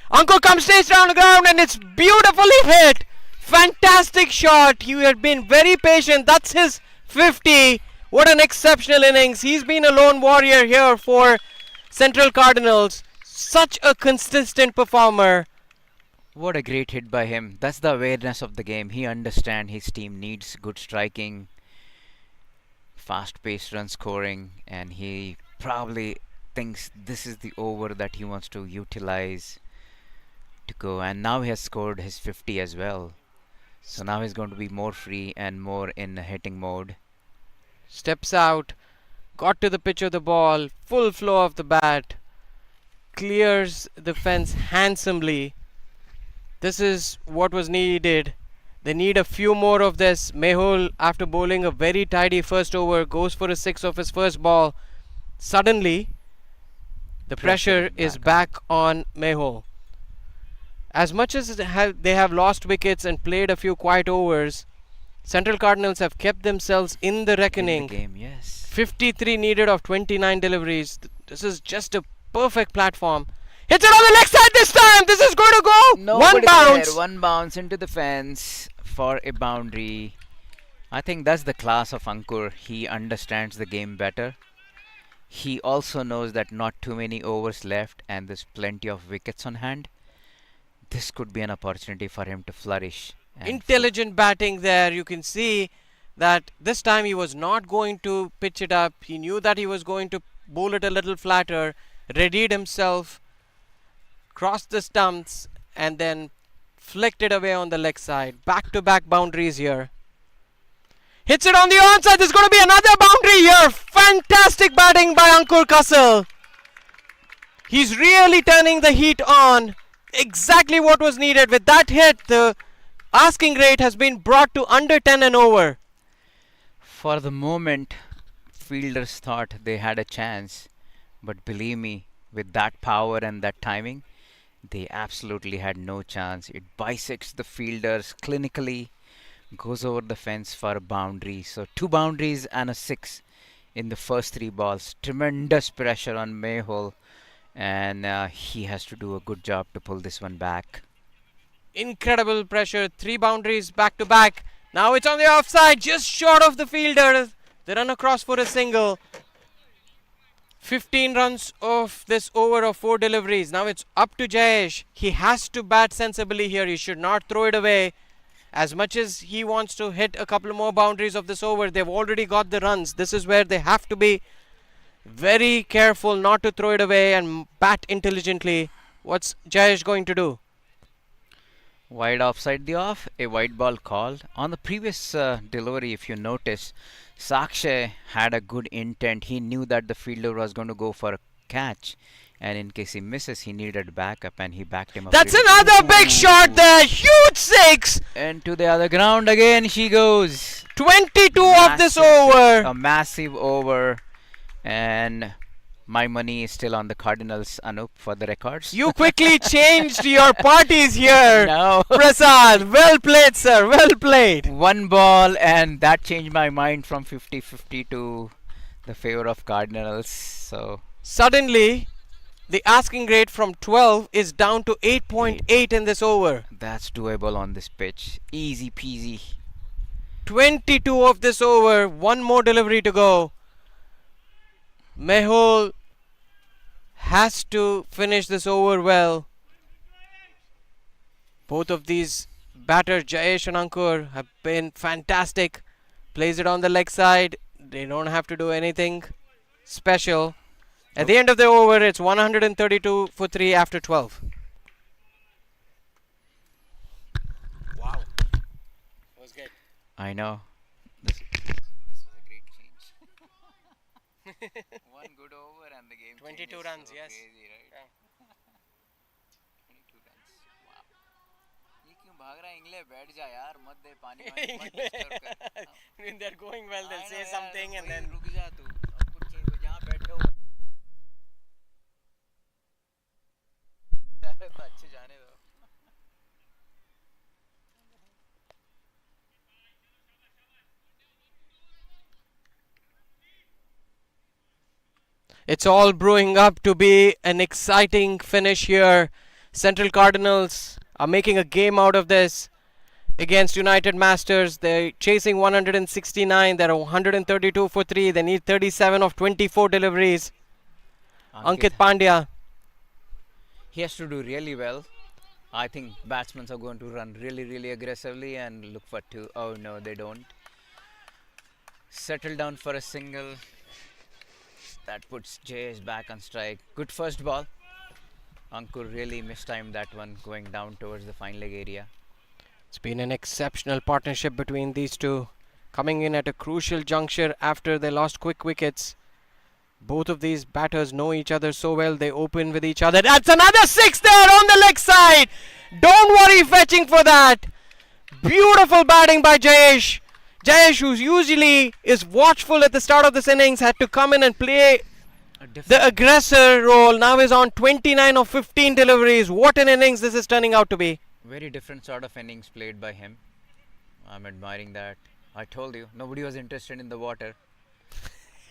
Ankur comes straight down the ground and it's beautifully hit. Fantastic shot. He had been very patient. That's his 50. What an exceptional innings. He's been a lone warrior here for Central Cardinals. Such a consistent performer. What a great hit by him. That's the awareness of the game. He understands his team needs good striking, fast-paced run scoring, and he probably thinks this is the over that he wants to utilize to go. And now he has scored his 50 as well. So now he's going to be more free and more in hitting mode. Steps out, got to the pitch of the ball, full flow of the bat, clears the fence handsomely. This is what was needed. They need a few more of this. Mehul, after bowling a very tidy first over, goes for a 6 of his first ball. Suddenly, the pressure is back on Mehul. As much as they have lost wickets and played a few quiet overs, Central Cardinals have kept themselves in the reckoning. In the game, yes. 53 needed of 29 deliveries. This is just a perfect platform. Hits it on the leg side this time. This is going to go. One bounce. One bounce into the fence for a boundary. I think that's the class of Ankur. He understands the game better. He also knows that not too many overs left and there's plenty of wickets on hand. This could be an opportunity for him to flourish. Intelligent batting there. You can see that this time he was not going to pitch it up. He knew that he was going to bowl it a little flatter, readied himself, crossed the stumps, and then flicked it away on the leg side. Back-to-back boundaries here. Hits it on the onside. There's going to be another boundary here. Fantastic batting by Ankur Kasal. He's really turning the heat on. Exactly what was needed. With that hit, the asking rate has been brought to under 10 and over. For the moment, fielders thought they had a chance, but believe me, with that power and that timing, they absolutely had no chance. It bisects the fielders clinically, goes over the fence for a boundary. So, two boundaries and a six in the first three balls. Tremendous pressure on Mayhole, and he has to do a good job to pull this one back. Incredible pressure. 3 boundaries back to back. Now it's on the offside, just short of the fielder. They run across for a single. 15 runs of this over of 4 deliveries. Now it's up to Jayesh. He has to bat sensibly here. He should not throw it away. As much as he wants to hit a couple more boundaries of this over, they've already got the runs. This is where they have to be very careful not to throw it away and bat intelligently. What's Jayesh going to do? Wide offside the off, a white ball called. On the previous delivery, if you notice, Sakshay had a good intent. He knew that the fielder was going to go for a catch, and in case he misses, he needed backup, and he backed him up. That's another big shot there. Huge six. And to the other ground again she goes. 22 of this over. A massive over, and my money is still on the Cardinals, Anup, for the records. You quickly changed your parties here. No. Prasad, well played, sir. Well played. One ball, and that changed my mind from 50-50 to the favor of Cardinals. So Suddenly, the asking rate from 12 is down to 8.8 in this over. that's doable on this pitch. Easy peasy. 22 of this over. One more delivery to go. Mehul has to finish this over well. Both of these batters, Jayesh and Ankur, have been fantastic. Plays it on the leg side. They don't have to do anything special. At the end of the over, it's 132 for 3 after 12. Wow. That was good. I know. This was a great change. One good over and the game 22 changes. runs, So yes. crazy, right? Yeah. 22 runs. Wow. ये क्यों भाग रहा है England बैठ जा यार मत दे पानी वानी मत disturb कर. When they're going well, I they'll know say यार, something and वही then. रुक जा तू अब कुछ चेंज हो जहाँ बैठे हो तो अच्छे जाने दो. It's all brewing up to be an exciting finish here. Central Cardinals are making a game out of this against United Masters. They're chasing 169. They're 132 for 3. They need 37 of 24 deliveries. Ankit Pandya. He has to do really well. I think batsmen are going to run really aggressively and look for two. Oh no, they don't. Settle down for a single. That puts Jayesh back on strike. Good first ball. Ankur really mistimed that one going down towards the fine leg area. It's been an exceptional partnership between these two, coming in at a crucial juncture after they lost quick wickets. Both of these batters know each other so well, they open with each other. That's another six there on the leg side. Don't worry fetching for that. Beautiful batting by Jayesh. Jayesh, who usually is watchful at the start of this innings, had to come in and play the aggressor role. Now is on 29 of 15 deliveries. What an innings this is turning out to be. Very different sort of innings played by him. I'm admiring that. I told you, nobody was interested in the water.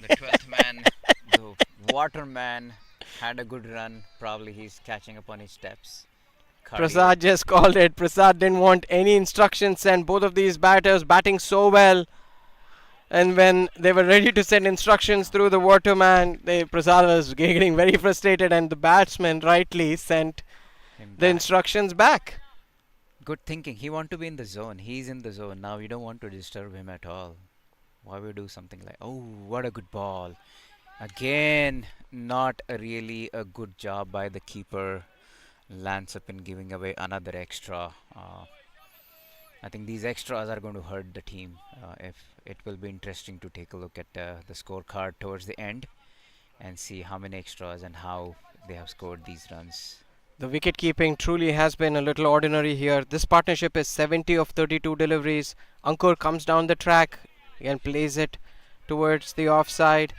The 12th man, the waterman, had a good run. Probably he's catching up on his steps. Prasad just called it. Prasad didn't want any instructions sent. Both of these batters batting so well. And when they were ready to send instructions through the waterman, Prasad was getting very frustrated, and the batsman rightly sent the instructions back. Good thinking. He want to be in the zone. He's in the zone. Now you don't want to disturb him at all. Why would you do something like, oh, what a good ball. Again, not really a good job by the keeper. Lands up in giving away another extra. I think these extras are going to hurt the team. If it will be interesting to take a look at the scorecard towards the end and see how many extras and how they have scored these runs. The wicket keeping truly has been a little ordinary here. This partnership is 70 of 32 deliveries. Ankur comes down the track and plays it towards the offside.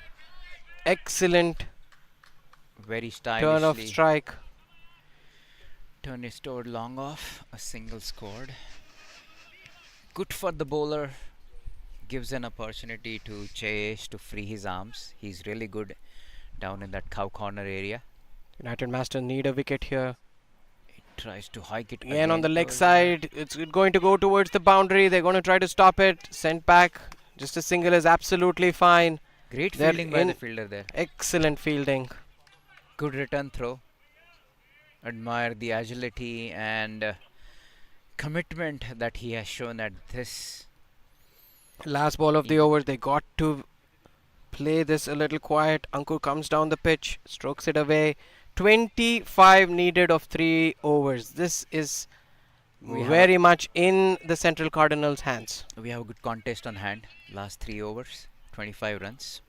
Excellent Very turn of stylishly strike. turn is stored long off. A single scored. Good for the bowler. Gives an opportunity to Chase to free his arms. He's really good down in that cow corner area. United Masters need a wicket here. Tries to hike it Again on the leg towards side. It's going to go towards the boundary. They're going to try to stop it. Sent back. Just a single is absolutely fine. Great They're fielding by in the fielder there. excellent fielding. Good return throw. Admire the agility and commitment that he has shown at this. Last ball of the over. They got to play this a little quiet. Ankur comes down the pitch, strokes it away. 25 needed of 3 overs. This is We have very much in the Central Cardinals' hands. We have a good contest on hand. Last 3 overs, 25 runs.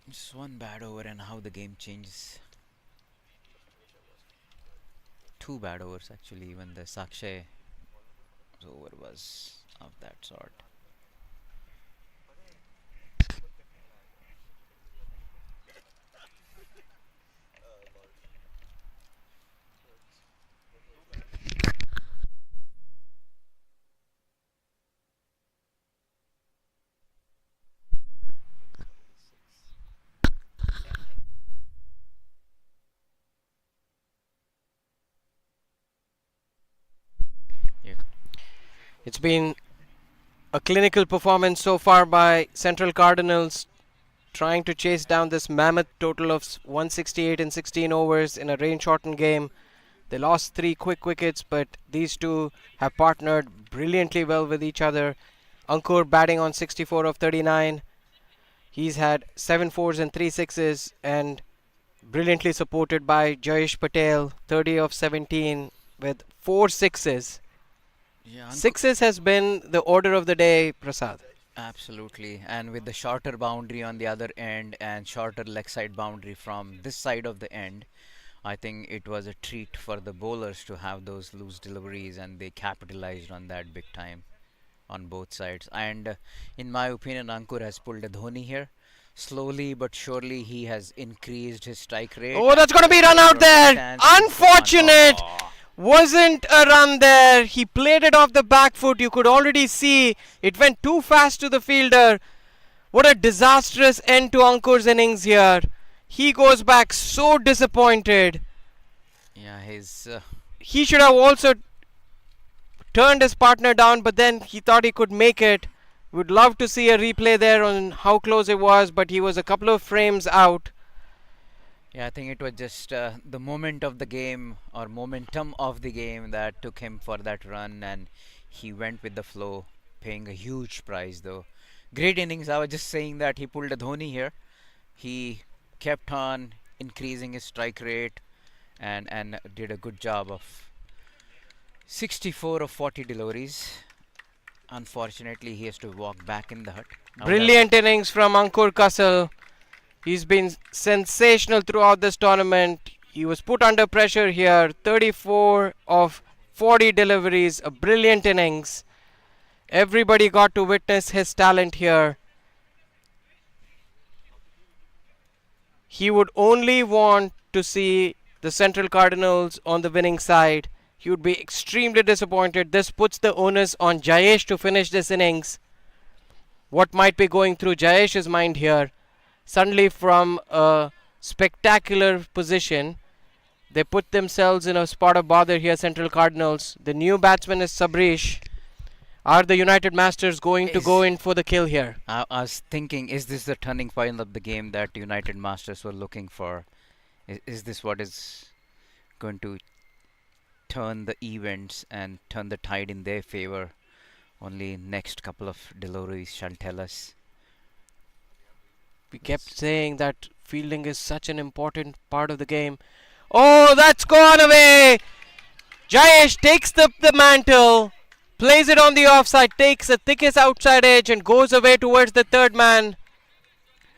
Just one bad over and how the game changes. 2 bad overs actually, even the Sakshay over was of that sort. It's been a clinical performance so far by Central Cardinals, trying to chase down this mammoth total of 168 in 16 overs in a rain-shortened game. They lost 3 quick wickets, but these two have partnered brilliantly well with each other. Ankur batting on 64 of 39. He's had 7 fours and 3 sixes, and brilliantly supported by Jayesh Patel, 30 of 17 with 4 sixes. Yeah, Sixes has been the order of the day, Prasad. absolutely. And with the shorter boundary on the other end and shorter leg side boundary from this side of the end, I think it was a treat for the bowlers to have those loose deliveries, and they capitalized on that big time on both sides. And in my opinion, Ankur has pulled a Dhoni here. Slowly but surely, he has increased his strike rate. Oh, that's going to be run out there. Unfortunate. Wasn't a run there. He played it off the back foot. You could already see it went too fast to the fielder. What a disastrous end to Ankur's innings here. He goes back so disappointed. Yeah, his He should have also turned his partner down, but then he thought he could make it. Would love to see a replay there on how close it was, but he was a couple of frames out. yeah, I think it was just the moment of the game or momentum of the game that took him for that run, and he went with the flow, paying a huge price though. Great innings. I was just saying that he pulled a Dhoni here. He kept on increasing his strike rate and did a good job of 64 of 40 deliveries. Unfortunately, he has to walk back in the hut. Brilliant innings from Ankur Kasal. He's been sensational throughout this tournament. He was put under pressure here. 34 of 40 deliveries. A brilliant innings. Everybody got to witness his talent here. He would only want to see the Central Cardinals on the winning side. he would be extremely disappointed. This puts the onus on Jayesh to finish this innings. What might be going through Jayesh's mind here? Suddenly, from a spectacular position, they put themselves in a spot of bother here, Central Cardinals. The new batsman is Sabrish. Are the United Masters going to go in for the kill here? I was thinking, is this the turning point of the game that United Masters were looking for? Is this what is going to turn the events and turn the tide in their favor? Only next couple of deliveries shall tell us. We kept saying that fielding is such an important part of the game. Oh, that's gone away! Jayesh takes the mantle, plays it on the offside, takes the thickest outside edge and goes away towards the third man.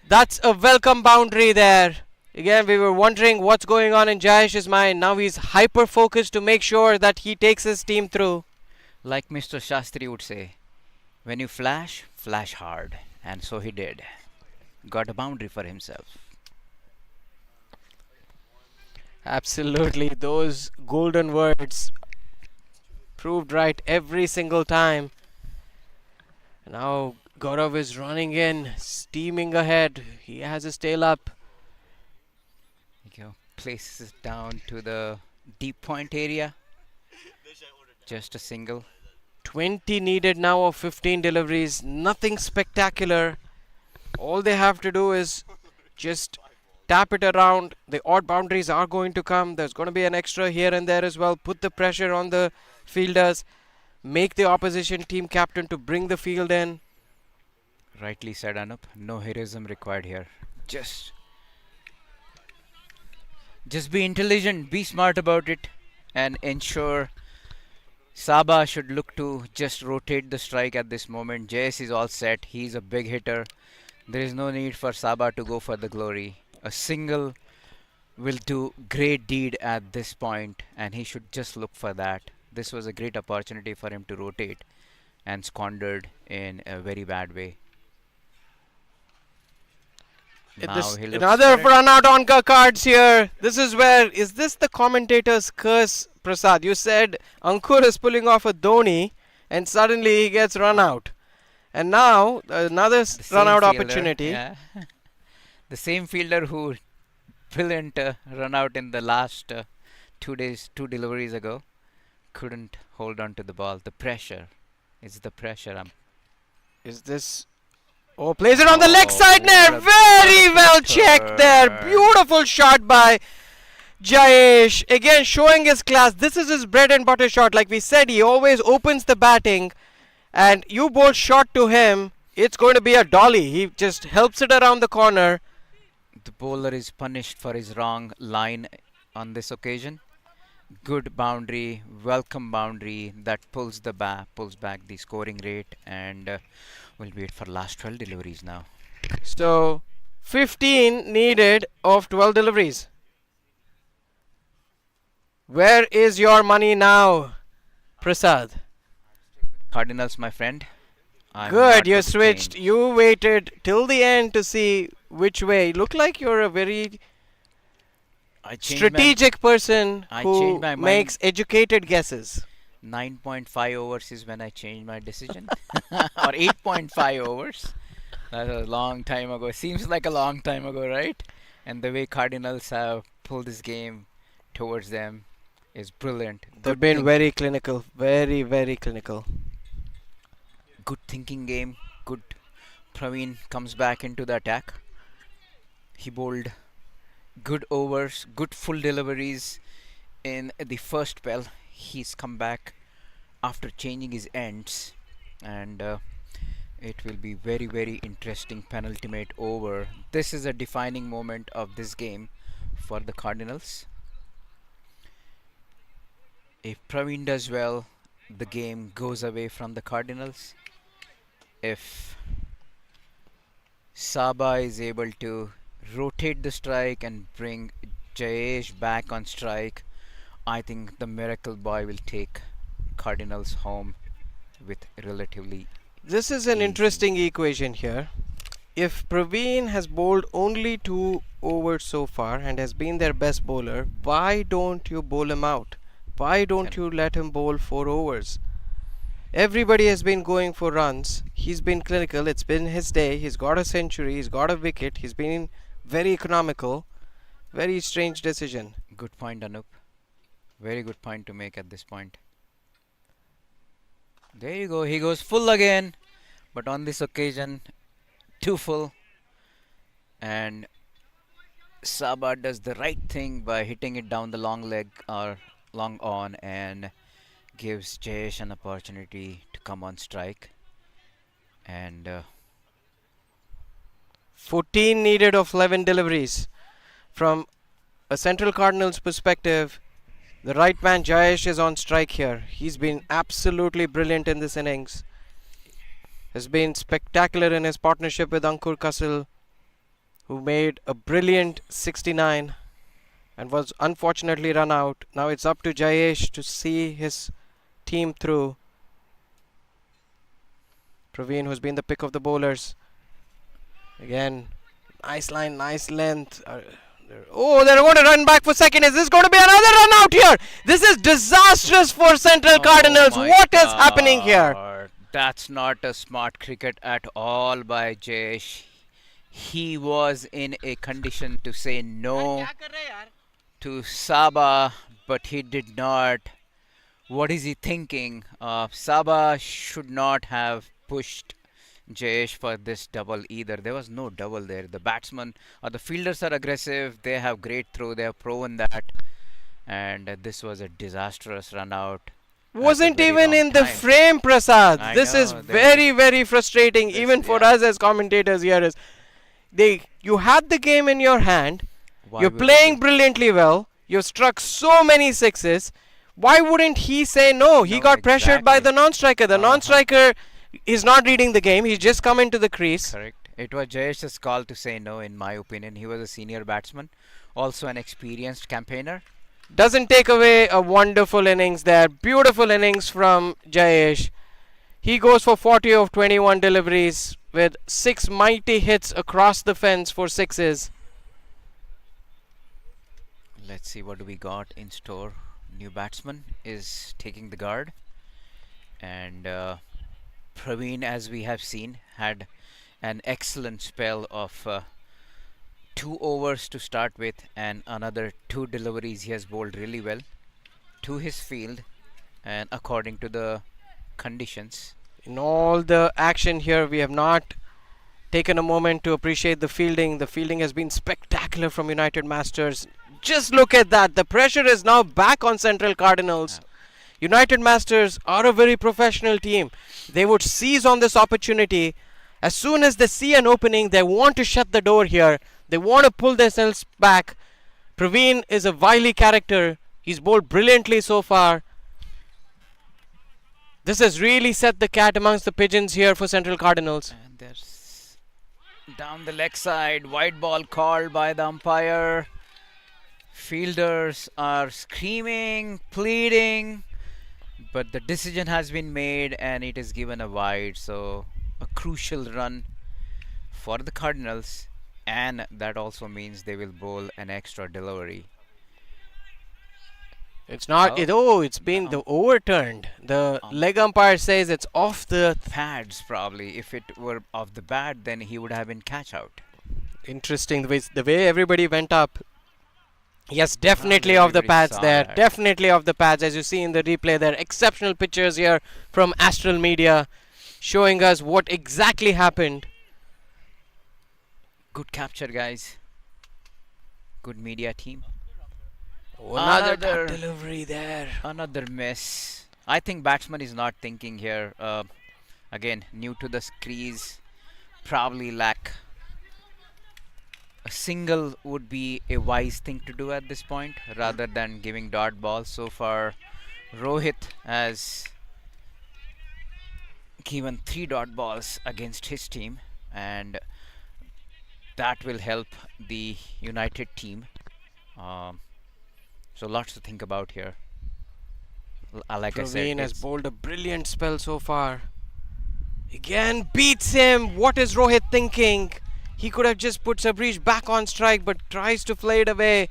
That's a welcome boundary there. Again, we were wondering what's going on in Jayesh's mind. Now he's hyper focused to make sure that he takes his team through. Like Mr. Shastri would say, when you flash, flash hard. And so he did. Got a boundary for himself. Absolutely, those golden words proved right every single time. Now Gaurav is running in, steaming ahead. He has his tail up. Places it down to the deep point area. Just a single. 20 needed now of 15 deliveries. Nothing spectacular. All they have to do is just tap it around. The odd boundaries are going to come. There's going to be an extra here and there as well. Put the pressure on the fielders. Make the opposition team captain to bring the field in. Rightly said, Anup. No heroism required here. Just be intelligent, be smart about it, and ensure Saba should look to just rotate the strike at this moment. Jayesh is all set. He's a big hitter. There is no need for Saba to go for the glory. A single will do great deed at this point, and he should just look for that. This was a great opportunity for him to rotate and squandered in a very bad way. Another run out on cards here. This is where, is this the commentator's curse, Prasad? You said Ankur is pulling off a Dhoni and suddenly he gets run out. And now another run out opportunity. Yeah. The same fielder who brilliant run out in the last 2 deliveries ago couldn't hold on to the ball. The pressure. It's the pressure. Is this... Oh, plays it on the leg side there. Very well checked there. Beautiful shot by Jayesh. Again, showing his class. This is his bread and butter shot. Like we said, he always opens the batting. And you bowl shot to him, it's going to be a dolly. He just helps it around the corner. The bowler is punished for his wrong line on this occasion. Good boundary, welcome boundary that pulls back the scoring rate, and we'll wait for last 12 deliveries now. So 15 needed of 12 deliveries. Where is your money now, Prasad? Cardinals, my friend. Good, you switched. You waited till the end to see which way. Look like you're a very strategic person who makes educated guesses. 9.5 overs is when I changed my decision. Or 8.5 overs. That's a long time ago. Seems like a long time ago, right? And the way Cardinals have pulled this game towards them is brilliant. They've been very clinical. Very, very clinical. Good thinking game. Good. Pravin comes back into the attack. He bowled good overs, good full deliveries in the first spell. He's come back after changing his ends, and it will be very, very interesting penultimate over. This is a defining moment of this game for the Cardinals. If Pravin does well, the game goes away from the Cardinals. If Saba is able to rotate the strike and bring Jayesh back on strike, I think the miracle boy will take Cardinals home with relatively. This is an interesting equation here. If Pravin has bowled only 2 overs so far and has been their best bowler, why don't you bowl him out? Why don't you let him bowl 4 overs? Everybody has been going for runs. He's been clinical. It's been his day. He's got a century. He's got a wicket. He's been very economical. Very strange decision. Good point, Anup. Very good point to make at this point. There you go. He goes full again. But on this occasion, too full. And Saba does the right thing by hitting it down the long leg or long on and gives Jayesh an opportunity to come on strike. And 14 needed of 11 deliveries. From a Central Cardinals perspective, the right man Jayesh is on strike here. He's been absolutely brilliant in this innings. Has been spectacular in his partnership with Ankur Kasil, who made a brilliant 69 and was unfortunately run out. Now it's up to Jayesh to see his team through. Pravin, who's been the pick of the bowlers. Again, nice line, nice length. Oh, they're going to run back for second. Is this going to be another run out here? This is disastrous for Central Cardinals. What is happening here? That's not a smart cricket at all by Jayesh. He was in a condition to say no to Saba, but he did not. What is he thinking? Saba should not have pushed Jayesh for this double either. There was no double there. The batsmen or the fielders are aggressive. They have great throw. They have proven that. And this was a disastrous run out. Wasn't even in the frame, Prasad. This is very, very frustrating, even for us as commentators here. You had the game in your hand. You're playing brilliantly well. You've struck so many sixes. Why wouldn't he say no? He got pressured by the non-striker. The non-striker is not reading the game. He's just come into the crease. Correct. It was Jayesh's call to say no, in my opinion. He was a senior batsman, also an experienced campaigner. Doesn't take away a wonderful innings there. Beautiful innings from Jayesh. He goes for 40 of 21 deliveries with 6 mighty hits across the fence for sixes. Let's see what we got in store. New batsman is taking the guard. And Pravin, as we have seen, had an excellent spell of 2 overs to start with and another 2 deliveries. He has bowled really well to his field and according to the conditions. In all the action here, we have not taken a moment to appreciate the fielding. The fielding has been spectacular from United Masters. Just look at that. The pressure is now back on Central Cardinals. United Masters are a very professional team. They would seize on this opportunity. As soon as they see an opening, they want to shut the door here. They want to pull themselves back. Pravin is a wily character. He's bowled brilliantly so far. This has really set the cat amongst the pigeons here for Central Cardinals. And there's down the leg side, white ball called by the umpire. Fielders are screaming, pleading, but the decision has been made and it is given a wide. So a crucial run for the Cardinals, and that also means they will bowl an extra delivery. It's not. It's been overturned. The leg umpire says it's off the pads. Probably, if it were off the bat, then he would have been catch out. Interesting the way everybody went up. Yes, definitely off the pads there. Definitely off the pads, as you see in the replay there. Exceptional pictures here from Astral Media, showing us what exactly happened. Good capture, guys. Good media team. Another delivery there. Another miss. I think batsman is not thinking here. Again, new to the crease. Probably lack. A single would be a wise thing to do at this point rather than giving dot balls. So far, Rohit has given 3 dot balls against his team, and that will help the United team. So lots to think about here. Like I said, Pravin has bowled a brilliant spell so far. Again beats him. What is Rohit thinking? He could have just put Sabrish back on strike, but tries to fly it away.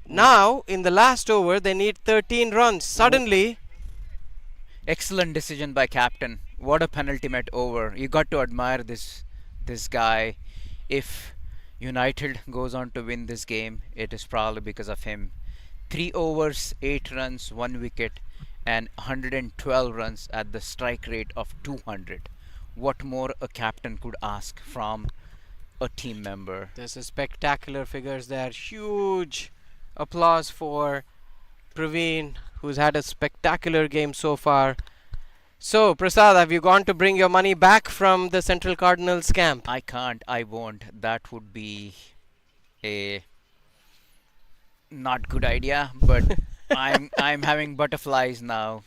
Now, in the last over, they need 13 runs. W- Suddenly, Excellent decision by captain. What a penultimate over. You got to admire this guy. If United goes on to win this game, it is probably because of him. 3 overs, 8 runs, 1 wicket, and 112 runs at the strike rate of 200. What more a captain could ask from a team member? there's a spectacular figures there. Huge applause for Pravin, who's had a spectacular game so far. So, Prasad, have you gone to bring your money back from the Central Cardinals camp? I can't, I won't. That would be a not good idea, but I'm having butterflies now.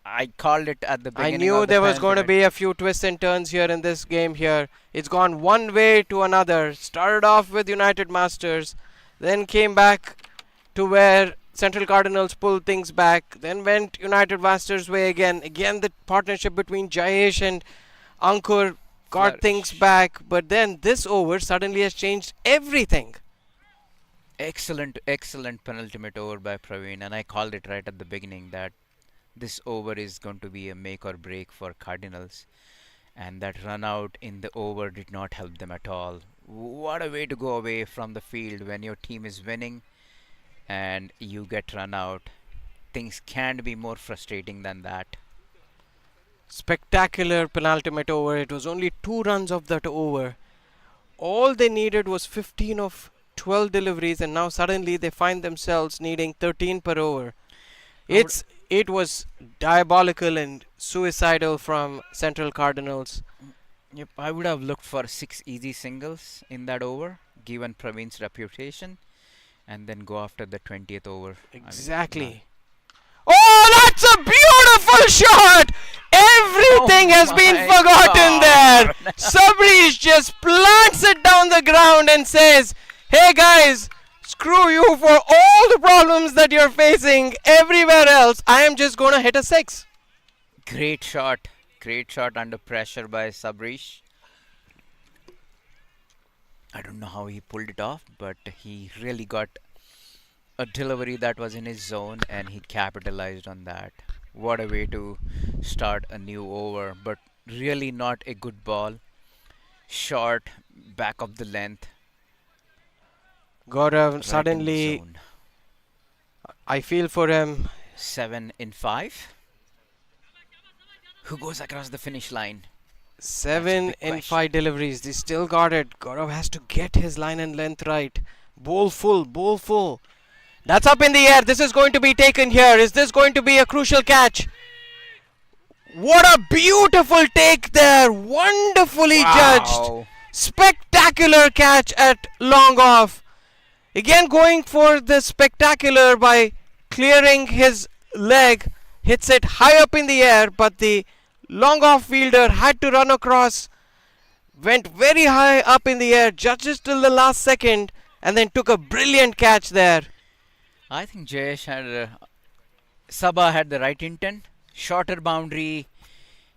I called it at the I beginning knew of the there was going to penultimate. be a few twists and turns here in this game here. It's gone one way to another. Started off with United Masters, then came back to where Central Cardinals pulled things back, then went United Masters way again. Again, the partnership between Jayesh and Ankur got things Flourish. back, but then this over suddenly has changed everything. Excellent penultimate over by Praveen, and I called it right at the beginning that this over is going to be a make or break for Cardinals, and that run out in the over did not help them at all. What a way to go away from the field when your team is winning and you get run out. Things can't be more frustrating than that. Spectacular penultimate over. It was only 2 runs of that over. All they needed was 15 of 12 deliveries, and now suddenly they find themselves needing 13 per over. I would, It was diabolical and suicidal from Central Cardinals. yep, I would have looked for 6 easy singles in that over, given Praveen's reputation, and then go after the 20th over. I mean, no. Exactly. Oh, that's a beautiful shot! Everything has been My forgotten there. God. Sabrish just plants it down the ground and says, "Hey guys, screw you for all the problems that you're facing everywhere else. I am just gonna hit a six." Great shot. Great shot under pressure by Sabrish. I don't know how he pulled it off, but he really got a delivery that was in his zone and he capitalized on that. What a way to start a new over, but really not a good ball. Short, back of the length, Gaurav, right in the suddenly zone. I feel for him. 7 in 5. Who goes across the finish line? That's a Seven big in question. five deliveries. They still got it. Gaurav has to get his line and length right. Bowl full, bowl full. That's up in the air. This is going to be taken here. Is this going to be a crucial catch? What a beautiful take there. Wonderfully judged. Wow. Spectacular catch at long off. Again going for the spectacular by clearing his leg. Hits it high up in the air, but the long off fielder had to run across. Went very high up in the air, judges till the last second, and then took a brilliant catch there. I think Jayesh had Sabah had the right intent. Shorter boundary.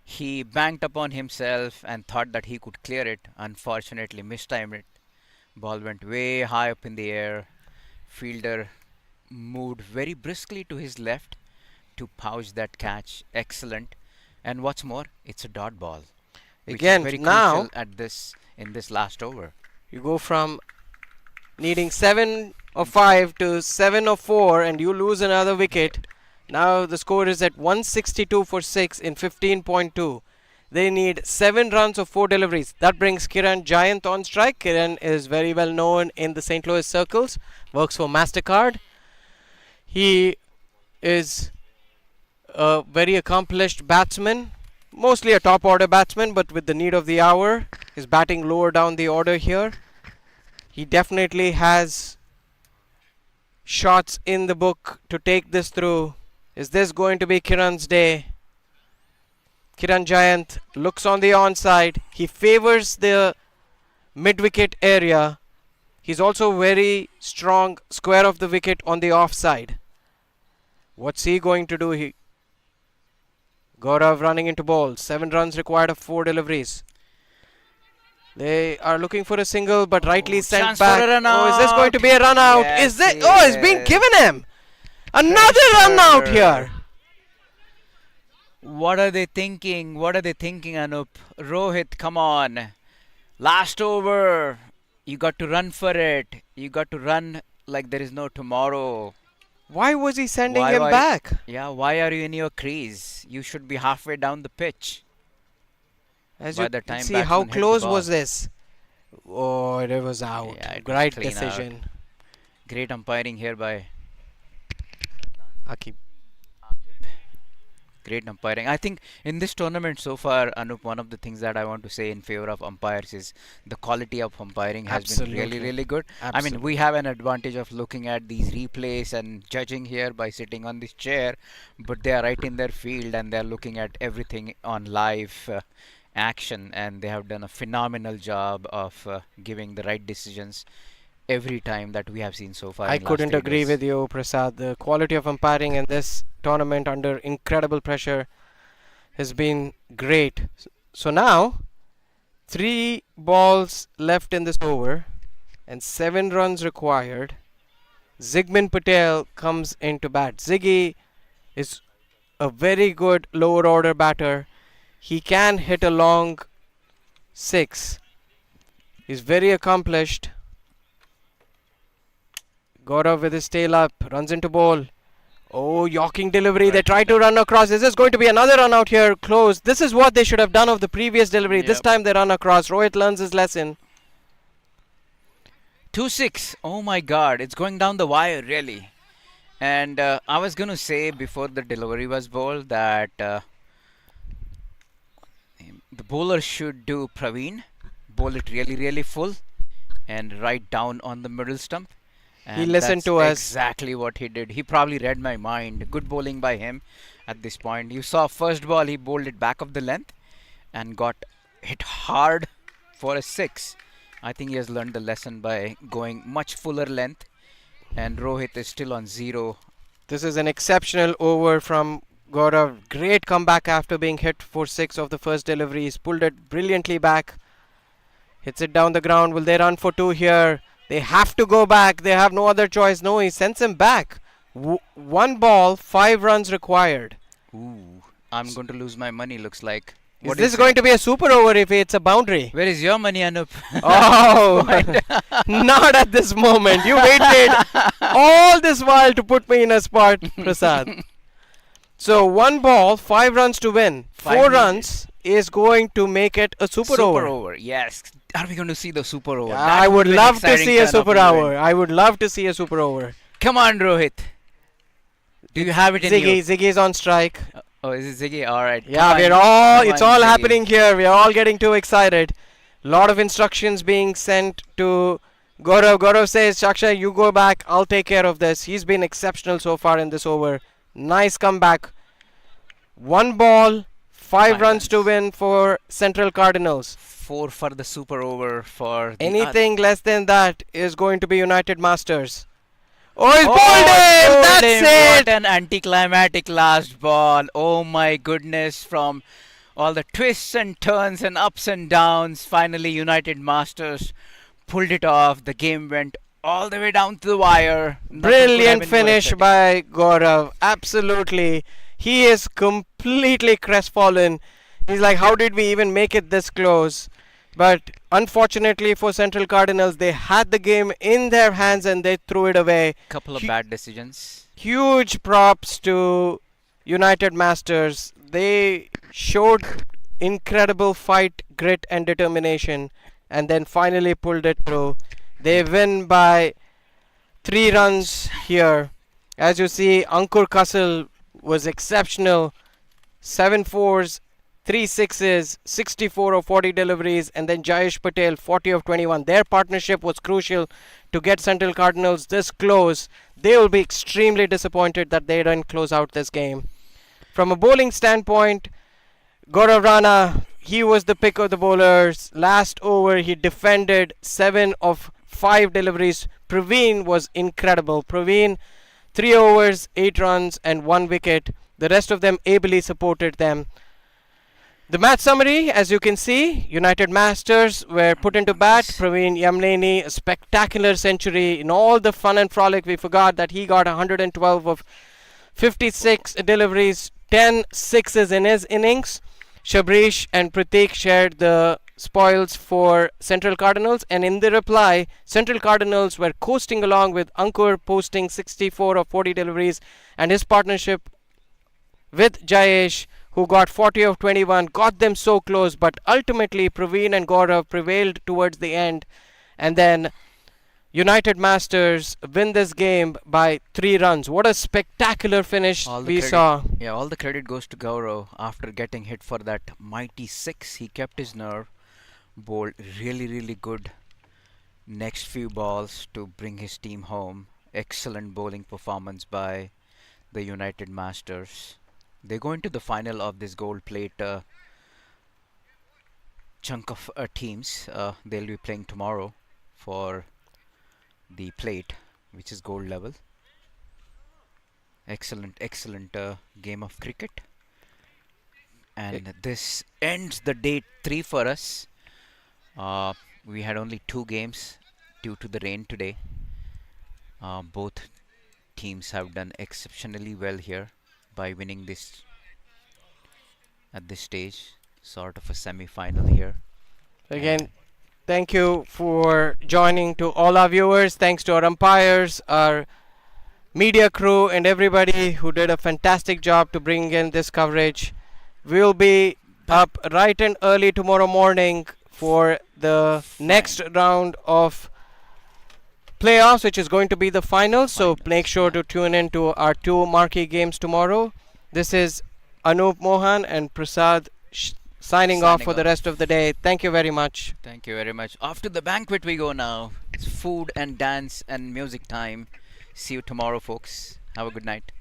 He banked upon himself and thought that he could clear it. Unfortunately, mistimed it. Ball went way high up in the air. Fielder moved very briskly to his left to pouch that catch. Excellent. And what's more, it's a dot ball, which is Again, very now crucial at this in this last over. you go from needing 7 of 5 to 7 of 4, and you lose another wicket. Now the score is at 162 for 6 in 15.2. They need 7 runs of 4 deliveries. That brings Kiran Giant on strike. Kiran is very well known in the St. Louis circles, works for MasterCard. He is a very accomplished batsman, mostly a top order batsman, but with the need of the hour, is batting lower down the order here. He definitely has shots in the book to take this through. Is this going to be Kiran's day? Kiran Giant looks on the onside. He favors the mid-wicket area. He's also very strong square of the wicket on the offside. What's he going to do? Gaurav running into ball. 7 runs required of 4 deliveries. They are looking for a single, but rightly Oh, sent chance for back. a run Oh, is this going out. to be a run out? Is Yes, this? Oh, it's been yes. given him. Another run out Pressure. here. What are they thinking? What are they thinking, Anup? Rohit, come on. Last over. You got to run for it. You got to run like there is no tomorrow. Why was he sending Why, him why, back? yeah, why are you in your crease? You should be halfway down the pitch As by you the can time see, how batsman hit the close ball. was this? Oh, it was out. Yeah, it was Great clean out. decision. Great umpiring here by Akib. great umpiring. I think in this tournament so far, Anup, one of the things that I want to say in favor of umpires is the quality of umpiring has been really, Absolutely. really good. I mean, we Absolutely. have an advantage of looking at these replays and judging here by sitting on this chair, but they are right in their field and they are looking at everything on live action, and they have done a phenomenal job of giving the right decisions every time that we have seen so far I in last couldn't 3 agree days. with you, Prasad. The quality of umpiring in this tournament under incredible pressure has been great. So now, 3 balls left in this over and 7 runs required. Zigman Patel comes into bat. Ziggy is a very good lower order batter. He can hit a long 6. He's very accomplished. Gaurav with his tail up, runs into ball. Oh, Yorking delivery. They Right try in to the run across. Is this going to be another run out here? Close. This is what they should have done of the previous delivery. This Yep. time they run across. Rohit learns his lesson. 2-6. Oh my god, it's going down the wire, really. And I was going to say before the delivery was bowled that the bowler should do Pravin, bowl it really, really full, and right down on the middle stump. He And listened that's to us. exactly what he did. He probably read my mind. Good bowling by him at this point. You saw first ball, he bowled it back of the length and got hit hard for a 6. I think he has learned the lesson by going much fuller length, and Rohit is still on 0. This is an exceptional over from Gaurav. Great comeback after being hit for 6 of the first delivery. He's pulled it brilliantly back. Hits it down the ground. Will they run for 2 here? They have to go back. They have no other choice. No, he sends him back. 1 ball, 5 runs required. Ooh, I'm going to lose my money, looks like. Is What do you this going say? to be a super over if it's a boundary? Where is your money, Anup? Oh, not at this moment. You waited all this while to put me in a spot, Prasad. So 1 ball, 5 runs to win. 4 5 runs is going to make it a super over. over, yes. Are we going to see the super over? Yeah, That I would be an love to exciting see a turn of super event. over. I would love to see a super over. Come on, Rohit. Do you have it in Ziggy, you? Ziggy is on strike. Oh, is it Ziggy? All right. Yeah, Come we're on. all. Come It's on, all Ziggy. happening here. We're all getting too excited. Lot of instructions being sent to Gaurav. Gaurav says, Shaksha, you go back. I'll take care of this. He's been exceptional so far in this over. Nice comeback. 1 ball, 5 runs to runs. win for Central Cardinals. 4 for the super over for the Anything less than that is going to be United Masters. Oh, he's Oh, bowled him! bowled That's him. it! What an anticlimactic last ball. Oh my goodness, from all the twists and turns and ups and downs, finally United Masters pulled it off. The game went all the way down to the wire. Nothing could have Brilliant been finish worse. by Gaurav. Absolutely. He is completely crestfallen. He's like, how did we even make it this close? But unfortunately for Central Cardinals, they had the game in their hands and they threw it away. Couple of Hu- bad decisions. Huge props to United Masters. They showed incredible fight, grit, and determination, and then finally pulled it through. They win by 3 runs here. As you see, Ankur Kassel was exceptional. 7 4s, 3 6s, 64 of 40 deliveries, and then Jayesh Patel 40 of 21. Their partnership was crucial to get Central Cardinals this close. They will be extremely disappointed that they didn't close out this game. From a bowling standpoint, Gaurav Rana, he was the pick of the bowlers. Last over, he defended 7 of 5 deliveries. Pravin was incredible. Pravin, 3 overs, 8 runs, and 1 wicket. The rest of them ably supported them. The match summary, as you can see, United Masters were put into bat. Nice. Pravin Yamneni, a spectacular century. In all the fun and frolic, we forgot that he got 112 of 56 deliveries, 10 sixes in his innings. Shabrish and Pratik shared the spoils for Central Cardinals, and in the reply, Central Cardinals were coasting along with Ankur posting 64 of 40 deliveries, and his partnership with Jayesh, who got 40 of 21, got them so close, but ultimately Praveen and Gaurav prevailed towards the end, and then United Masters win this game by 3 runs. What a spectacular finish All the we credit, saw. yeah, all the credit goes to Gaurav after getting hit for that mighty six. He kept his nerve, bowled really, really good next few balls to bring his team home. Excellent bowling performance by the United Masters. They go into the final of this gold plate chunk of teams. They'll be playing tomorrow for the plate, which is gold level. Excellent, excellent game of cricket. And this ends the day 3 for us. We had only 2 games due to the rain today. Both teams have done exceptionally well here by winning this at this stage, sort of a semi-final here. And Again, thank you for joining to all our viewers. Thanks to our umpires, our media crew, and everybody who did a fantastic job to bring in this coverage. We'll be back up right and early tomorrow morning for the next final, round of playoffs, which is going to be the finals. So make finals. sure Yeah. to tune in to our 2 marquee games tomorrow. This is Anup Mohan and Prasad signing off Signing for the rest of the off. day. Thank you very much. Thank you very much. Off to the banquet we go now. It's food and dance and music time. See you tomorrow, folks. Have a good night.